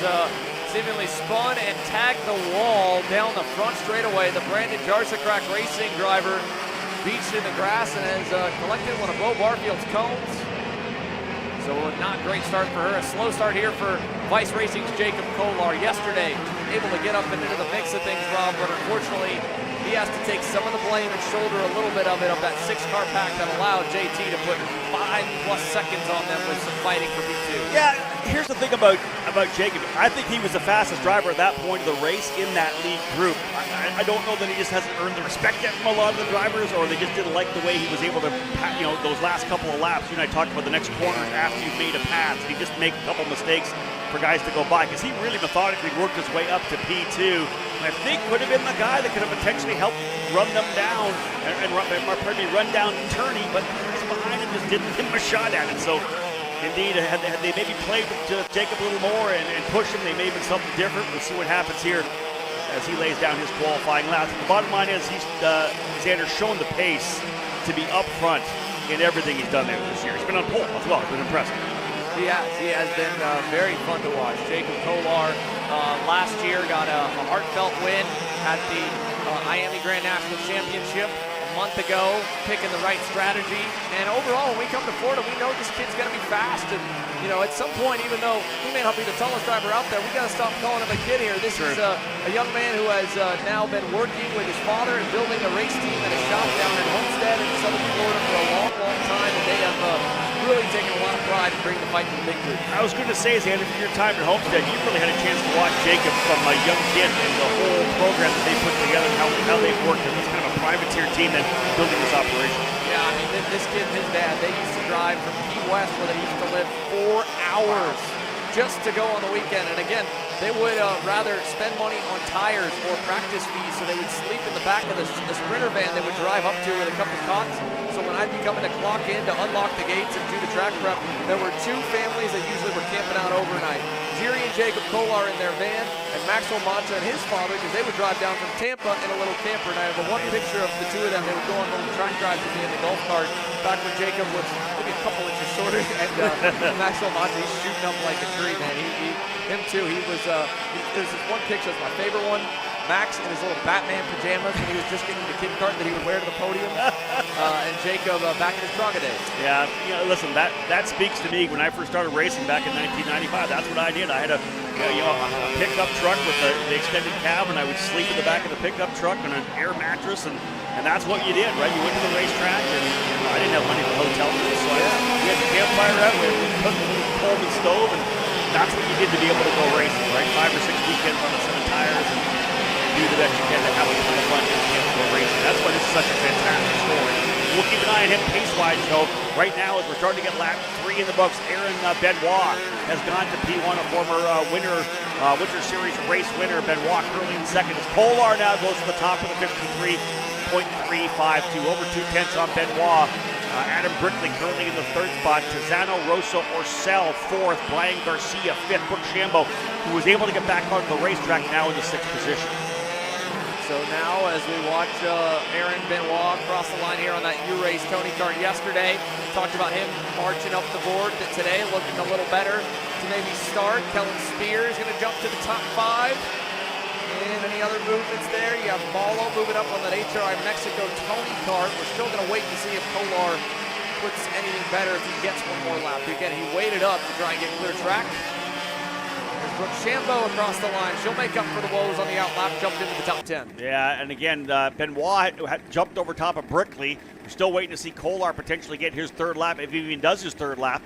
seemingly spun and tagged the wall down the front straightaway. The Brandon Jarsacrack Racing driver beached in the grass and has collected one of Bo Barfield's cones. So a not great start for her. A slow start here for Vice Racing's Jacob Kolar. Yesterday, able to get up and into the mix of things, Rob, but unfortunately, he has to take some of the blame and shoulder a little bit of it of that 6-car pack that allowed JT to put 5+ seconds on them with some fighting for P2. Yeah, here's the thing about Jacob. I think he was the fastest driver at that point of the race in that lead group. I don't know that he just hasn't earned the respect yet from a lot of the drivers, or they just didn't like the way he was able to, those last couple of laps. You and I talked about the next corners after you've made a pass. He just make a couple mistakes for guys to go by, because he really methodically worked his way up to P2. And I think would have been the guy that could have potentially helped run them down and run down Turney, but he's behind him, just didn't give him a shot at it. So indeed, had they maybe played with Jacob a little more and pushed him, they may have been something different. We'll see what happens here as he lays down his qualifying laps. The bottom line is Xander's shown the pace to be up front in everything he's done there this year. He's been on pole as well. It's been impressive. He has been very fun to watch. Jacob Kolar last year got a heartfelt win at the Miami Grand National Championship a month ago, picking the right strategy. And overall, when we come to Florida, we know this kid's going to be fast. And, you know, at some point, even though he may not be the tallest driver out there, we got to stop calling him a kid here. This is a young man who has now been working with his father and building a race team at a shop down in Homestead in southern Florida for a long, long time. And they have really taken a lot of pride in bringing the fight to the big league. I was going to say, Xander, for your time at Homestead, you really had a chance to watch Jacob from a young kid and the whole program that they put together, how they've worked as kind of a privateer team and building this operation. Yeah, I mean, this kid and his dad, they used to drive from Key West, where they used to live, 4 hours just to go on the weekend. And again, they would rather spend money on tires or practice fees, so they would sleep in the back of the Sprinter van they would drive up to with a couple of cots. So when I'd be coming to clock in to unlock the gates and do the track prep, there were 2 families that usually were camping out overnight. Jiri and Jacob Kolar in their van, and Maxwell Mata and his father, because they would drive down from Tampa in a little camper. And I have one picture of the 2 of them. They would go on little track drives with me in the golf cart back when Jacob was maybe a couple inches shorter, and Maxwell Mata, he's shooting up like a tree, man. Him too. He was. There's this one picture. It's my favorite one. Max in his little Batman pajamas when he was just getting the kid cart that he would wear to the podium, and Jacob back in his Praga days. Yeah, you know, listen, that speaks to me. When I first started racing back in 1995, that's what I did. I had a pickup truck with the extended cab, and I would sleep in the back of the pickup truck on an air mattress, and that's what you did, right? You went to the racetrack, and I didn't have money for hotel rooms, so we had the campfire out, we cooked a little Coleman stove, and that's what you did to be able to go racing, right? 5 or 6 weekends on a set of tires, and do the best you can to have a ton of fun and go racing. That's why this is such a fantastic story. We'll keep an eye on him pace-wise, Joe. Right now, as we're starting to get lap 3 in the books, Aaron Benoit has gone to P1, a former Winter Series race winner. Benoit currently in second as Kolar now goes to the top of the 53.352. Over 2/10 on Benoit. Adam Brickley currently in the 3rd spot. Tizano, Rosso, Orcel 4th. Brian Garcia 5th. Brooke Shambo, who was able to get back onto the racetrack, now in the 6th position. So now, as we watch Aaron Benoit cross the line here on that U-Race Tony Kart yesterday, talked about him marching up the board today, looking a little better to maybe start. Kellen Spear is going to jump to the top 5. And any other movements there? You have Malo moving up on that HRI Mexico Tony Kart. We're still going to wait to see if Kolar puts anything better if he gets one more lap. Again, he waited up to try and get clear track. There's Brooke Shambo across the line. She'll make up for the woes on the out lap, jumped into the top 10. Yeah, and again, Benoit had jumped over top of Brickley. We're still waiting to see Kolar potentially get his 3rd lap, if he even does his 3rd lap.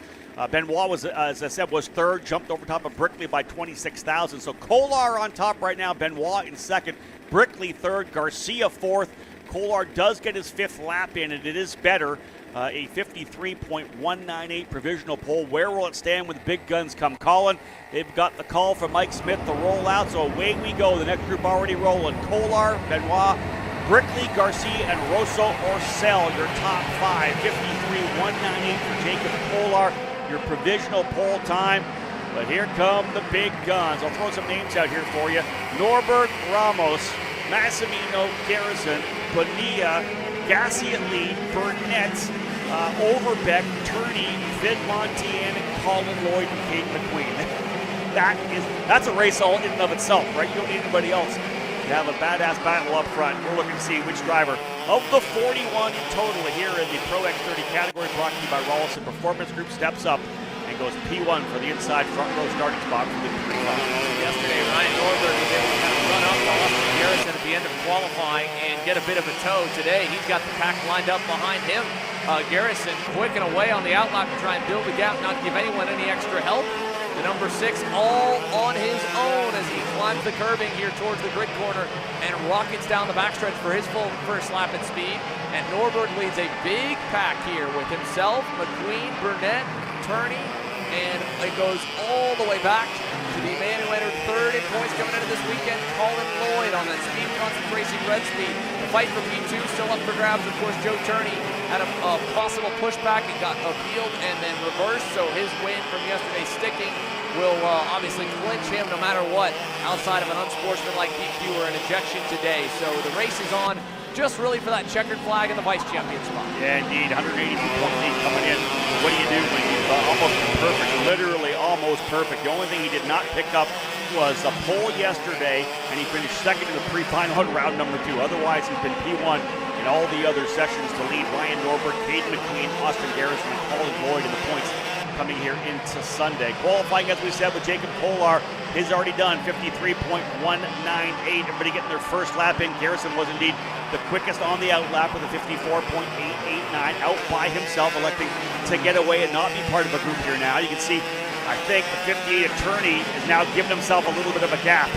Benoit was, as I said, was 3rd, jumped over top of Brickley by 26,000. So Kolar on top right now, Benoit in 2nd, Brickley 3rd, Garcia 4th. Kolar does get his 5th lap in, and it is better. A 53.198 provisional pole. Where will it stand when the big guns come calling? They've got the call from Mike Smith to roll out, so away we go. The next group already rolling. Kolar, Benoit, Brickley, Garcia, and Rosso Orcel, your top 5. 53.198 for Jacob Kolar, your provisional pole time. But here come the big guns. I'll throw some names out here for you. Norbert Ramos, Massimino Garrison, Bonilla, Gassiet Lee, Burnett, Overbeck, Turney, Vid Montaigne, Colin Lloyd, and Kate McQueen. That's a race all in and of itself, right? You don't need anybody else. You have a badass battle up front. We're looking to see which driver of the 41 in total here in the Pro X30 category, brought to you by Rollison Performance Group, steps up and goes P1 for the inside front row starting spot for the pre-final. Yesterday, Ryan Norberg was able to kind of run up to Austin Garrison at the end of qualifying and get a bit of a tow. Today, he's got the pack lined up behind him. Garrison quick and away on the outlap to try and build the gap, not give anyone any extra help. The number 6 all on his own as he climbs the curbing here towards the grid corner and rockets down the backstretch for his full first lap at speed. And Norberg leads a big pack here with himself, McQueen, Burnett, Turney, and it goes all the way back to the man who entered 3rd in points coming into this weekend, Colin Lloyd on that Speed Concept Racing Red Speed. The fight for P2 still up for grabs. Of course, Joe Turney had a possible pushback and got appealed and then reversed. So his win from yesterday's sticking will obviously clinch him no matter what, outside of an unsportsmanlike DQ or an ejection today. So the race is on just really for that checkered flag in the vice champion spot. Yeah, indeed. 182 points coming in. What do you do when he's almost perfect, literally almost perfect? The only thing he did not pick up was a pole yesterday, and he finished second in the pre-final on round number 2. Otherwise, he's been P1 in all the other sessions to lead Ryan Norberg, Caden McQueen, Austin Garrison, and Colin Lloyd in the points coming here into Sunday. Qualifying, as we said, with Jacob Kolar, is already done, 53.198. Everybody getting their first lap in. Garrison was indeed the quickest on the out lap with a 54.889, out by himself, electing to get away and not be part of a group here now. You can see, I think, the 58 attorney is now giving himself a little bit of a gap.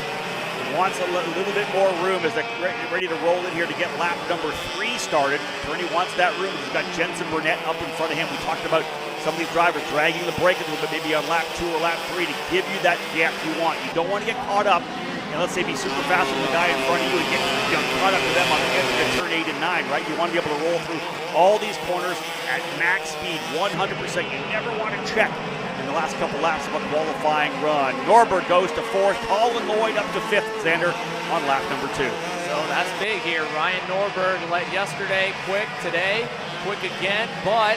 Wants a little bit more room as they're ready to roll in here to get lap number 3 started. Attorney wants that room. He's got Jensen Burnett up in front of him. We talked about some of these drivers dragging the brake a little bit, maybe on lap 2 or lap 3 to give you that gap you want. You don't want to get caught up and let's say be super fast with the guy in front of you and get caught up to them on the edge of turn 8 and 9, right? You want to be able to roll through all these corners at max speed, 100%. You never want to check in the last couple laps of a qualifying run. Norberg goes to 4th, Colin Lloyd up to 5th, Xander on lap number 2. So that's big here. Ryan Norberg led yesterday, quick today, quick again, but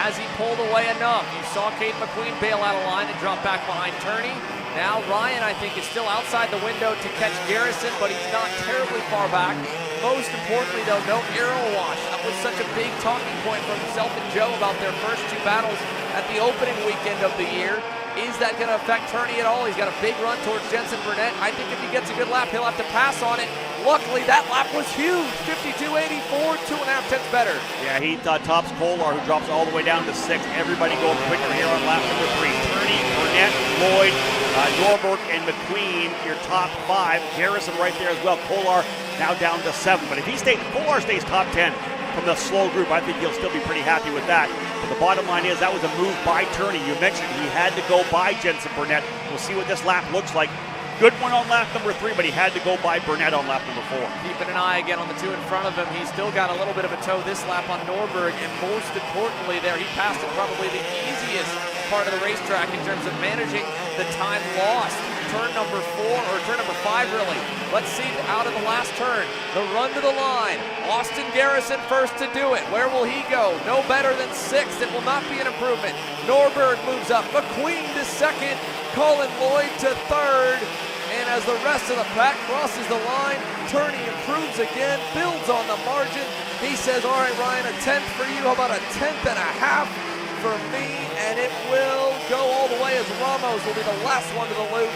has he pulled away enough? You saw Caden McQueen bail out of line and drop back behind Turney. Now Ryan, I think, is still outside the window to catch Garrison, but he's not terribly far back. Most importantly, though, no arrow wash. That was such a big talking point for himself and Joe about their first 2 battles at the opening weekend of the year. Is that going to affect Turney at all? He's got a big run towards Jensen Burnett. I think if he gets a good lap, he'll have to pass on it. Luckily, that lap was huge. 52.84, 2.5 tenths better. Yeah, he tops Kolar, who drops all the way down to 6th. Everybody going quicker here on lap number 3. Turney, Burnett, Lloyd, Norberg, and McQueen, your top 5. Garrison right there as well. Kolar now down to 7. But if Kolar stays top 10 from the slow group, I think he'll still be pretty happy with that. But the bottom line is that was a move by Turney. You mentioned he had to go by Jensen Burnett. We'll see what this lap looks like. Good one on lap number 3, but he had to go by Burnett on lap number 4. Keeping an eye again on the 2 in front of him. He's still got a little bit of a toe this lap on Norberg, and most importantly there, he passed at probably the easiest part of the racetrack in terms of managing the time lost. Turn number 4, or turn number 5 really. Let's see out of the last turn. The run to the line. Austin Garrison first to do it. Where will he go? No better than 6th. It will not be an improvement. Norberg moves up. McQueen to 2nd. Colin Lloyd to 3rd. And as the rest of the pack crosses the line, Turney improves again, builds on the margin. He says, all right, Ryan, a 10th for you. How about a 10th and a half for me? And it will go all the way as Ramos will be the last one to the loop.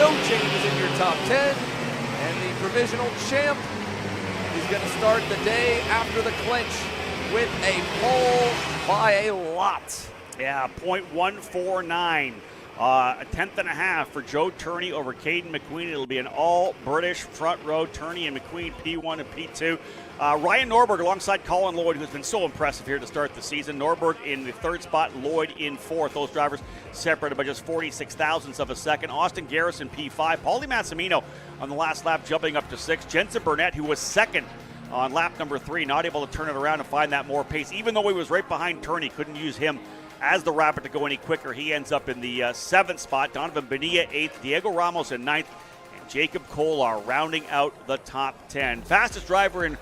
No changes in your top 10. And the provisional champ is going to start the day after the clinch with a pole by a lot. Yeah, .149. A 10th and a half for Joe Turney over Caden McQueen. It'll be an all-British front row. Turney and McQueen P1 and P2. Ryan Norberg alongside Colin Lloyd, who's been so impressive here to start the season. Norberg in the 3rd spot, Lloyd in 4th. Those drivers separated by just 46 thousandths of a second. Austin Garrison P5. Paulie Massimino on the last lap jumping up to 6th. Jensen Burnett, who was 2nd on lap number 3, not able to turn it around and find that more pace. Even though he was right behind Turney, couldn't use him as the rapid to go any quicker. He ends up in the 7th spot. Donovan Bonilla 8th, Diego Ramos in 9th, and Jacob Kolar rounding out the top 10. Fastest driver in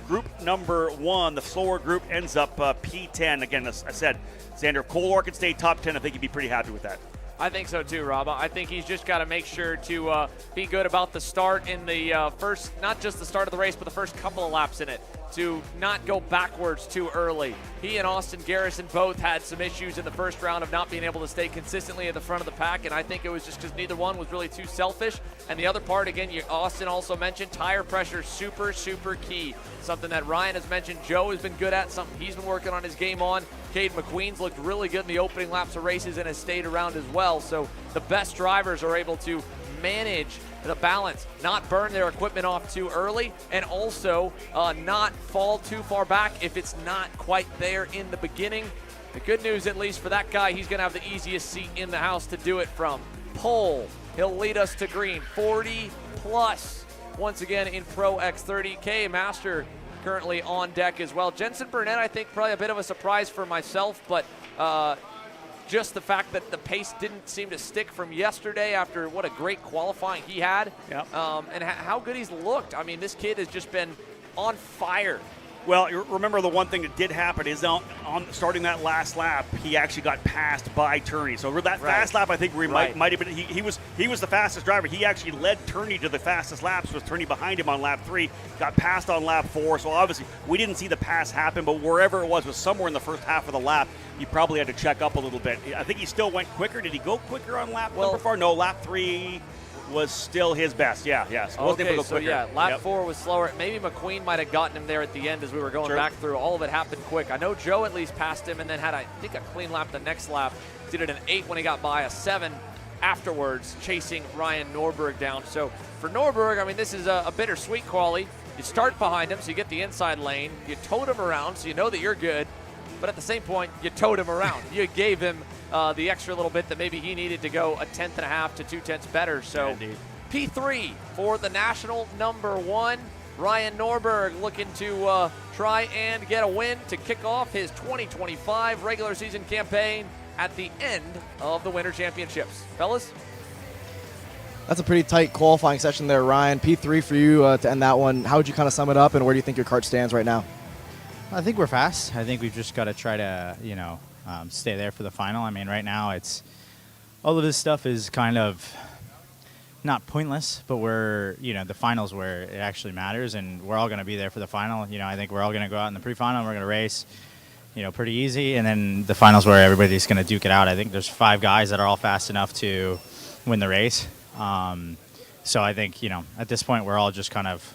group number 1, the slower group, ends up P10. Again, as I said, Xander, if Kolar can stay top 10, I think he'd be pretty happy with that. I think so too, Rob. I think he's just got to make sure to be good about the start in the first, not just the start of the race, but the first couple of laps in it, to not go backwards too early. He and Austin Garrison both had some issues in the first round of not being able to stay consistently at the front of the pack, and I think it was just because neither one was really too selfish. And the other part, again, Austin also mentioned tire pressure, super, super key. Something that Ryan has mentioned, Joe has been good at, something he's been working on his game on. Caden McQueen's looked really good in the opening laps of races and has stayed around as well. So the best drivers are able to manage the balance, not burn their equipment off too early, and also not fall too far back if it's not quite there in the beginning. The good news, at least for that guy, he's going to have the easiest seat in the house to do it from. Pole, he'll lead us to green, 40 plus. Once again in Pro X30, KA Master currently on deck as well. Jensen Burnett, I think, probably a bit of a surprise for myself, but just the fact that the pace didn't seem to stick from yesterday after what a great qualifying he had, and how good he's looked. I mean, this kid has just been on fire. Well, you remember the one thing that did happen is on starting that last lap, he actually got passed by Turney. So that fast lap, I think we might have been. He was the fastest driver. He actually led Turney to the fastest laps. Was Turney behind him on lap 3? Got passed on lap 4. So obviously we didn't see the pass happen. But wherever it was somewhere in the first half of the lap. He probably had to check up a little bit. I think he still went quicker. Did he go quicker on lap number 4? No, lap 3 was still his best. Yeah. So okay, so lap 4 was slower. Maybe McQueen might have gotten him there at the end as we were going back through. All of it happened quick. I know Joe at least passed him and then had, I think, a clean lap the next lap. Did it an 8 when he got by, a 7 afterwards, chasing Ryan Norberg down. So for Norberg, I mean, this is a bittersweet quali. You start behind him, so you get the inside lane. You tote him around, so you know that you're good. But at the same point, you towed him around. You gave him the extra little bit that maybe he needed to go 1/10.5 to 2/10 better. So P3 for the national number 1. Ryan Norberg looking to try and get a win to kick off his 2025 regular season campaign at the end of the Winter Championships. Fellas? That's a pretty tight qualifying session there, Ryan. P3 for you to end that one. How would you kind of sum it up, and where do you think your kart stands right now? I think we're fast. I think we've just got to try to, stay there for the final. I mean, right now it's all of this stuff is kind of not pointless, but the finals where it actually matters, and we're all going to be there for the final. I think we're all going to go out in the pre-final and we're going to race, pretty easy, and then the finals where everybody's going to duke it out. I think there's 5 guys that are all fast enough to win the race. So I think, at this point we're all just kind of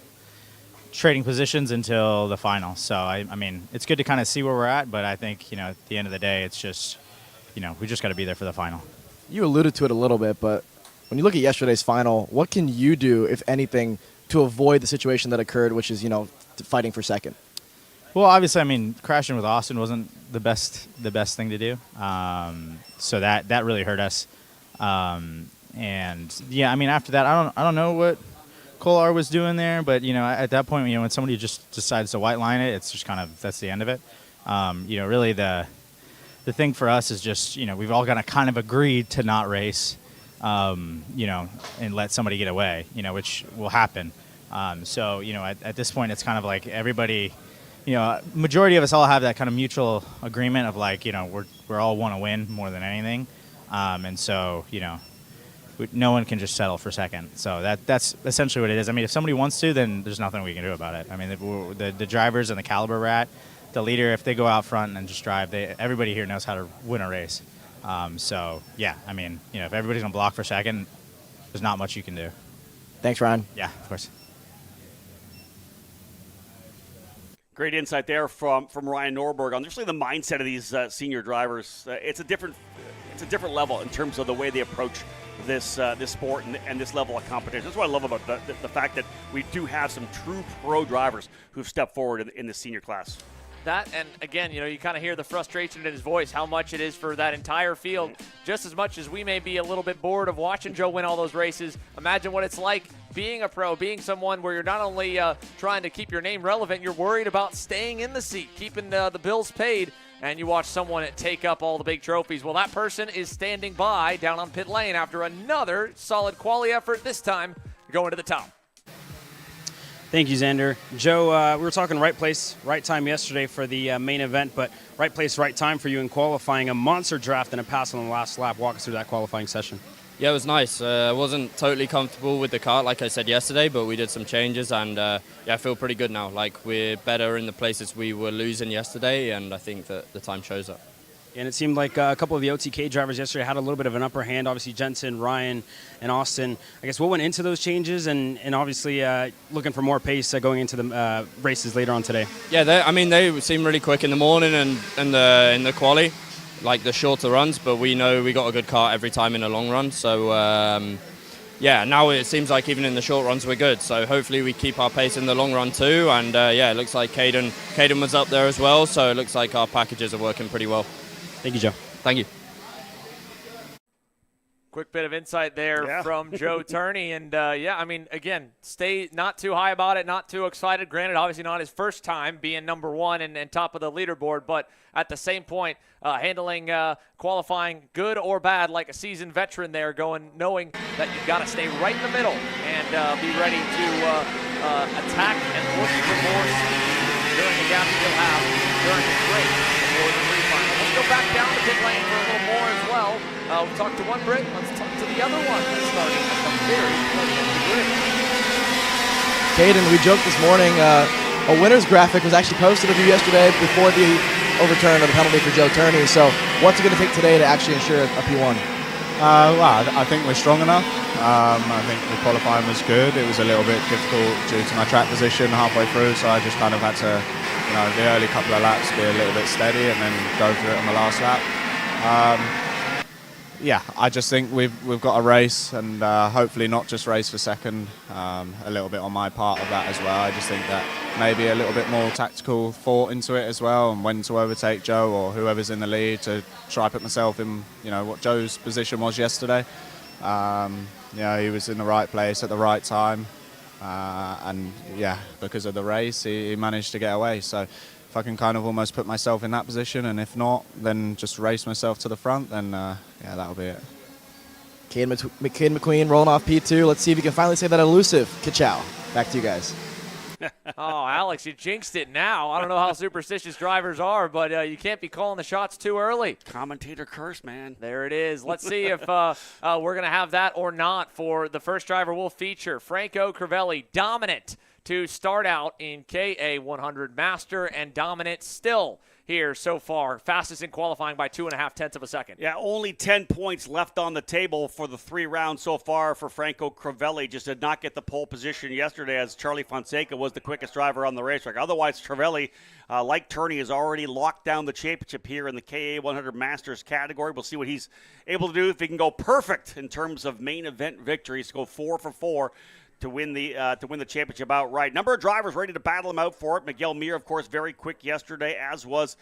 trading positions until the final. So, I mean, it's good to kind of see where we're at, but I think, at the end of the day, it's just, we just got to be there for the final. You alluded to it a little bit, but when you look at yesterday's final, what can you do, if anything, to avoid the situation that occurred, which is, fighting for second? Well, obviously, I mean, crashing with Austin wasn't the best thing to do. So that really hurt us. And yeah, I mean, after that, I don't know what Kolar was doing there, but at that point, when somebody just decides to white line it, it's just kind of, that's the end of it. Really the thing for us is just, we've all got to kind of agree to not race, and let somebody get away, which will happen. So at this point, it's kind of like everybody, majority of us all have that kind of mutual agreement of like, we're all want to win more than anything, and so no one can just settle for second. So that's essentially what it is. I mean, if somebody wants to, then there's nothing we can do about it. I mean, the drivers and the caliber we're at, the leader, if they go out front and just drive, everybody here knows how to win a race. So, yeah, I mean, if everybody's going to block for second, there's not much you can do. Thanks, Ryan. Yeah, of course. Great insight there from Ryan Norberg on just the mindset of these senior drivers. It's a different level in terms of the way they approach this sport and this level of competition. That's what I love about the fact that we do have some true pro drivers who've stepped forward in the senior class. That, and again, you kind of hear the frustration in his voice, how much it is for that entire field. Just as much as we may be a little bit bored of watching Joe win all those races, imagine what it's like being a pro, being someone where you're not only trying to keep your name relevant, you're worried about staying in the seat, keeping the bills paid, and you watch someone take up all the big trophies. Well, that person is standing by down on pit lane after another solid quali effort, this time going to the top. Thank you, Xander. Joe, we were talking right place, right time yesterday for the main event, but right place, right time for you in qualifying. A monster draft and a pass on the last lap. Walk us through that qualifying session. Yeah, it was nice. I wasn't totally comfortable with the kart, like I said yesterday, but we did some changes, and I feel pretty good now. Like, we're better in the places we were losing yesterday, and I think that the time shows that. And it seemed like a couple of the OTK drivers yesterday had a little bit of an upper hand. Obviously, Jensen, Ryan, and Austin. I guess what went into those changes, and obviously looking for more pace going into the races later on today. Yeah, they seem really quick in the morning and in the quali, like the shorter runs. But we know we got a good kart every time in the long run. So now it seems like even in the short runs we're good. So hopefully we keep our pace in the long run too. And it looks like Caden was up there as well. So it looks like our packages are working pretty well. Thank you, Joe. Thank you. Quick bit of insight there from Joe Turney. And, I mean, again, stay not too high about it, not too excited. Granted, obviously not his first time being number one and top of the leaderboard, but at the same point, handling qualifying good or bad like a seasoned veteran there, knowing that you've got to stay right in the middle and be ready to attack and look for more speed during the gap you'll have during the break before the pre-final. Let's go back down to pit lane for a little more as well. We talked to one Brit, let's talk to the other one that's starting at the very front end of the grid. Caden, we joked this morning, a winner's graphic was actually posted of you yesterday before the overturn of the penalty for Joe Turney. So what's it going to take today to actually ensure a P1? Well, I think we're strong enough. I think the qualifying was good. It was a little bit difficult due to my track position halfway through, so I just kind of had to, the early couple of laps be a little bit steady and then go for it on the last lap. I just think we've got a race and hopefully not just race for second. A little bit on my part of that as well. I just think that maybe a little bit more tactical thought into it as well, and when to overtake Joe or whoever's in the lead to try put myself in, what Joe's position was yesterday. He was in the right place at the right time, and because of the race, he managed to get away. So if I can kind of almost put myself in that position, and if not, then just race myself to the front, then that'll be it. Caden McQueen rolling off P2. Let's see if you can finally say that elusive ka-chow. Back to you guys. Oh, Alex, you jinxed it now. I don't know how superstitious drivers are, but you can't be calling the shots too early. Commentator curse, man. There it is. Let's see if we're going to have that or not for the first driver we'll feature. Franco Crivelli, dominant to start out in KA100 Master, and dominant still here so far. Fastest in qualifying by 2.5 tenths of a second. Yeah, only 10 points left on the table for the 3 rounds so far for Franco Crivelli. Just did not get the pole position yesterday as Charlie Fonseca was the quickest driver on the racetrack. Otherwise, Crivelli, like Turney, has already locked down the championship here in the KA100 Masters category. We'll see what he's able to do if he can go perfect in terms of main event victories, go 4 for 4. To win the championship outright. Number of drivers ready to battle him out for it. Miguel Mir, of course, very quick yesterday, as was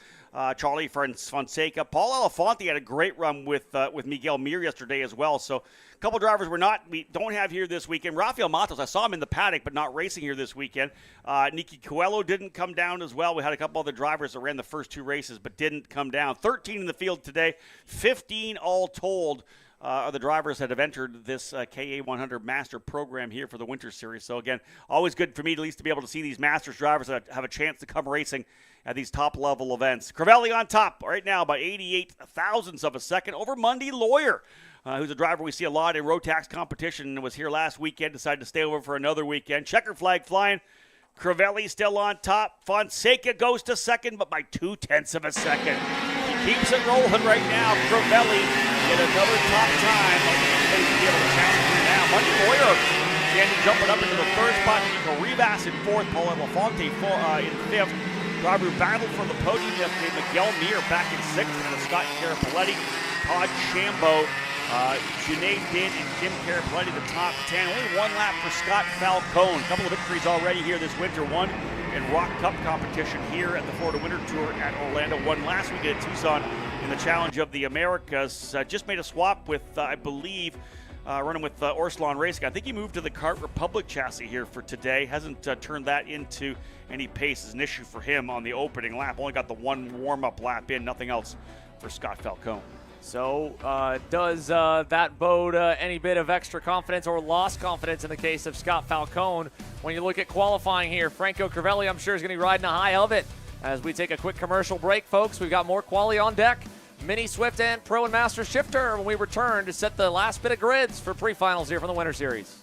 Charlie Fonseca. Paul Elefante had a great run with Miguel Mir yesterday as well. So a couple drivers we don't have here this weekend. Rafael Matos, I saw him in the paddock, but not racing here this weekend. Nicky Coelho didn't come down as well. We had a couple other drivers that ran the first 2 races, but didn't come down. 13 in the field today, 15 all told. Are the drivers that have entered this KA100 Master program here for the Winter Series. So, again, always good for me at least to be able to see these Masters drivers that have a chance to come racing at these top-level events. Crivelli on top right now by 88 thousandths of a second over Mundy Lawyer, who's a driver we see a lot in Rotax competition and was here last weekend, decided to stay over for another weekend. Checker flag flying. Crivelli still on top. Fonseca goes to second, but by 2 tenths of a second. He keeps it rolling right now. Crivelli get another top time. Anybody's be able to challenge him now. Mundy Lawyer jumping up into the third spot. Nico Rivas in fourth. Paul Elefante in fifth. Driver who battled for the podium yesterday. Miguel Mir back in sixth. And Scott Carapoletti, Todd Shambo, Junaid Din, and Kim Carapoletti the top 10. Only 1 lap for Scott Falcone. A couple of victories already here this winter. One in Rock Cup competition here at the Florida Winter Tour at Orlando. One last week at Tucson in the Challenge of the Americas. Just made a swap with, I believe, running with Orslon Racing. I think he moved to the Kart Republic chassis here for today. Hasn't turned that into any pace as an issue for him on the opening lap. Only got the 1 warm-up lap in, nothing else for Scott Falcone. So does that bode any bit of extra confidence or lost confidence in the case of Scott Falcone? When you look at qualifying here, Franco Crivelli, I'm sure, is going to be riding a high of it. As we take a quick commercial break, folks, we've got more quali on deck. Mini Swift and Pro and Master Shifter when we return to set the last bit of grids for pre-finals here from the Winter Series.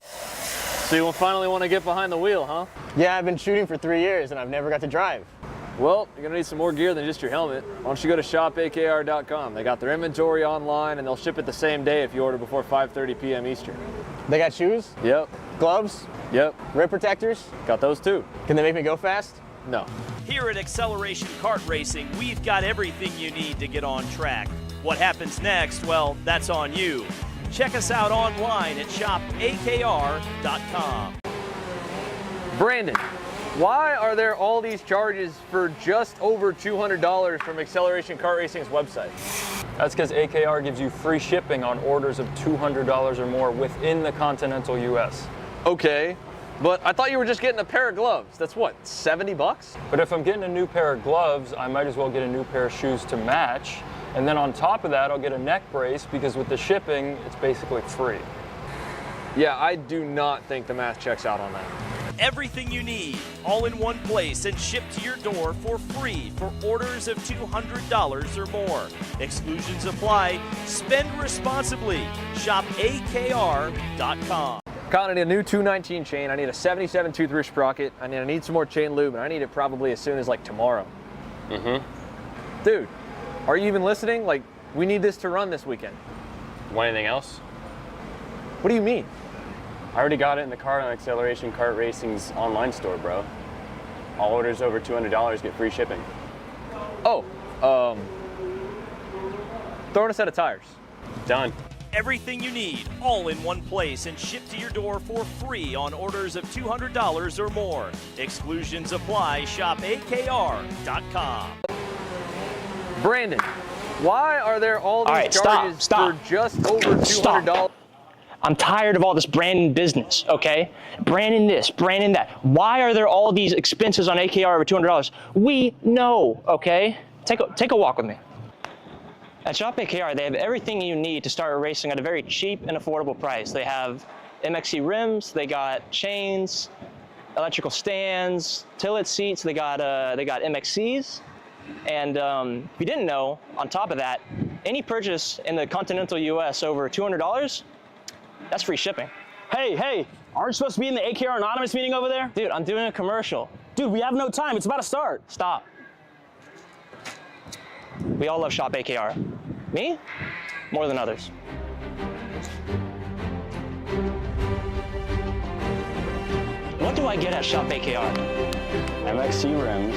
So you finally want to get behind the wheel, huh? Yeah, I've been shooting for 3 years and I've never got to drive. Well, you're going to need some more gear than just your helmet. Why don't you go to shopakr.com. They got their inventory online, and they'll ship it the same day if you order before 5:30 p.m. Eastern. They got shoes? Yep. Gloves? Yep. Rib protectors? Got those too. Can they make me go fast? No. Here at Acceleration Kart Racing, we've got everything you need to get on track. What happens next? Well, that's on you. Check us out online at shopakr.com. Brandon, Why are there all these charges for just over $200 from Acceleration Kart Racing's website? That's because AKR gives you free shipping on orders of $200 or more within the continental US. Okay, but I thought you were just getting a pair of gloves. That's what, 70 bucks? But if I'm getting a new pair of gloves, I might as well get a new pair of shoes to match. And then on top of that, I'll get a neck brace because with the shipping, it's basically free. Yeah, I do not think the math checks out on that. Everything you need, all in one place and shipped to your door for free for orders of $200 or more. Exclusions apply. Spend responsibly. Shop AKR.com. Kyle, I need a new 219 chain. I need a 77 tooth rear sprocket. I need some more chain lube, and I need it probably as soon as like tomorrow. Dude, are you even listening? Like, we need this to run this weekend. Want anything else? What do you mean? I already got it in the Kart on Acceleration Kart Racing's online store, bro. All orders over $200 get free shipping. Oh, throw in a set of tires. Done. Everything you need, all in one place and shipped to your door for free on orders of $200 or more. Exclusions apply. Shop AKR.com. Brandon, why are there all these charges for just over $200? I'm tired of all this branding business, okay? Branding this, branding that. Why are there all these expenses on AKR over $200? We know, okay? Take a walk with me. At Shop AKR, they have everything you need to start racing at a very cheap and affordable price. They have MXC rims, they got chains, electrical stands, tilt seats, they got MXCs. And if you didn't know, on top of that, any purchase in the continental US over $200, that's free shipping. Hey, aren't you supposed to be in the AKR Anonymous meeting over there? Dude, I'm doing a commercial. Dude, we have no time. It's about to start. Stop. We all love Shop AKR. Me? More than others. What do I get at Shop AKR? MXC rims.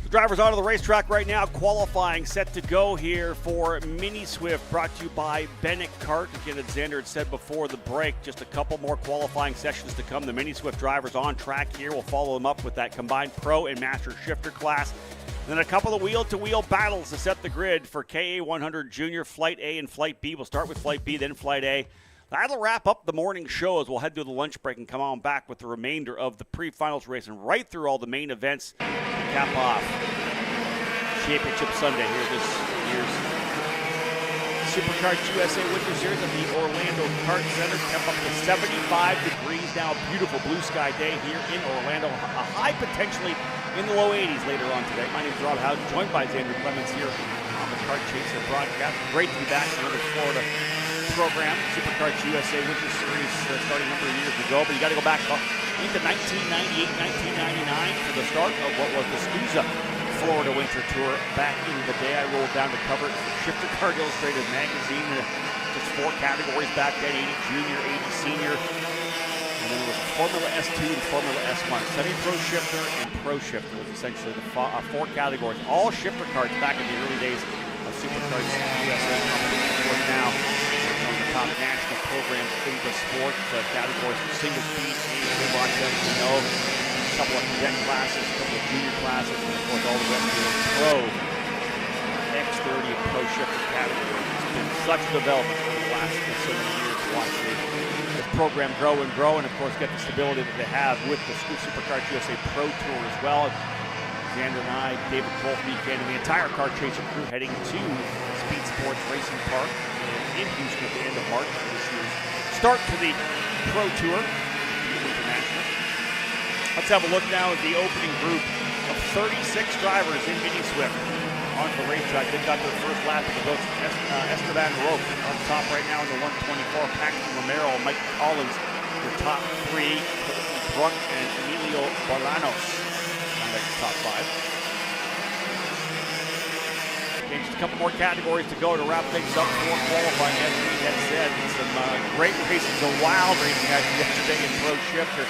The drivers out of the racetrack right now, qualifying, set to go here for Mini Swift, brought to you by Bennett Kart. Again, as Xander had said before the break, just a couple more qualifying sessions to come. The Mini Swift drivers on track here. We'll follow them up with that combined Pro and Master shifter class. And then a couple of wheel-to-wheel battles to set the grid for KA100 Junior, Flight A and Flight B. We'll start with Flight B, then Flight A. That'll wrap up the morning show as we'll head to the lunch break and come on back with the remainder of the pre-finals race and right through all the main events to cap off Championship Sunday here this year's Supercars USA Winter Series at the Orlando Kart Center. Temp up to 75 degrees now. Beautiful blue sky day here in Orlando. A high potentially in the low 80s later on today. My name is Rob Howden, joined by Xander Clemens here on the Kart Chaser broadcast. Great to be back in another Florida program. Supercars USA Winter Series starting a number of years ago, but you got to go back into 1998, 1999 for the start of what was the SKUSA Florida Winter Tour. Back in the day, I rolled down to cover it for Shifter Kart Illustrated magazine. Just 4 categories back then: 80 Junior, 80 Senior, and then it was Formula S2 and Formula S1. Semi-Pro Shifter and Pro Shifter was essentially the 4 categories. All shifter karts back in the early days of Supercars USA. Of course, now one of the top national programs in the sport. Categories for single speed, watch as you know. A couple of cadet classes, a couple of junior classes, and of course all the rest of the pro X30 and pro shifter category. It's been such a development over the last so many years to watch this program grow, and of course get the stability that they have with the Supercars USA Pro Tour as well. Xander and I, David Wolf, and the entire Kart Chaser crew heading to Speed Sports Racing Park in Houston at the end of March for this year's start to the Pro Tour. Let's have a look now at the opening group of 36 drivers in Mini Swift on the racetrack. They've got their first lap of the boat. Esteban Roque on top right now in the 124. Paxton Romero, Mike Collins, the top 3. Brunk and Emilio Bolanos on the top 5. Okay, just a couple more categories to go to wrap things up for qualifying. As we had said, some great races, a wild racing yesterday in Pro Shifter.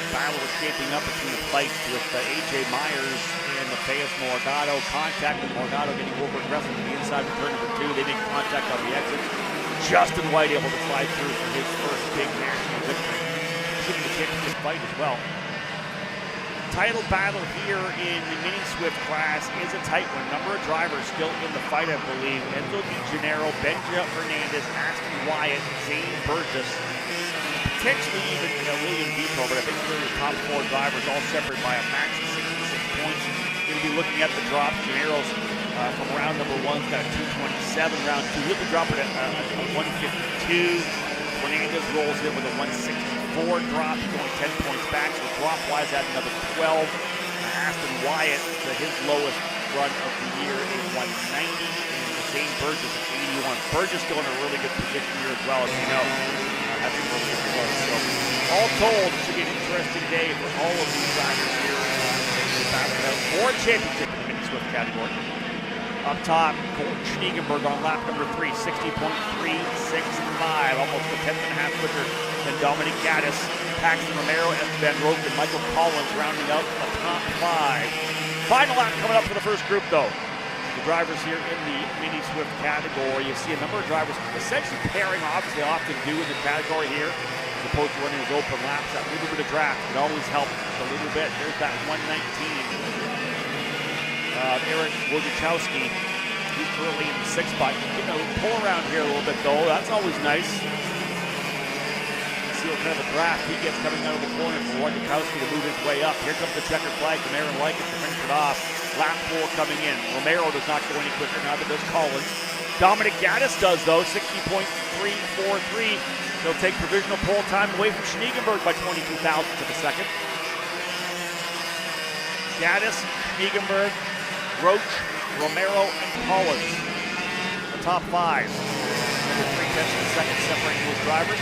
Battle was shaping up between the fight with A.J. Myers and Mateus Morgado. Contact with Morgado getting over aggressive to the inside of turn number 2. They make contact on the exit. Justin White able to slide through for his first big national victory. Getting the championship fight as well. Title battle here in the Mini Swift class is a tight one. Number of drivers still in the fight, I believe. Enzo Di Gennaro, Benja Fernandez, Aston Wyatt, Zane Burgess. Potentially even William Depot, but I think really the top 4 drivers all separated by a max of 66 points. We'll be looking at the drops. Gennaro's from round number 1's got a 227. Round 2, he'll be dropping at 152. Fernandez rolls in with a 164 drop. He's only 10 points back, so drop-wise at another 12. Aston Wyatt, his lowest run of the year is 190, and Zane Burgess at 81. Burgess still in a really good position here as well, as you know. Having really good results. So, all told, it should be an interesting day for all of these drivers here for a championship in the Mini Swift category. Up top, Colton Schniegenberg on lap number 3, 60.365, almost a 10th and a half quicker than Dominic Gaddis. Paxton Romero, Esteban Roque, and Michael Collins rounding out the top 5. Final lap coming up for the first group, though. The drivers here in the Mini Swift category. You see a number of drivers essentially pairing off, as they often do in the category here, as opposed to running those open laps. That little bit of draft can always help a little bit. There's that 119. Eric Wojciechowski, he's currently in the 6th spot. Pull around here a little bit, though. That's always nice. See what kind of a draft he gets coming out of the corner for Wojciechowski to move his way up. Here comes the checkered flag from Aaron Likens to finish it off. Lap 4 coming in. Romero does not go any quicker, neither does Collins. Dominic Gaddis does, though, 60.343. He'll take provisional pole time away from Schniegenberg by 22 thousandths of a second. Gaddis, Schniegenberg, Roach, Romero, and Collins. The top 5. Under 3/10 of a second separating those drivers.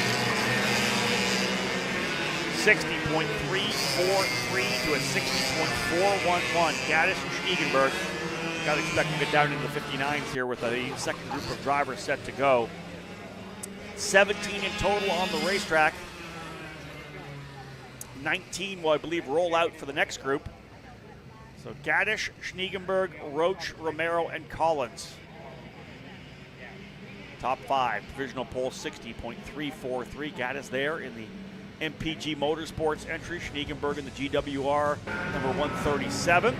60.343 to a 60.411. Gaddis and Schniegenberg. Got to expect to get down into the 59s here with a second group of drivers set to go. 17 in total on the racetrack. 19 will, I believe, roll out for the next group. So Gaddis, Schniegenberg, Roach, Romero, and Collins. Top 5. Provisional pole 60.343. Gaddis there in the MPG Motorsports entry. Schniegenberg in the GWR number 137.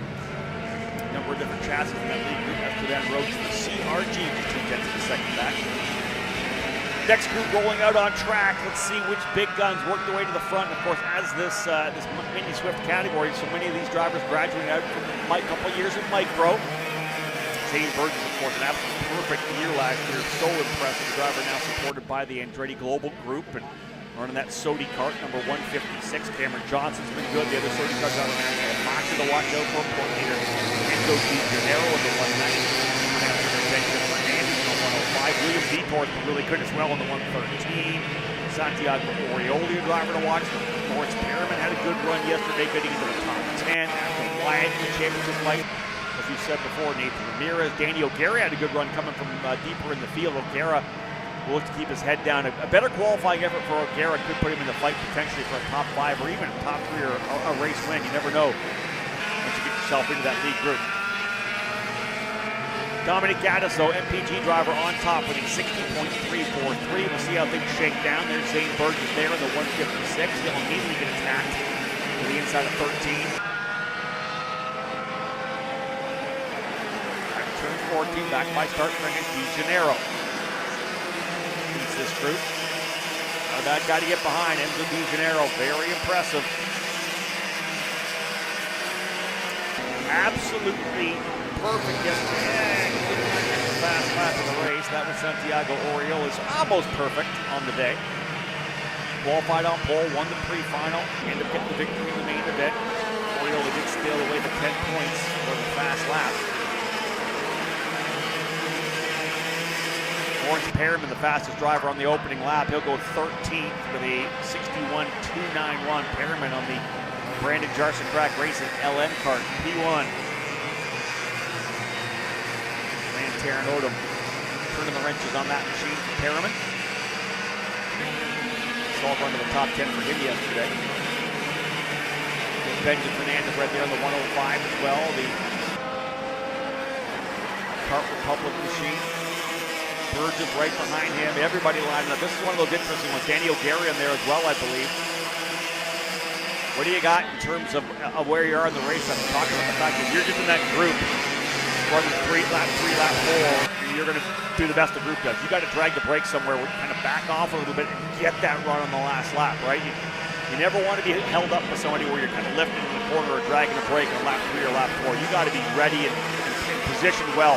Number of different chassis in that league group. After that, Roach in the CRG 2/10 of a second back. Next group rolling out on track. Let's see which big guns work their way to the front. Of course, as this Mini Swift category, so many of these drivers graduating out from a couple years of Mike Pro. Zane Burgess, of course, an absolute perfect year last year. So impressive. The driver now supported by the Andretti Global Group and running that Sodi Kart, number 156. Cameron Johnson's been good. The other Sodi Kart driver, Master to watch out for, point leader. Enzo Di Gennaro with the 190. Benjamin Fernandez on 105. William Vitor's been really good as well on the 113. Santiago Orioli, a driver to watch. Lawrence Perriman had a good run yesterday, getting into the top 10. Ashton Wyatt in the championship fight. As you said before, Nathan Ramirez. Danny O'Gara had a good run coming from deeper in the field. O'Gara will look to keep his head down. A better qualifying effort for O'Gara could put him in the fight potentially for a top 5 or even a top 3 or a race win. You never know once you get yourself into that lead group. Dominic Gaddis, though, MPG driver on top, winning 60.343. We'll see how things shake down. There's Zane Burgess there in the 156. He'll immediately get attacked to the inside of 13. At turn 14, back by start for Di Gennaro. Leads this group. Not a bad guy to get behind. Enzo Di Gennaro, very impressive. Absolutely perfect yesterday. Fast lap of the race. That was Santiago Oriola's almost perfect on the day. Qualified on pole, won the pre-final, ended up getting the victory in the main event. Oriola did steal away the 10 points for the fast lap. Lawrence Perriman, the fastest driver on the opening lap. He'll go 13th with a 61.291. Perriman on the Brandon Jarson Track Racing LN Kart P1. Taron Odom turning the wrenches on that machine for Perriman. Saw run to the top 10 for him yesterday. Benjamin Fernandez right there on the 105 as well. The Kart Republic machine. Burgess right behind him. Everybody lining up. This is one of those interesting ones. Danny O'Gara in there as well, I believe. What do you got in terms of where you are in the race? I'm talking about the fact that you're just in that group. Running 3 lap 4, you're going to do the best the group does. You got to drag the brakes somewhere where you kind of back off a little bit and get that run on the last lap, right? You never want to be held up with somebody where you're kind of lifting in the corner or dragging a brake on lap 3 or lap 4. You got to be ready and positioned well,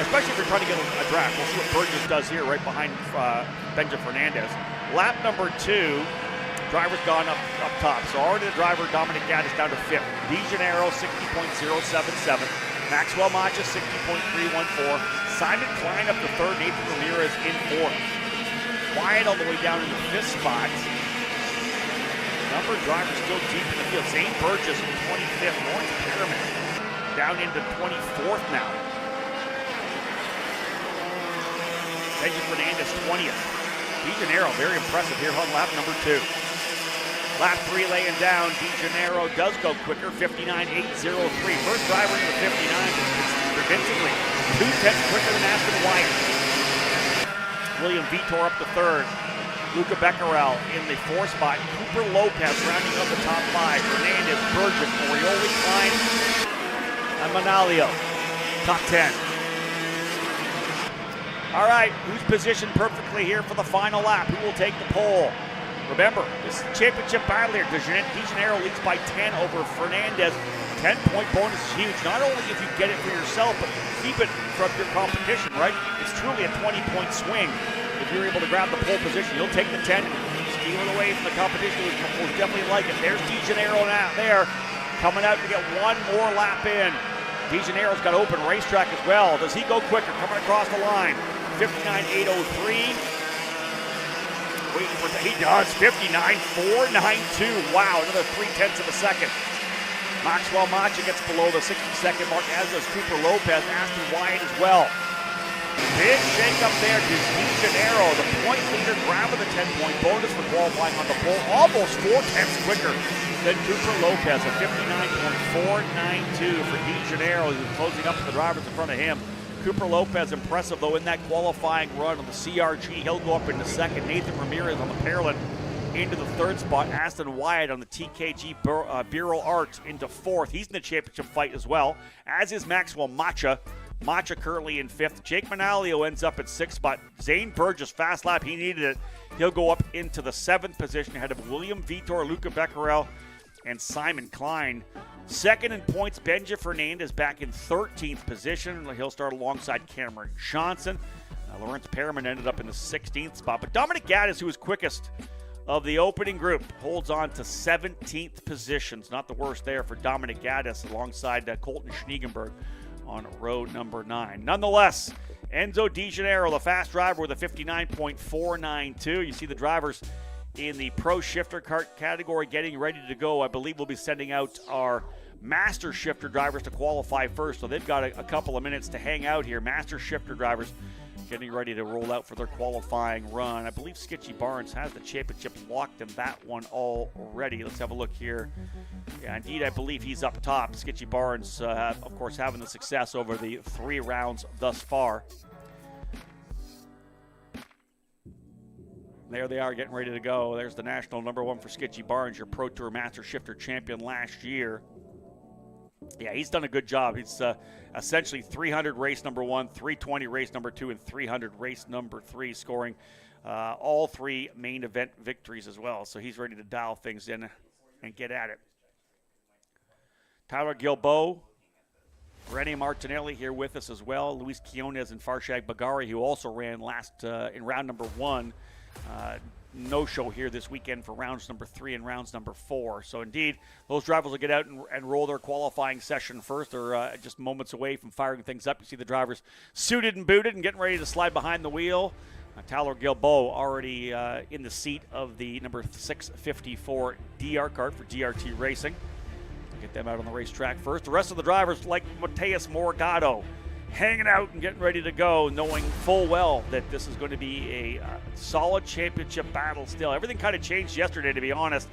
especially if you're trying to get a draft. We'll see what Burgess does here right behind Benjamin Fernandez. Lap number 2, driver's gone up top. So already the driver, Dominic Gaddis, down to 5th. Di Gennaro, 60.077. Maxwell Macha, 60.314. Simon Klein up to 3rd. Nathan Ramirez in 4th. Wyatt all the way down in the 5th spot. Number of drivers still deep in the field. Zane Burgess in 25th. Lawrence Perriman down into 24th now. Benjamin Fernandez, 20th. Di Gennaro, very impressive here on lap number 2. Lap 3 laying down. Di Gennaro does go quicker, 59.803. First driver in the 59, convincingly. 2/10 quicker than Ashton Wyatt. William Vitor up to 3rd. Luca Becquerel in the 4th spot. Cooper Lopez rounding up the top 5. Fernandez, Burgess, Orioli, Klein, and Manalio. Top 10. All right, who's positioned perfectly here for the final lap? Who will take the pole? Remember, this is a championship battle here. Di Gennaro leads by 10 over Fernandez. 10-point bonus is huge. Not only if you get it for yourself, but keep it from your competition, right? It's truly a 20-point swing. If you're able to grab the pole position, you'll take the 10, steal it away from the competition. We'll definitely like it. There's Di Gennaro now there, coming out to get one more lap in. Di Gennaro's got open racetrack as well. Does he go quicker coming across the line? 59.803. Waiting for, he does, 59.492. Wow, another 0.3 of a second. Maxwell Macha gets below the 60-second mark, as does Cooper Lopez, Ashton Wyatt as well. Big shake up there to Di Gennaro, the point leader, grabbing the 10-point bonus for qualifying on the pole, almost 0.4 quicker than Cooper Lopez, a 59.492 for Di Gennaro, who's closing up to the drivers in front of him. Cooper Lopez impressive though in that qualifying run on the CRG. He'll go up into 2nd. Nathan Ramirez on the Parolin into the 3rd spot. Aston Wyatt on the TKG Bureau Arts into 4th. He's in the championship fight as well, as is Maxwell Macha. Macha currently in 5th. Jake Manalio ends up at 6th spot. Zane Burgess, fast lap, he needed it. He'll go up into the 7th position ahead of William Vitor, Luca Becquerel, and Simon Klein. Second in points, Benja Fernandez back in 13th position. He'll start alongside Cameron Johnson. Lawrence Perriman ended up in the 16th spot. But Dominic Gaddis, who was quickest of the opening group, holds on to 17th positions. Not the worst there for Dominic Gaddis alongside Colton Schniegenberg on row number 9. Nonetheless, Enzo Di Janeiro, the fast driver with a 59.492. You see the drivers in the Pro Shifter Kart category getting ready to go. I believe we'll be sending out our Master Shifter drivers to qualify first, so they've got a couple of minutes to hang out here. Master Shifter drivers getting ready to roll out for their qualifying run. I believe Skitchy Barnes has the championship locked in that one already. Let's have a look here. Yeah, indeed, I believe he's up top. Skitchy Barnes, of course, having the success over the 3 rounds thus far. There they are getting ready to go. There's the national number 1 for Skitchy Barnes, your Pro Tour Master Shifter champion last year. Yeah, he's done a good job. He's essentially 300 race number 1, 320 race number 2, and 300 race number 3, scoring all 3 main event victories as well. So he's ready to dial things in and get at it. Tyler Gilboa, Rennie Martinelli here with us as well. Luis Quinones and Farshad Bagari, who also ran last in round number 1. No-show here this weekend for rounds number 3 and rounds number 4. So indeed, those drivers will get out and roll their qualifying session first. They're just moments away from firing things up. You see the drivers suited and booted and getting ready to slide behind the wheel. Tyler Gilboa already in the seat of the number 654 DR Kart for DRT Racing. Get them out on the racetrack first. The rest of the drivers, like Mateus Morgado, hanging out and getting ready to go, knowing full well that this is going to be a solid championship battle still. Everything kind of changed yesterday, to be honest.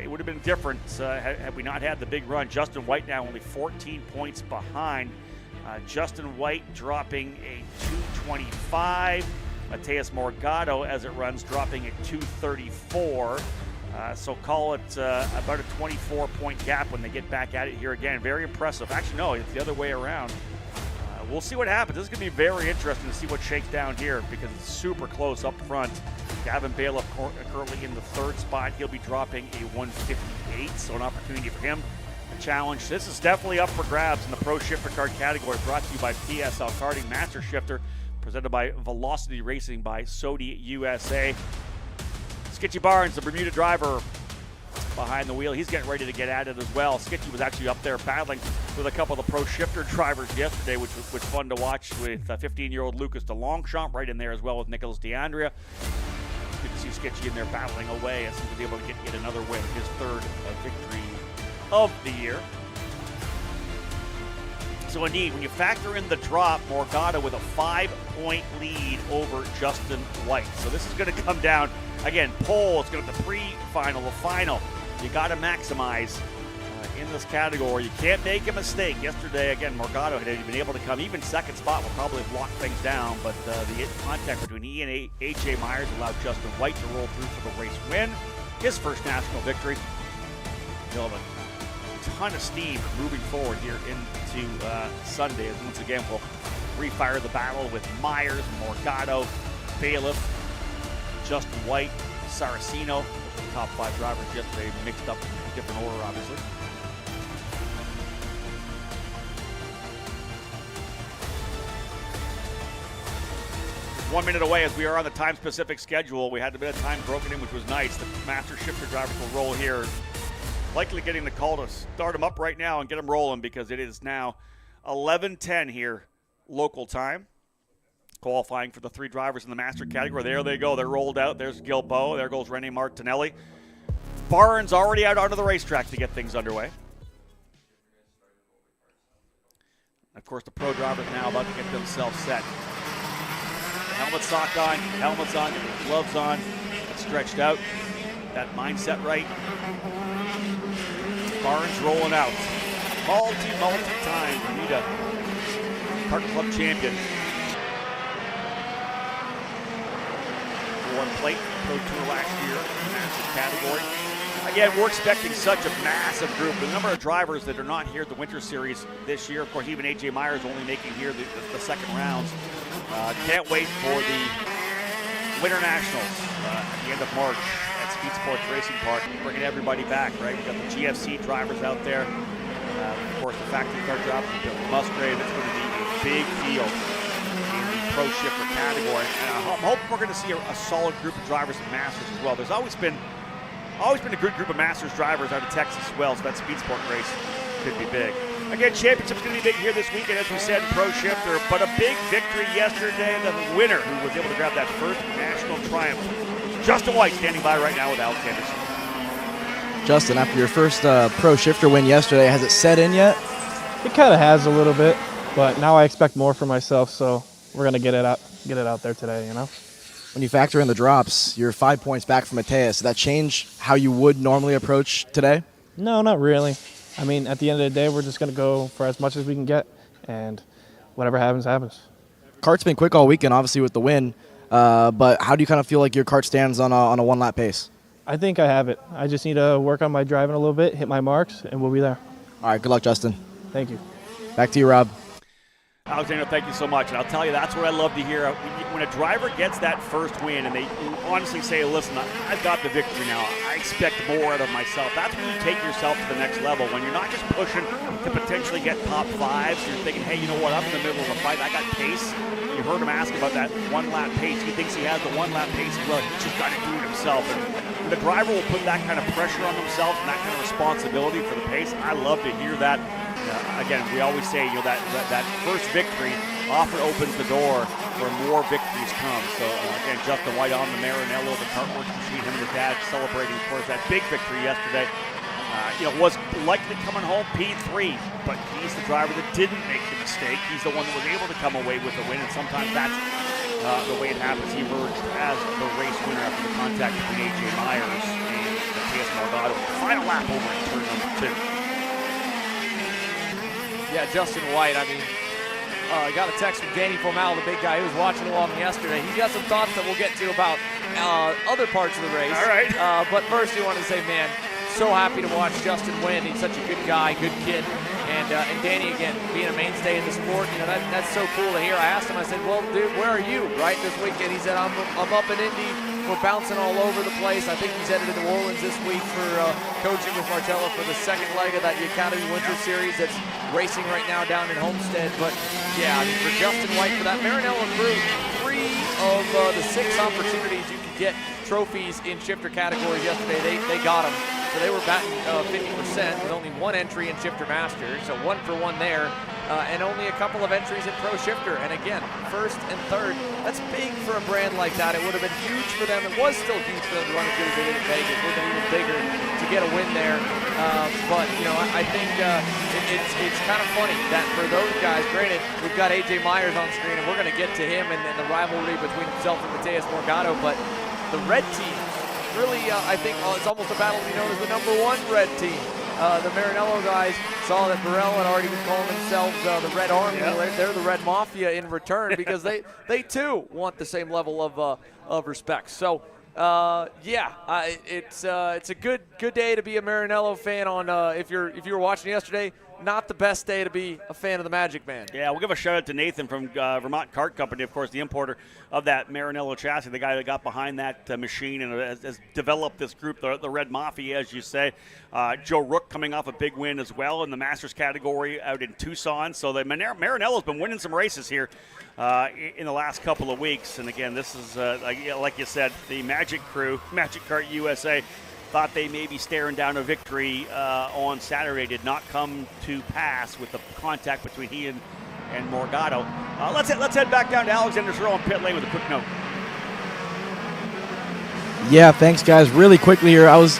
It would have been different had we not had the big run. Justin White now only 14 points behind. Justin White dropping a 225. Mateus Morgado, as it runs, dropping a 234. So call it about a 24-point gap when they get back at it here again. Very impressive. Actually, no, it's the other way around. We'll see what happens. This is going to be very interesting to see what shakes down here because it's super close up front. Gavin Bailiff currently in the 3rd spot. He'll be dropping a 158, so an opportunity for him. A challenge. This is definitely up for grabs in the Pro Shifter Kart category, brought to you by PSL Karting. Master Shifter, presented by Velocity Racing by Sodi USA. Skitchy Barnes, the Bermuda driver, behind the wheel. He's getting ready to get at it as well. Skitchy was actually up there battling with a couple of the Pro Shifter drivers yesterday, which was fun to watch, with 15-year-old Lucas DeLongchamp right in there as well with Nicholas DeAndrea. Good to see Skitchy in there battling away as he was able to get yet another win, his 3rd victory of the year. So indeed, when you factor in the drop, Morgado with a 5-point lead over Justin White. So this is going to come down, again, pole, it's going to be the pre-final, the final. You got to maximize in this category. You can't make a mistake. Yesterday, again, Morgado had been able to come. Even 2nd spot will probably have locked things down, but the contact between he and A.J. Myers allowed Justin White to roll through for the race win. His first national victory. He'll have a ton of steam moving forward here into Sunday, as once again we'll refire the battle with Myers, Morgado, Bailiff, Justin White, Saraceno. The top 5 drivers yesterday, mixed up in a different order, obviously. Just 1 minute away as we are on the time-specific schedule. We had a bit of time broken in, which was nice. The Master Shifter drivers will roll here. Likely getting the call to start them up right now and get them rolling because it is now 11:10 here, local time. Qualifying for the 3 drivers in the Master category. There they go. They're rolled out. There's Gilboa. There goes Rennie Martinelli. Barnes already out onto the racetrack to get things underway. Of course, the pro drivers now about to get themselves set. The helmet sock on, helmets on, gloves on, stretched out. That mindset right. Barnes rolling out. Multi-time Bermuda Kart Club champion. Won plate Pro Tour last year in the Master category. Again, we're expecting such a massive group. The number of drivers that are not here at the Winter Series this year, of course, even A.J. Myers only making here the second rounds. Can't wait for the Winter Nationals at the end of March. That's Speed Sports Racing Park, bringing everybody back, right? We've got the GFC drivers out there. Of course, the factory car drivers, Bill Musgrave. It's going to be a big field in the pro shifter category. And I'm hoping we're going to see a solid group of drivers and Masters as well. There's always been a good group of Masters drivers out of Texas as well, so that Speed Sport race could be big. Again, championship's going to be big here this weekend, as we said, in Pro Shifter, but a big victory yesterday. The winner who was able to grab that first national triumph, Justin White, standing by right now with Alex Anderson. Justin, after your first Pro Shifter win yesterday, has it set in yet? It kind of has a little bit, but now I expect more for myself, so we're going to get it out there today, you know? When you factor in the drops, you're 5 points back from Mateus. Did that change how you would normally approach today? No, not really. I mean, at the end of the day, we're just going to go for as much as we can get, and whatever happens, happens. Kart's been quick all weekend, obviously, with the win, but how do you kind of feel like your kart stands on a one-lap pace? I think I have it. I just need to work on my driving a little bit, hit my marks, and we'll be there. All right, good luck, Justin. Thank you. Back to you, Rob. Alexander, thank you so much. And I'll tell you, that's what I love to hear. When a driver gets that first win and they honestly say, listen, I've got the victory now. I expect more out of myself. That's when you take yourself to the next level. When you're not just pushing to potentially get top fives, you're thinking, hey, you know what, I'm in the middle of a fight. I got pace. You heard him ask about that one-lap pace. He thinks he has the one-lap pace as well. He's just got to do it himself. And when the driver will put that kind of pressure on themselves and that kind of responsibility for the pace, I love to hear that. Again, we always say, that first victory often opens the door for more victories come. So again, Justin White on the Maranello, the Kartworks machine, him and his dad celebrating, of course, that big victory yesterday. Was likely coming home P3, but he's the driver that didn't make the mistake. He's the one that was able to come away with the win, and sometimes that's the way it happens. He emerged as the race winner after the contact between A.J. Myers and Mateus Morgado. Final lap over in turn number 2. Yeah, Justin White, I mean, I got a text from Danny Formal, the big guy who was watching along yesterday. He's got some thoughts that we'll get to about other parts of the race. All right. But first, we want to say, man, so happy to watch Justin win. He's such a good guy, good kid. And Danny, again, being a mainstay in the sport, that's so cool to hear. I asked him, I said, well, dude, where are you, right, this weekend? He said, I'm up in Indy. We're bouncing all over the place. I think he's headed to New Orleans this week for coaching with Marcella for the second leg of that Academy Winter Series that's racing right now down in Homestead. But, yeah, I mean, for Justin White, for that Maranello crew, 3 of the 6 opportunities you could get trophies in shifter categories yesterday, they got them. So they were batting 50% with only 1 entry in Shifter Master, so 1 for 1 there, and only a couple of entries in Pro Shifter. And again, 1st and 3rd, that's big for a brand like that. It would have been huge for them. It was still huge for them to run as good as they did in Vegas. It would have been even bigger to get a win there. But, I think it's kind of funny that for those guys, granted, we've got A.J. Myers on screen, and we're going to get to him and the rivalry between himself and Mateus Morgado, but the red team, really, I think it's almost a battle to be known as the #1 red team. The Maranello guys saw that Burrell had already been calling themselves the Red Army. Yep. They're the Red Mafia in return because they too want the same level of respect. So, it's a good day to be a Maranello fan. On if you were watching yesterday, not the best day to be a fan of the Magic Man. Yeah, we'll give a shout out to Nathan from Vermont Kart Company, of course, the importer of that Maranello chassis, the guy that got behind that machine and has developed this group, the Red Mafia, as you say. Joe Rook coming off a big win as well in the Masters category out in Tucson. So the Maranello's been winning some races here in the last couple of weeks. And again, this is, like you said, the Magic crew, Magic Kart USA, thought they may be staring down a victory on Saturday. Did not come to pass with the contact between he and Morgado. Let's head back down to Alexander Sorrell on pit lane with a quick note. Yeah, thanks, guys. Really quickly here, I was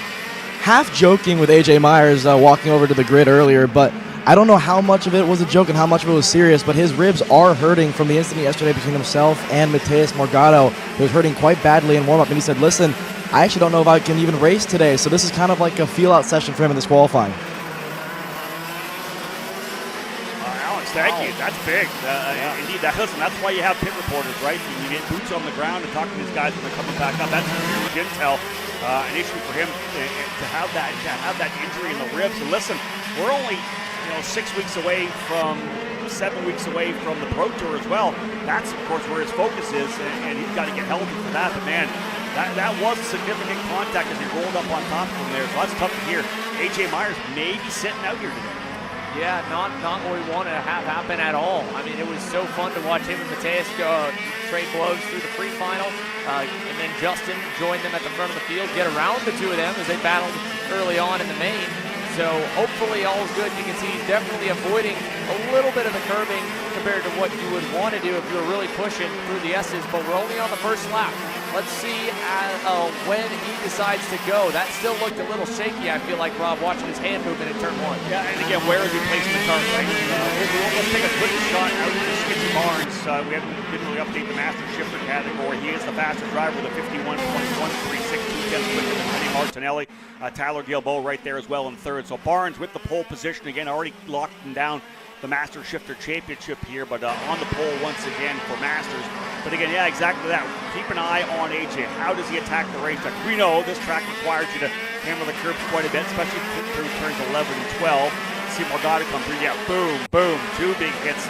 half joking with A.J. Myers walking over to the grid earlier, but I don't know how much of it was a joke and how much of it was serious, but his ribs are hurting from the incident yesterday between himself and Mateus Morgado. He was hurting quite badly in warm-up, and he said, listen, I actually don't know if I can even race today, so this is kind of like a feel-out session for him in this qualifying. Alex, thank you. That's big. Indeed, that's why you have pit reporters, right? You get boots on the ground and talk to these guys when they're coming back up. That's huge intel. An issue for him to have that injury in the ribs. And listen, we're only 6 weeks away from 7 weeks away from the Pro Tour as well. That's, of course, where his focus is, and he's got to get healthy for that. But, man, that was a significant contact as he rolled up on top of him there. So that's tough to hear. A.J. Myers may be sitting out here today. Yeah, not what we wanted to have happen at all. I mean, it was so fun to watch him and Mateus go trade blows through the pre-final, and then Justin joined them at the front of the field, get around the two of them as they battled early on in the main. So hopefully all is good. You can see he's definitely avoiding a little bit of the curbing compared to what you would want to do if you were really pushing through the S's, but we're only on the first lap. Let's see when he decides to go. That still looked a little shaky, I feel like, Rob, watching his hand movement in turn 1. Yeah, and again, where is he placing the cart, right? Let's take a quick shot out to Skitzy Barnes. We didn't really update the Master Shifter category. He is the fastest driver with a 51.136, 2 tenths quicker than Kenny Martinelli. Tyler Gilboa right there as well in third. So Barnes with the pole position again, already locked him down the Master Shifter Championship here, but on the pole once again for Masters. But again, yeah, exactly that. Keep an eye on AJ. How does he attack the racetrack? We know this track requires you to hammer the curbs quite a bit, especially through turns 11 and 12. See Morgado come through. Yeah, boom, boom. 2 big hits.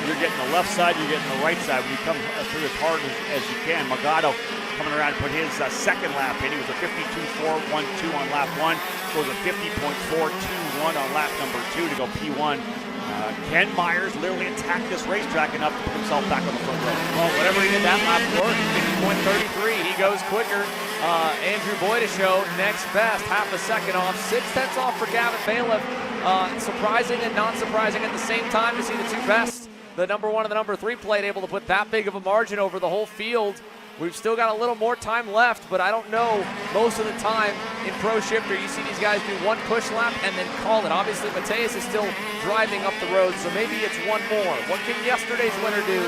You're getting the left side, you're getting the right side. When you come through as hard as you can. Morgado coming around to put his second lap in. He was a 52.412 on lap 1. Goes a 50.421 on lap number 2 to go P1. Ken Myers literally attacked this racetrack enough to put himself back on the front row. Well, whatever he did that lap worked. 50.33, he goes quicker. Andrew Boydeshow next best, half a second off. 6/10 off for Gavin Bailiff. Surprising and not surprising at the same time to see the two best, the number 1 and the number 3 plate, able to put that big of a margin over the whole field. We've still got a little more time left, but I don't know, most of the time in Pro Shifter, you see these guys do 1 push lap and then call it. Obviously, Mateus is still driving up the road, so maybe it's 1 more. What can yesterday's winner do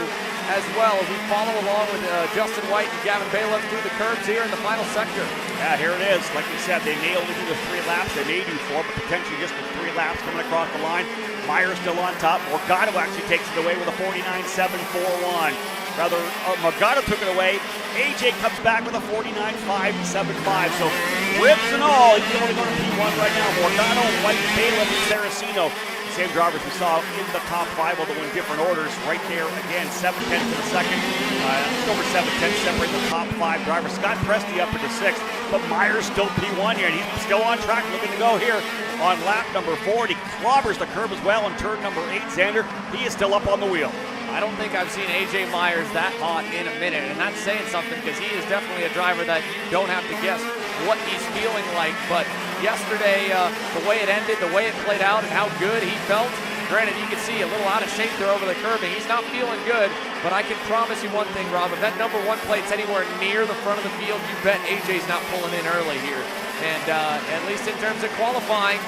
as well as we follow along with Justin White and Gavin Bailiff through the curbs here in the final sector? Yeah, here it is. Like we said, they may only do the 3 laps. They may do 4, but potentially just the 3 laps coming across the line. Myers still on top. Morgado actually takes it away with a 49.741. Rather, Morgado took it away. AJ comes back with a 49.575. So, ribs and all, he's only going to P1 right now. Morgado, White, Bailiff, and Saraceno. Same drivers we saw in the top 5, although in different orders. Right there, again, 7/10 to the second. Just over 7/10 separate the top 5 drivers. Scott Presti up into 6th, but Myers still P1 here, and he's still on track, looking to go here on lap number 4. He clobbers the curb as well on turn number 8. Xander, he is still up on the wheel. I don't think I've seen A.J. Myers that hot in a minute, and that's saying something because he is definitely a driver that you don't have to guess what he's feeling like. But yesterday, the way it ended, the way it played out, and how good he felt, granted, you can see a little out of shape there over the curbing. He's not feeling good, but I can promise you one thing, Rob. If that number 1 plate's anywhere near the front of the field, you bet A.J.'s not pulling in early here. And at least in terms of qualifying,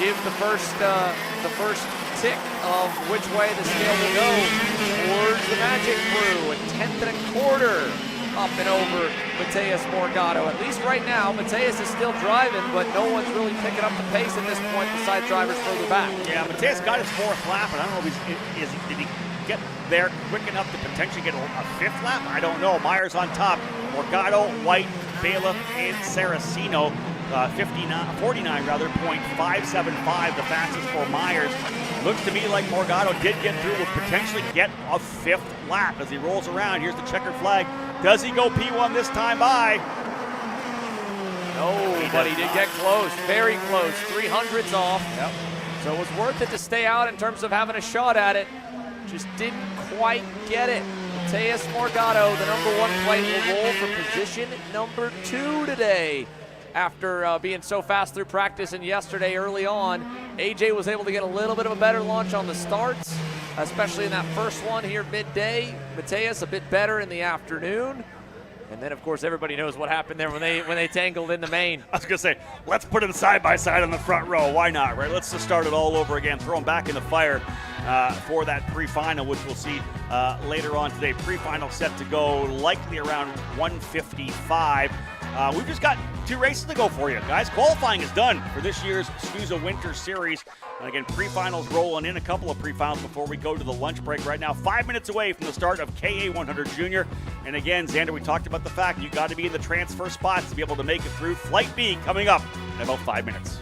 give the first tick of which way the scale will go towards the Magic Crew. 1/10 up and over Mateus Morgado. At least right now, Mateus is still driving, but no one's really picking up the pace at this point besides drivers further back. Yeah, Mateus got his 4th lap, and I don't know if did he get there quick enough to potentially get a 5th lap? I don't know. Myers on top. Morgado, White, Bailiff, and Saraceno. 49.575, the fastest for Myers. Looks to me like Morgado did get through, will potentially get a 5th lap as he rolls around. Here's the checkered flag. Does he go P1 this time by? No, but he did get close, very close. 300s off. Yep. So it was worth it to stay out in terms of having a shot at it. Just didn't quite get it. Mateus Morgado, the number 1 plate, will roll for position number 2 today. After being so fast through practice and yesterday early on, AJ was able to get a little bit of a better launch on the starts, especially in that first one here midday. Mateus a bit better in the afternoon. And then, of course, everybody knows what happened there when they tangled in the main. I was going to say, let's put them side by side on the front row. Why not, right? Let's just start it all over again. Throw them back in the fire for that pre-final, which we'll see later on today. Pre-final set to go likely around 1:55. We've just got 2 races to go for you, guys. Qualifying is done for this year's SKUSA Winter Series. And again, pre-finals rolling in, a couple of pre-finals before we go to the lunch break right now. 5 minutes away from the start of KA100 Junior. And again, Xander, we talked about the fact you got to be in the transfer spots to be able to make it through. Flight B coming up in about 5 minutes.